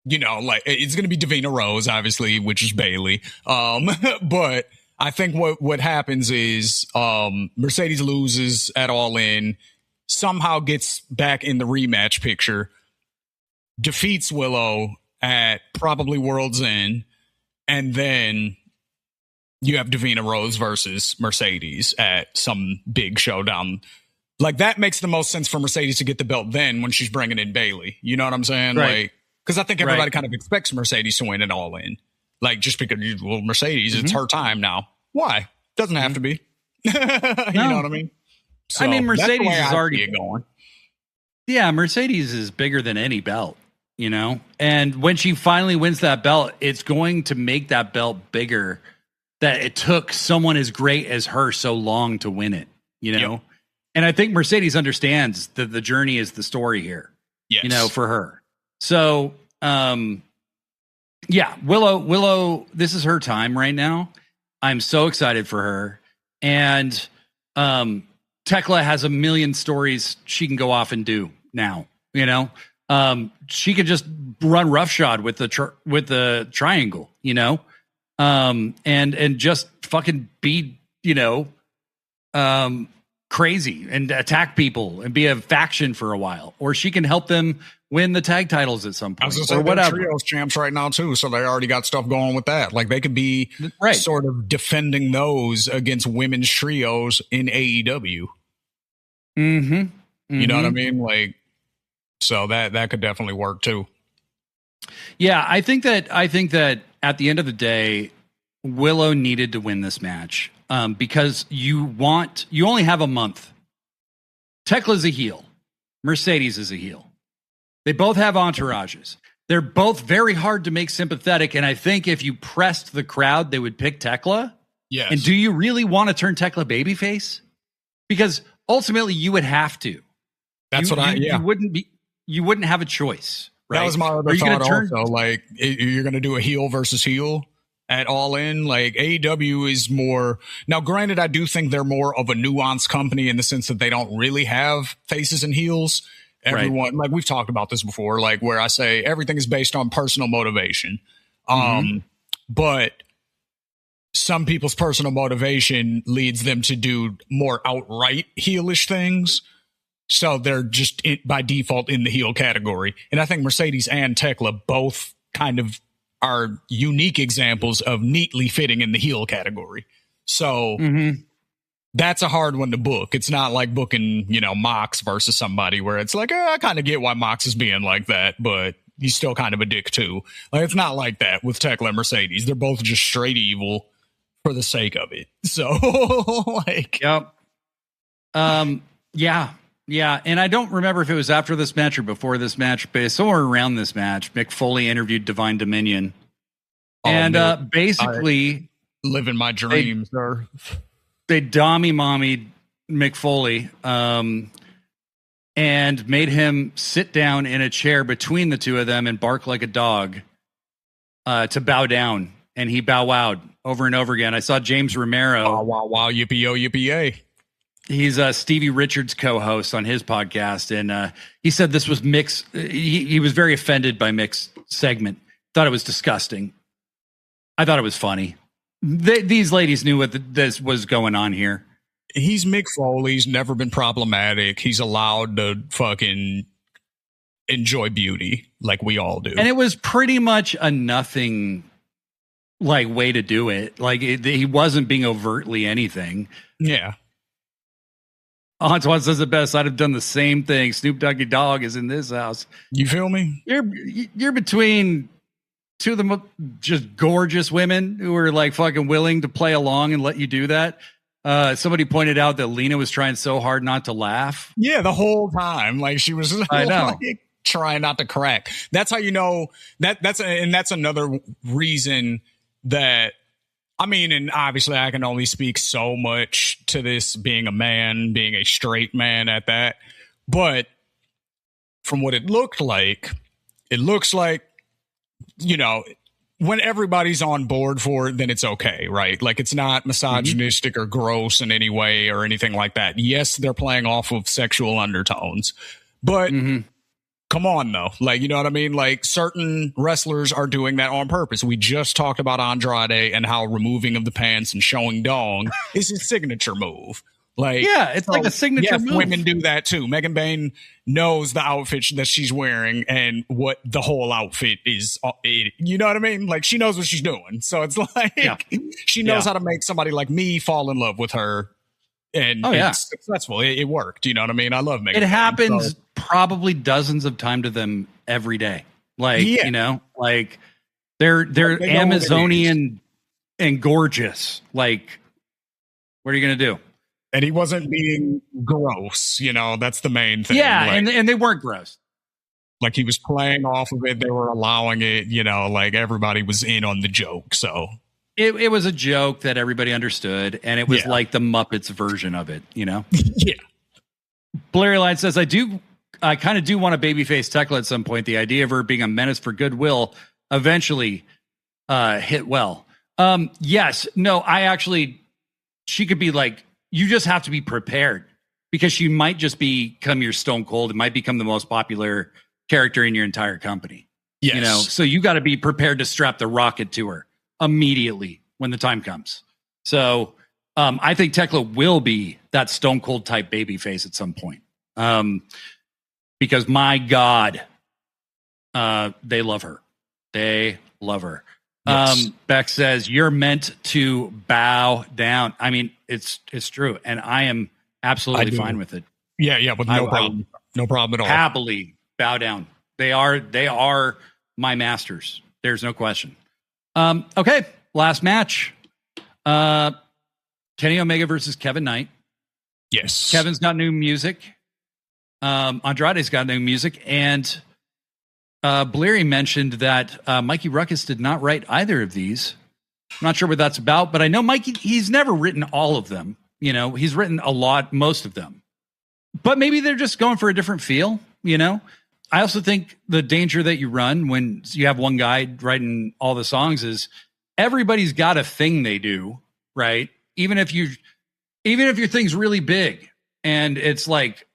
you know, like, it's going to be Davina Rose, obviously, which is Bailey. But I think what happens is Mercedes loses at All In, somehow gets back in the rematch picture, defeats Willow at probably World's End, and then you have Davina Rose versus Mercedes at some big showdown. Like, that makes the most sense for Mercedes to get the belt then when she's bringing in Bailey. You know what I'm saying? Right. Like, because I think everybody kind of expects Mercedes to win it All In. Like, just because, well, Mercedes, it's her time now. Why? Doesn't have to be. You know what I mean? So, I mean, Mercedes is already going. Yeah, Mercedes is bigger than any belt, you know? And when she finally wins that belt, it's going to make that belt bigger, that it took someone as great as her so long to win it, you know? Yep. And I think Mercedes understands that the journey is the story here, you know, for her. So, yeah, Willow, this is her time right now. I'm so excited for her. And Tekla has a million stories she can go off and do now. You know, she could just run roughshod with the triangle. You know, and just fucking be, you know, crazy and attack people and be a faction for a while, or she can help them win the tag titles at some point, or whatever. Trios champs right now too, so they already got stuff going with that. Like they could be sort of defending those against women's trios in AEW. You know what I mean? Like, so that could definitely work too. Yeah, I think that at the end of the day, Willow needed to win this match because you only have a month. Tekla's a heel. Mercedes is a heel. They both have entourages. They're both very hard to make sympathetic, and I think if you pressed the crowd, they would pick Tekla. Yes. And do you really want to turn Tekla babyface? Because ultimately, you would have to. That's You wouldn't have a choice. Right? That was my other thought also. Like, you're going to do a heel versus heel at All In. Like, AEW is more... Now, granted, I do think they're more of a nuanced company in the sense that they don't really have faces and heels. Everyone, like, we've talked about this before, like, where I say everything is based on personal motivation. But some people's personal motivation leads them to do more outright heelish things. So they're just by default in the heel category. And I think Mercedes and Tekla both kind of are unique examples of neatly fitting in the heel category. So that's a hard one to book. It's not like booking, you know, Mox versus somebody where it's like, I kind of get why Mox is being like that, but he's still kind of a dick too. Like, it's not like that with Tekla and Mercedes. They're both just straight evil for the sake of it. So like, Yeah, and I don't remember if it was after this match or before this match, but somewhere around this match, Mick Foley interviewed Divine Dominion. Basically... living my dreams, sir. They mommied Mick Foley and made him sit down in a chair between the two of them and bark like a dog to bow down. And he bow-wowed over and over again. I saw James Romero. Wow, yippee-yo, yippee-yay. He's Stevie Richards' co-host on his podcast, and he said this was Mick's. He was very offended by Mick's segment. Thought it was disgusting. I thought it was funny. These ladies knew what this was going on here. He's Mick Foley. He's never been problematic. He's allowed to fucking enjoy beauty like we all do. And it was pretty much a nothing like way to do it. Like he wasn't being overtly anything. Yeah. Antoine says it best. I'd have done the same thing. Snoop Doggy Dogg is in this house. You feel me? You're between two of the just gorgeous women who are like fucking willing to play along and let you do that. Somebody pointed out that Lena was trying so hard not to laugh. Yeah, the whole time. Like she was I know. Like, trying not to crack. That's how you know that's another reason that, I mean, and obviously I can only speak so much to this being a man, being a straight man at that. But from what it looks like, you know, when everybody's on board for it, then it's okay, right? Like it's not misogynistic or gross in any way or anything like that. Yes, they're playing off of sexual undertones, but come on though. Like, you know what I mean? Like certain wrestlers are doing that on purpose. We just talked about Andrade and how removing of the pants and showing dong is his signature move. Like, yeah, it's like a signature move. Women do that too. Megan Bain knows the outfit that she's wearing and what the whole outfit is. You know what I mean? Like she knows what she's doing. So it's like she knows how to make somebody like me fall in love with her. And it's successful. It worked. You know what I mean? I love Megan Bain. It happens probably dozens of times to them every day. Like, you know, like they're Amazonian and gorgeous. Like, what are you going to do? And he wasn't being gross, you know, that's the main thing. Yeah, like, and they weren't gross. Like he was playing off of it. They were allowing it, you know, like everybody was in on the joke. So it was a joke that everybody understood. And it was like the Muppets version of it, you know? Yeah. Blair Line says, I kind of do want a babyface Tekla at some point. The idea of her being a menace for goodwill eventually hit well. Yes. No, she could be like, you just have to be prepared because she might just become your Stone Cold. It might become the most popular character in your entire company. Yes. You know, so you got to be prepared to strap the rocket to her immediately when the time comes. So I think Tekla will be that Stone Cold type babyface at some point. Because my God, they love her. They love her. Yes. Beck says, you're meant to bow down. I mean, it's true. And I am absolutely fine with it. Yeah, with no problem. No problem at all. Happily bow down. They are my masters. There's no question. Okay, last match. Kenny Omega versus Kevin Knight. Yes. Kevin's got new music. Andrade's got new music. And Bleary mentioned that Mikey Ruckus did not write either of these. I'm not sure what that's about, but I know Mikey, he's never written all of them. You know, he's written most of them. But maybe they're just going for a different feel, you know? I also think the danger that you run when you have one guy writing all the songs is everybody's got a thing they do, right? Even if your thing's really big and it's like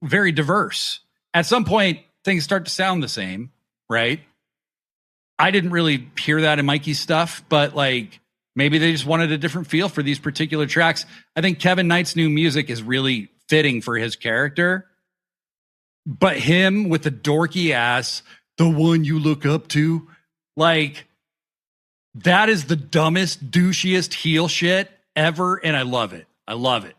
very diverse, at some point things start to sound the same, right? I didn't really hear that in Mikey's stuff, but like maybe they just wanted a different feel for these particular tracks. I think Kevin Knight's new music is really fitting for his character. But him with the dorky ass, the one you look up to, like, that is the dumbest, douchiest heel shit ever, and I love it. I love it.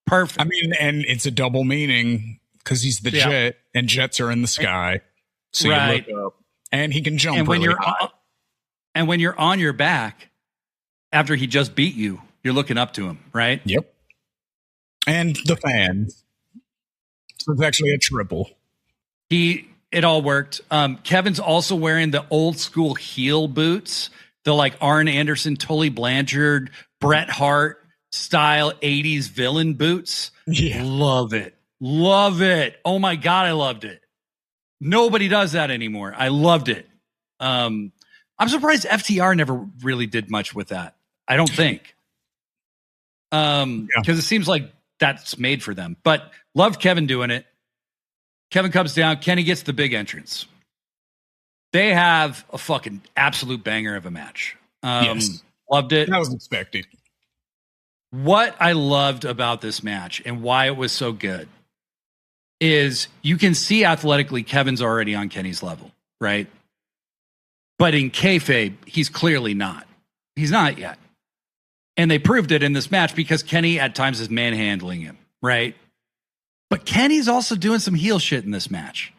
Perfect. I mean, and it's a double meaning because he's the jet, and jets are in the sky. So right. You look up, and he can jump. And when really high. And when you're on your back after he just beat you, you're looking up to him, right? Yep. And the fans. So it's actually a triple. It all worked. Kevin's also wearing the old school heel boots, the like Arn Anderson, Tully Blanchard, Bret Hart style 80s villain boots. Yeah. Love it. Love it. Oh my God, I loved it. Nobody does that anymore. I loved it. I'm surprised FTR never really did much with that. I don't think. Because it seems like that's made for them. But loved Kevin doing it. Kevin comes down. Kenny gets the big entrance. They have a fucking absolute banger of a match. Yes. Loved it. That was expected. What I loved about this match and why it was so good is you can see athletically Kevin's already on Kenny's level, right? But in kayfabe, he's clearly not. He's not yet. And they proved it in this match because Kenny at times is manhandling him, right? But Kenny's also doing some heel shit in this match.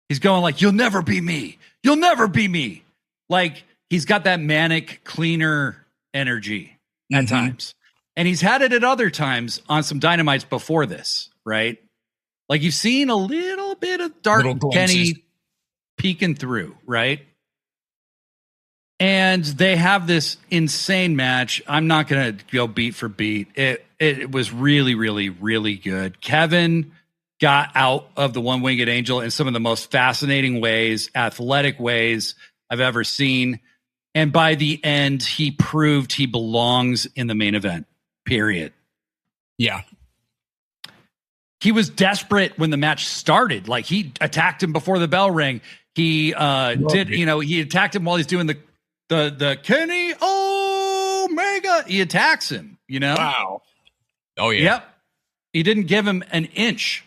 He's going like, you'll never be me. You'll never be me. Like, he's got that manic, cleaner energy at times. And he's had it at other times on some Dynamites before this, right? Like, you've seen a little bit of dark Kenny peeking through, right? And they have this insane match. I'm not going to go beat for beat. It was really, really, really good. Kevin got out of the one-winged angel in some of the most fascinating ways, athletic ways I've ever seen. And by the end, he proved he belongs in the main event, period. Yeah. He was desperate when the match started. Like, he attacked him before the bell rang. He he attacked him while he's doing the Kenny Omega. He attacks him, you know? Wow. Oh, yeah. Yep. He didn't give him an inch.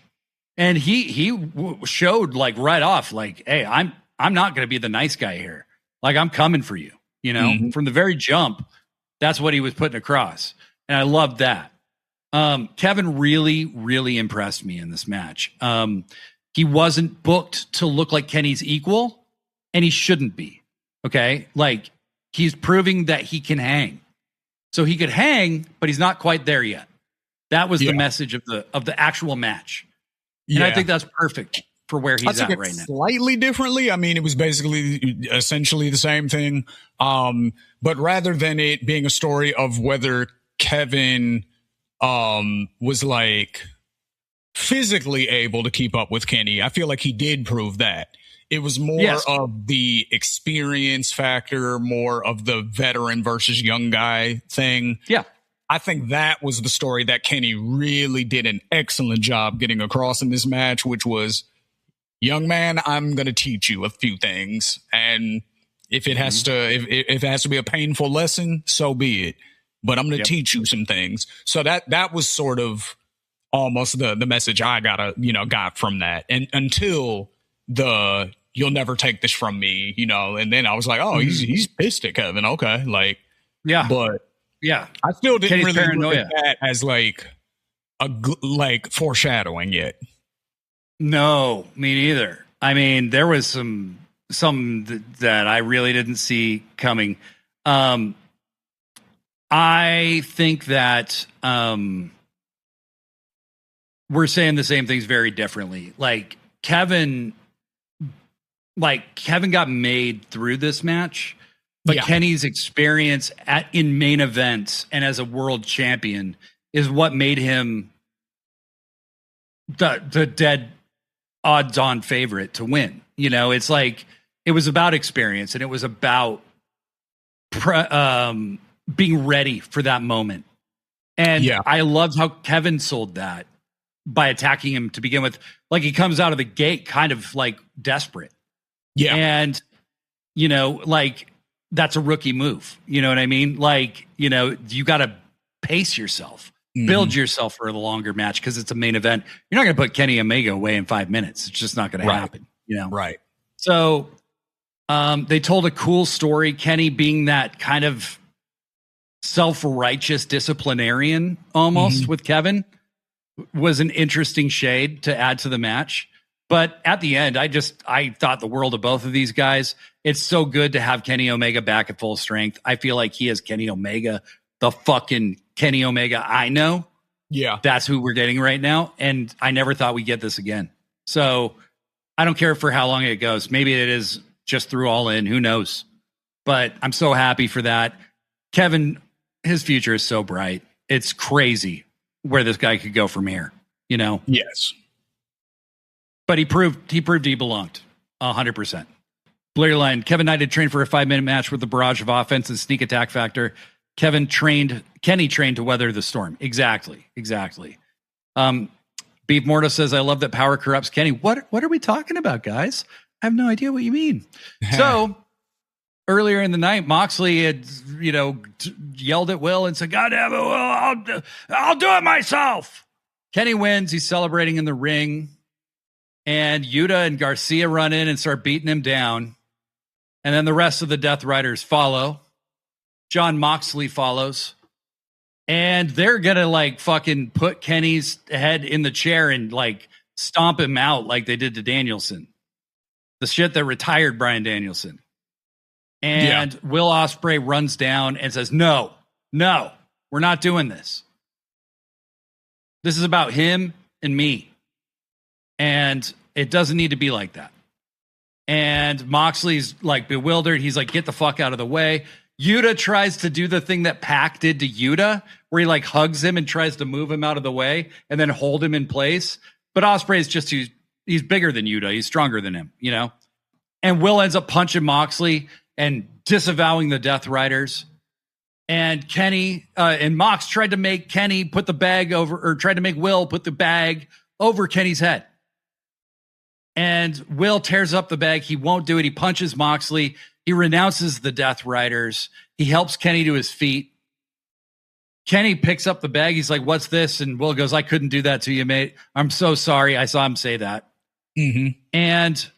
And he showed like right off, like, hey, I'm not going to be the nice guy here. Like, I'm coming for you, you know? From the very jump, that's what he was putting across. And I loved that. Kevin really, really impressed me in this match. He wasn't booked to look like Kenny's equal, and he shouldn't be. Okay? Like, he's proving that he can hang. So he could hang, but he's not quite there yet. That was the message of the actual match. And I think that's perfect for where he's at right now. Slightly differently. I mean, it was basically essentially the same thing. But rather than it being a story of whether Kevin was like physically able to keep up with Kenny, I feel like he did prove that. It was more of the experience factor, more of the veteran versus young guy thing. Yeah. I think that was the story that Kenny really did an excellent job getting across in this match, which was, young man, I'm going to teach you a few things. And if it has to, if it has to be a painful lesson, so be it. But I'm going to teach you some things. So that was sort of almost the message I got from that. And until you'll never take this from me, and then I was like, oh, he's pissed at Kevin. Okay. Like, yeah, but yeah, I still didn't Kenny's really paranoia. look at that as like foreshadowing yet. No, me neither. I mean, there was some that I really didn't see coming. I think that we're saying the same things very differently. Like Kevin got made through this match, but Kenny's experience in main events and as a world champion is what made him the dead odds-on favorite to win. It's like it was about experience and it was about being ready for that moment. And I loved how Kevin sold that by attacking him to begin with. Like he comes out of the gate kind of like desperate. Yeah. And, like that's a rookie move. You know what I mean? Like, you got to pace yourself, build yourself for the longer match because it's a main event. You're not going to put Kenny Omega away in 5 minutes. It's just not going to happen. Right. So they told a cool story. Kenny being that kind of self-righteous disciplinarian almost with Kevin was an interesting shade to add to the match. But at the end, I thought the world of both of these guys. It's so good to have Kenny Omega back at full strength. I feel like he is Kenny Omega, the fucking Kenny Omega I know. Yeah. That's who we're getting right now. And I never thought we'd get this again. So I don't care for how long it goes. Maybe it is just through All In. Who knows? But I'm so happy for that. Kevin, his future is so bright. It's crazy where this guy could go from here, Yes. But he proved he belonged 100%. Blair Line, Kevin Knight had trained for a 5-minute match with the barrage of offense and sneak attack factor. Kenny trained to weather the storm. Exactly. Beef Morto says, I love that power corrupts Kenny. What are we talking about, guys? I have no idea what you mean. So earlier in the night, Moxley had, yelled at Will and said, God damn it, Will, I'll do it myself. Kenny wins. He's celebrating in the ring. And Yuta and Garcia run in and start beating him down. And then the rest of the Death Riders follow. John Moxley follows. And they're going to fucking put Kenny's head in the chair and stomp him out like they did to Danielson. The shit that retired Bryan Danielson. And Will Ospreay runs down and says, no, we're not doing this. This is about him and me. And it doesn't need to be like that. And Moxley's bewildered. He's like, get the fuck out of the way. Yuta tries to do the thing that Pac did to Yuta, where he hugs him and tries to move him out of the way and then hold him in place. But Ospreay is just, he's bigger than Yuta. He's stronger than him, And Will ends up punching Moxley and disavowing the Death Riders. And Kenny and Mox tried to make Kenny put the bag over, or tried to make Will put the bag over Kenny's head. And Will tears up the bag. He won't do it. He punches Moxley. He renounces the Death Riders. He helps Kenny to his feet. Kenny picks up the bag. He's like, what's this? And Will goes, I couldn't do that to you, mate. I'm so sorry. I saw him say that. And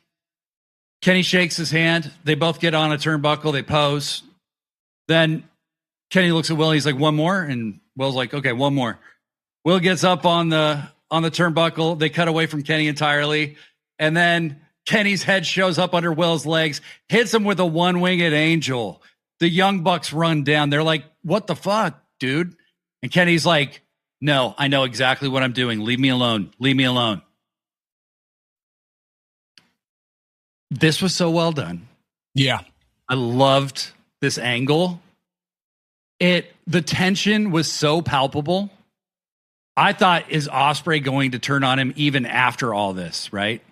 Kenny shakes his hand. They both get on a turnbuckle. They pose. Then Kenny looks at Will. He's like, one more. And Will's like, okay, one more. Will gets up on the turnbuckle. They cut away from Kenny entirely. And then Kenny's head shows up under Will's legs, hits him with a one-winged angel. The Young Bucks run down. They're like, what the fuck, dude? And Kenny's like, no, I know exactly what I'm doing. Leave me alone. Leave me alone. This was so well done. Yeah. I loved this angle. The tension was so palpable. I thought, is Ospreay going to turn on him even after all this, right?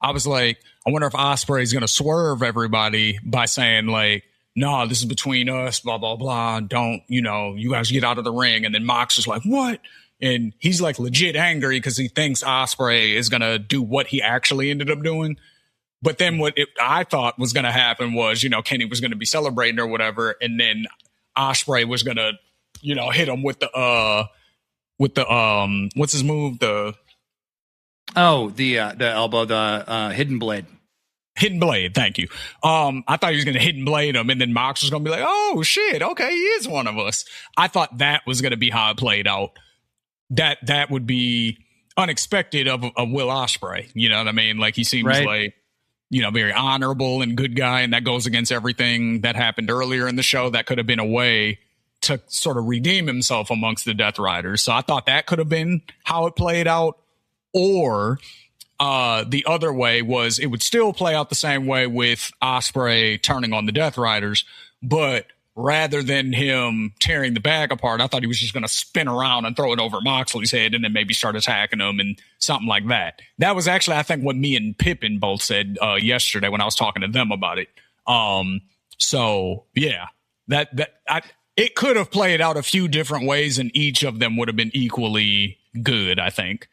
I was like, I wonder if Ospreay is going to swerve everybody by saying no, this is between us, blah, blah, blah. Don't, you guys get out of the ring. And then Mox is like, what? And he's like legit angry because he thinks Ospreay is going to do what he actually ended up doing. But then I thought was going to happen was, Kenny was going to be celebrating or whatever. And then Ospreay was going to, hit him with the what's his move? The elbow, the hidden blade. Hidden blade, thank you. I thought he was going to hidden blade him, and then Mox was going to be like, "Oh shit, okay, he is one of us." I thought that was going to be how it played out. That would be unexpected of Will Ospreay. You know what I mean? Like he seems like very honorable and good guy, and that goes against everything that happened earlier in the show. That could have been a way to sort of redeem himself amongst the Death Riders. So I thought that could have been how it played out, or. The other way was it would still play out the same way with Ospreay turning on the Death Riders, but rather than him tearing the bag apart, I thought he was just going to spin around and throw it over Moxley's head and then maybe start attacking him and something like that. That was actually, I think, what me and Pippin both said yesterday when I was talking to them about it. So yeah, it could have played out a few different ways, and each of them would have been equally good, I think.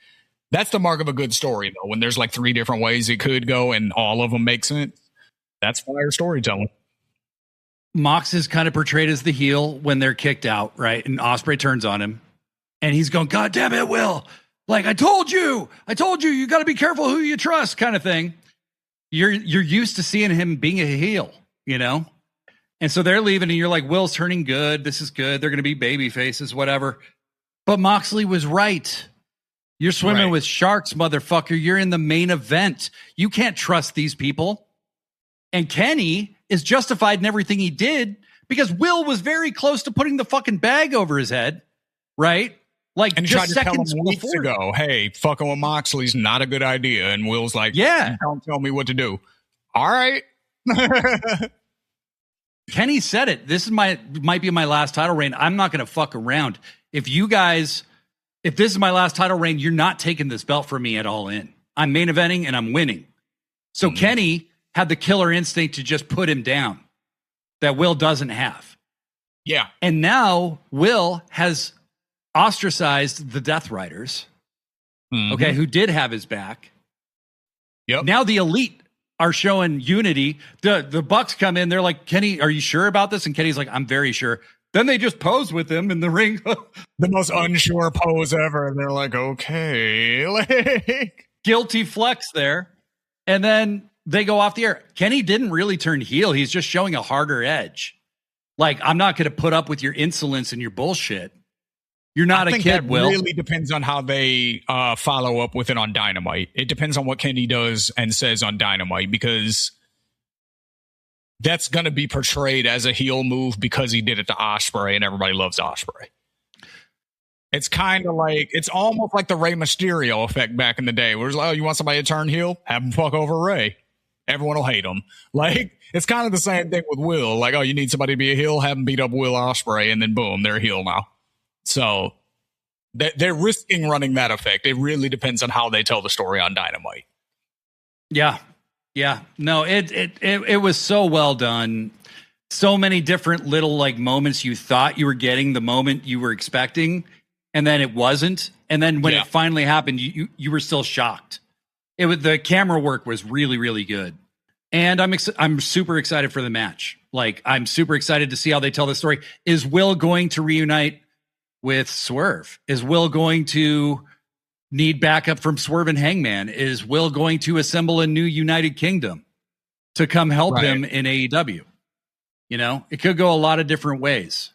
That's the mark of a good story, though, when there's like 3 different ways it could go and all of them make sense. That's fire storytelling. Mox is kind of portrayed as the heel when they're kicked out, right? And Ospreay turns on him and he's going, "God damn it, Will. Like, I told you, you got to be careful who you trust," kind of thing. You're used to seeing him being a heel, And so they're leaving and you're like, Will's turning good. This is good. They're going to be baby faces, whatever. But Moxley was right. You're swimming with sharks, motherfucker. You're in the main event. You can't trust these people. And Kenny is justified in everything he did because Will was very close to putting the fucking bag over his head, right? Like, and just tried to tell him weeks before. ago, "Hey, fucking with Moxley's not a good idea." And Will's like, "Yeah, don't tell me what to do." All right. Kenny said it. This is might be my last title reign. I'm not going to fuck around. If this is my last title reign, you're not taking this belt from me at All In. I'm main eventing and I'm winning. So Kenny had the killer instinct to just put him down that Will doesn't have. Yeah. And now Will has ostracized the Death Riders, who did have his back. Yep. Now the Elite are showing unity. The Bucks come in. They're like, "Kenny, are you sure about this?" And Kenny's like, "I'm very sure." Then they just pose with him in the ring. The most unsure pose ever. And they're like, okay. Guilty flex there. And then they go off the air. Kenny didn't really turn heel. He's just showing a harder edge. Like, I'm not going to put up with your insolence and your bullshit. You're not a kid, Will. It really depends on how they follow up with it on Dynamite. It depends on what Kenny does and says on Dynamite, because that's going to be portrayed as a heel move because he did it to Ospreay and everybody loves Ospreay. It's kind of like, it's almost like the Rey Mysterio effect back in the day where it's like, "Oh, you want somebody to turn heel? Have him fuck over Rey. Everyone will hate him." Like, it's kind of the same thing with Will. Like, "Oh, you need somebody to be a heel? Have him beat up Will Ospreay," and then boom, they're a heel now. So they're risking running that effect. It really depends on how they tell the story on Dynamite. Yeah. Yeah, no, it was so well done. So many different little like moments you thought you were getting the moment you were expecting, and then it wasn't. And then when it finally happened, you were still shocked. The camera work was really, really good. And I'm super excited for the match. Like, I'm super excited to see how they tell the story. Is Will going to reunite with Swerve? Is Will going to need backup from Swerve and Hangman? Is Will going to assemble a new United Kingdom to come help him in AEW? It could go a lot of different ways.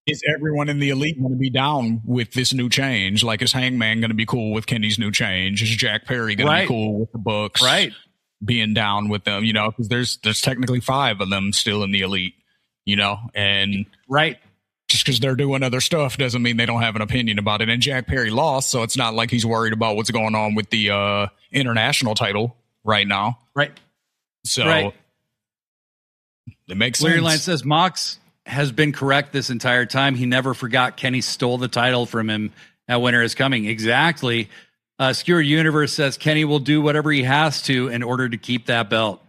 Is everyone in the Elite going to be down with this new change? Like, is Hangman going to be cool with Kenny's new change? Is Jack Perry going to be cool with the Bucks? Being down with them, because there's technically 5 of them still in the Elite, and just because they're doing other stuff doesn't mean they don't have an opinion about it. And Jack Perry lost, so it's not like he's worried about what's going on with the international title right now. So it makes sense. Larry Line says Mox has been correct this entire time. He never forgot Kenny stole the title from him at Winter is Coming. Exactly. Skewer Universe says Kenny will do whatever he has to in order to keep that belt.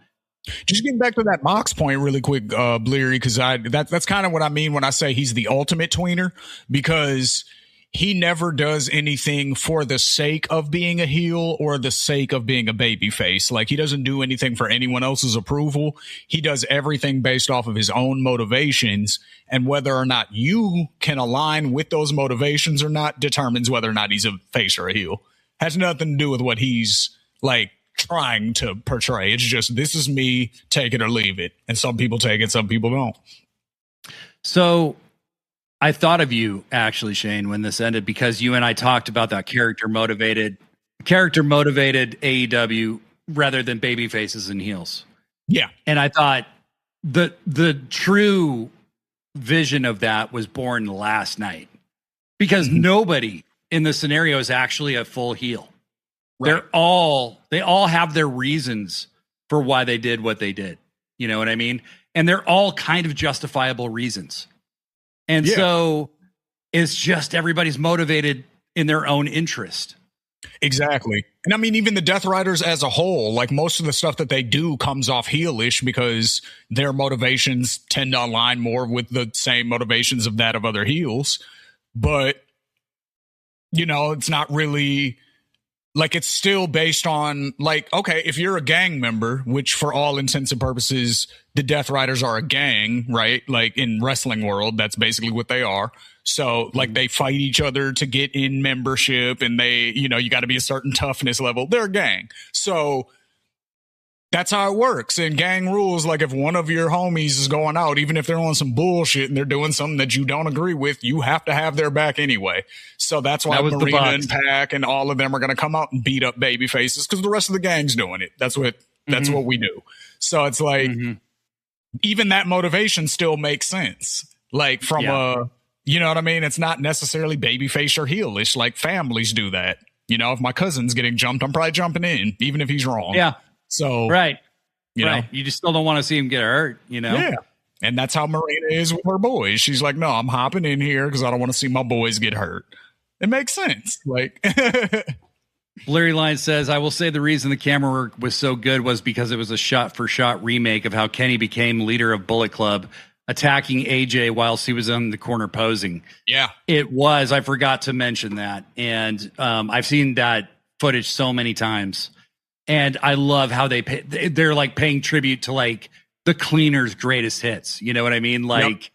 Just getting back to that Mox point really quick, Bleary, because that's kind of what I mean when I say he's the ultimate tweener, because he never does anything for the sake of being a heel or the sake of being a babyface. Like, he doesn't do anything for anyone else's approval. He does everything based off of his own motivations, and whether or not you can align with those motivations or not determines whether or not he's a face or a heel. Has nothing to do with what he's like trying to portray. It's just, this is me, take it or leave it. And some people take it, some people don't. So I thought of you actually, Shane, when this ended, because you and I talked about that character motivated AEW rather than baby faces and heels. Yeah. And I thought the true vision of that was born last night, because nobody in the scenario is actually a full heel. Right. They all have their reasons for why they did what they did. You know what I mean? And they're all kind of justifiable reasons. And so it's just everybody's motivated in their own interest. Exactly. And I mean, even the Death Riders as a whole, like, most of the stuff that they do comes off heelish because their motivations tend to align more with the same motivations of that of other heels. But, you know, it's not really like, it's still based on, like, okay, if you're a gang member, which for all intents and purposes, the Death Riders are a gang, right? Like, in wrestling world, that's basically what they are. So, like, they fight each other to get in membership, and they, you know, you got to be a certain toughness level. They're a gang. So that's how it works. And gang rules, like, if one of your homies is going out, even if they're on some bullshit and they're doing something that you don't agree with, you have to have their back anyway. So that's why Marina and Pac and all of them are going to come out and beat up baby faces, because the rest of the gang's doing it. That's what we do. So it's like, even that motivation still makes sense. Like, from a, you know what I mean? It's not necessarily babyface or heelish. Like, families do that. You know, if my cousin's getting jumped, I'm probably jumping in, even if he's wrong. Yeah. So, you know, you just still don't want to see him get hurt, you know? Yeah. And that's how Marina is with her boys. She's like, no, I'm hopping in here because I don't want to see my boys get hurt. It makes sense. Like, Blurry Line says, I will say the reason the camera work was so good was because it was a shot-for-shot remake of how Kenny became leader of Bullet Club, attacking AJ whilst he was in the corner posing. Yeah. It was. I forgot to mention that. And I've seen that footage so many times. And I love how they're like paying tribute to, like, the Cleaner's greatest hits. You know what I mean? Like,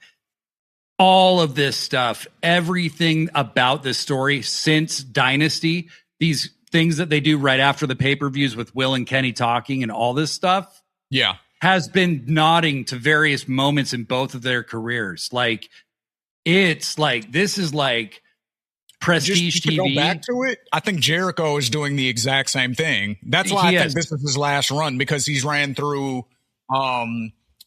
all of this stuff, everything about this story since Dynasty, these things that they do right after the pay-per-views with Will and Kenny talking and all this stuff, has been nodding to various moments in both of their careers. Like, it's like, this is like prestige just TV. To go back to it, I think Jericho is doing the exact same thing. That's why I think this is his last run, because he's ran through,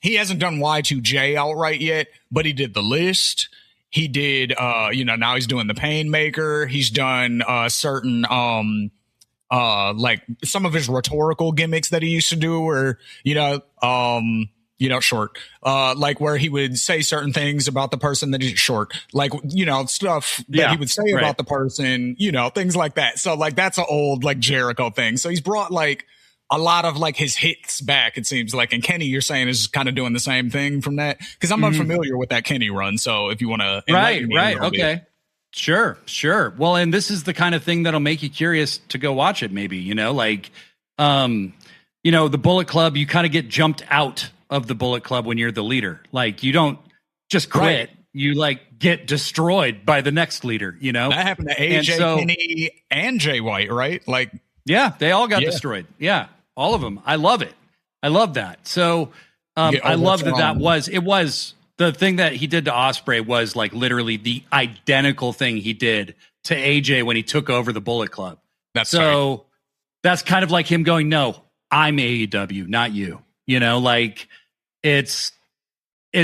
he hasn't done Y2J outright yet, but he did The List. He did, you know, now he's doing The Painmaker. He's done certain, like, some of his rhetorical gimmicks that he used to do, where, short, like, where he would say certain things about the person that he's short, like, you know, stuff that he would say about the person, you know, things like that. So, like, that's an old, like, Jericho thing. So he's brought, like, a lot of, like, his hits back, it seems like. And Kenny, you're saying, is kind of doing the same thing from that, because I'm unfamiliar with that Kenny run. So if you want to, okay. Sure. Well, and this is the kind of thing that'll make you curious to go watch it, maybe, you know, like, you know, the Bullet Club, you kind of get jumped out of the Bullet Club when you're the leader. Like, you don't just quit. You, like, get destroyed by the next leader, you know? That happened to AJ, Kenny, and Jay White, right? Like, yeah, they all got destroyed. Yeah, all of them. I love it. I love that. So I love that it was the thing that he did to Ospreay was, like, literally the identical thing he did to AJ when he took over the Bullet Club. That's kind of like him going, no, I'm AEW, not you. You know, like, it's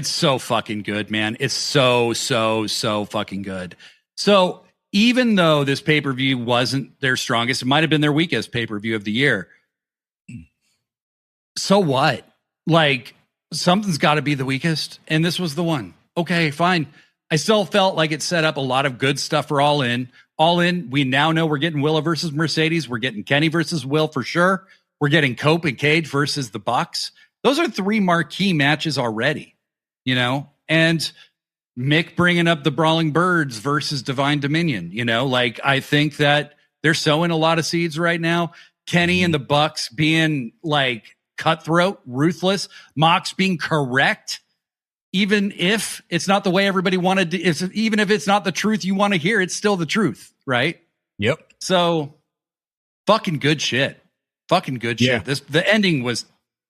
so fucking good, man. It's so fucking good. So even though this pay-per-view wasn't their strongest, it might have been their weakest pay-per-view of the year. So what? Like, something's got to be the weakest, and this was the one. Okay, fine. I still felt like it set up a lot of good stuff for All In. All In, we now know we're getting Willow versus Mercedes. We're getting Kenny versus Will for sure. We're getting Cope and Cage versus the Bucks. Those are 3 marquee matches already, you know, and Mick bringing up the Brawling Birds versus Divine Dominion, you know, like I think that they're sowing a lot of seeds right now. Kenny and the Bucks being like cutthroat, ruthless, Mox being correct, even if it's not the way everybody wanted to, even if it's not the truth you want to hear, it's still the truth, right? Yep. So fucking good shit. Fucking good shit. The ending was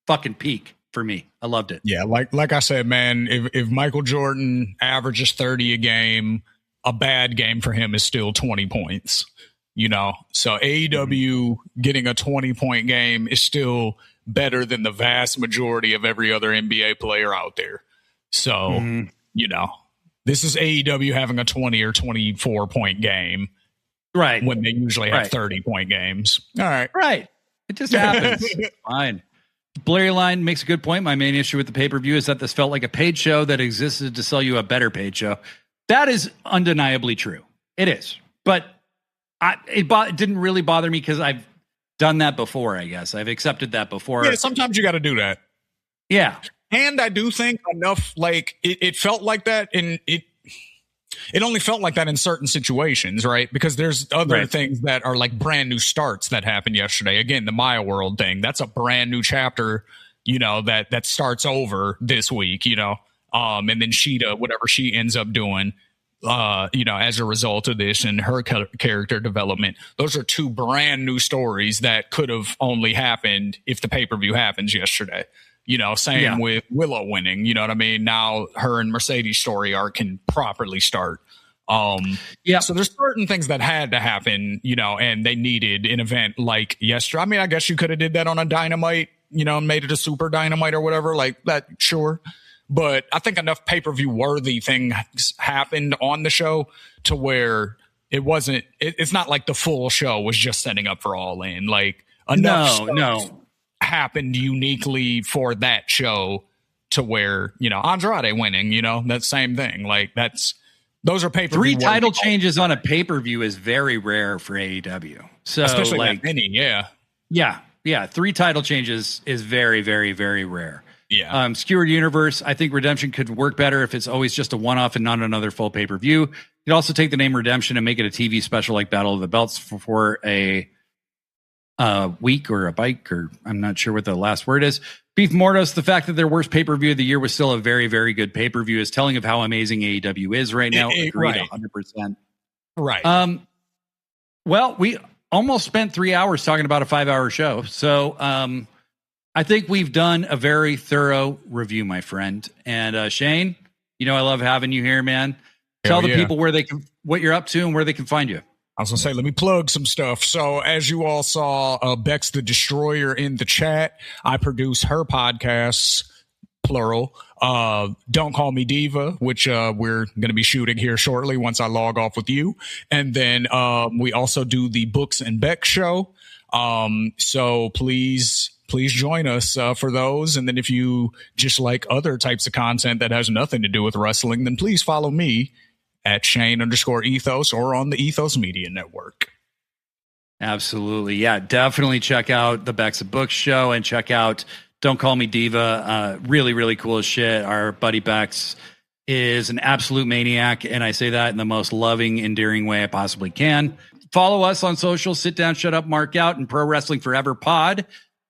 fucking peak for me. I loved it. Yeah, like I said, man, if Michael Jordan averages 30 a game, a bad game for him is still 20 points. You know, so AEW getting a 20-point game is still better than the vast majority of every other NBA player out there. So, you know, this is AEW having a 20 or 24-point game. Right. When they usually have 30-point games. All right. Right. It just happens. Fine. Blurry Line makes a good point. My main issue with the pay-per-view is that this felt like a paid show that existed to sell you a better paid show. That is undeniably true. It is. But it didn't really bother me because I've done that before, I guess. I've accepted that before. Yeah, sometimes you got to do that. Yeah. And I do think enough, like, it felt like that, and it only felt like that in certain situations, right? Because there's other things that are like brand new starts that happened yesterday. Again, the Maya World thing, that's a brand new chapter, you know, that starts over this week, you know. And then Sheeta, whatever she ends up doing, you know, as a result of this and her character development, those are 2 brand new stories that could have only happened if the pay-per-view happens yesterday. You know, same with Willow winning, you know what I mean? Now her and Mercedes story arc can properly start. So there's certain things that had to happen, you know, and they needed an event like yesterday. I mean, I guess you could have did that on a Dynamite, you know, and made it a Super Dynamite or whatever like that. Sure. But I think enough pay-per-view worthy things happened on the show to where it wasn't, it's not like the full show was just setting up for All In. Like enough happened uniquely for that show to where, you know, Andrade winning, you know, that same thing. Like those are pay-per-view. 3 title changes on a pay-per-view is very rare for AEW. So especially like that many, Yeah. 3 title changes is very, very, very rare. Yeah. Skewered Universe, I think Redemption could work better if it's always just a one-off and not another full pay-per-view. You could also take the name Redemption and make it a TV special like Battle of the Belts for a week or a bike, or I'm not sure what the last word is. Beef Mortos, the fact that their worst pay-per-view of the year was still a very, very good pay-per-view is telling of how amazing AEW is right now. Agreed, 100%. Right. Well, we almost spent 3 hours talking about a 5-hour show. So, I think we've done a very thorough review, my friend. And Shane, you know I love having you here, man. Tell the people where they can, what you're up to and where they can find you. I was going to say, let me plug some stuff. So as you all saw, Bex the Destroyer in the chat, I produce her podcasts, plural, Don't Call Me Diva, which we're going to be shooting here shortly once I log off with you. And then we also do the Books and Beck show. So please join us for those. And then if you just like other types of content that has nothing to do with wrestling, then please follow me at Shane_Ethos or on the Ethos Media Network. Absolutely. Yeah, definitely check out the Becks of Books show and check out Don't Call Me Diva. Really, really cool as shit. Our buddy Bex is an absolute maniac, and I say that in the most loving, endearing way I possibly can. Follow us on social, Sit Down, Shut Up, Mark Out, and Pro Wrestling Forever Pod.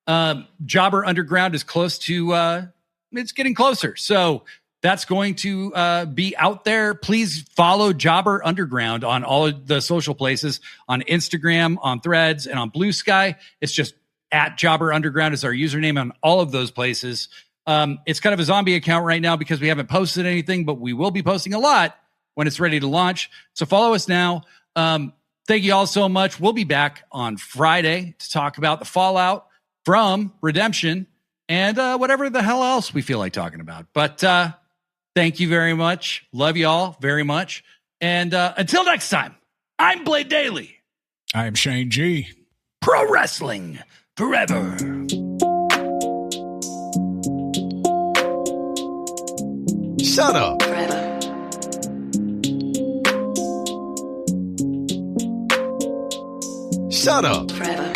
Jobber Underground is close to, it's getting closer. So that's going to be out there. Please follow Jobber Underground on all of the social places, on Instagram, on Threads, and on Blue Sky. It's just at Jobber Underground is our username on all of those places. It's kind of a zombie account right now because we haven't posted anything, but we will be posting a lot when it's ready to launch. So follow us now. Thank you all so much. We'll be back on Friday to talk about the fallout from Redemption and whatever the hell else we feel like talking about. But thank you very much. Love you all very much. And until next time, I'm Blade Daly. I am Shane G. Pro Wrestling Forever. Shut up. Forever. Shut up. Forever.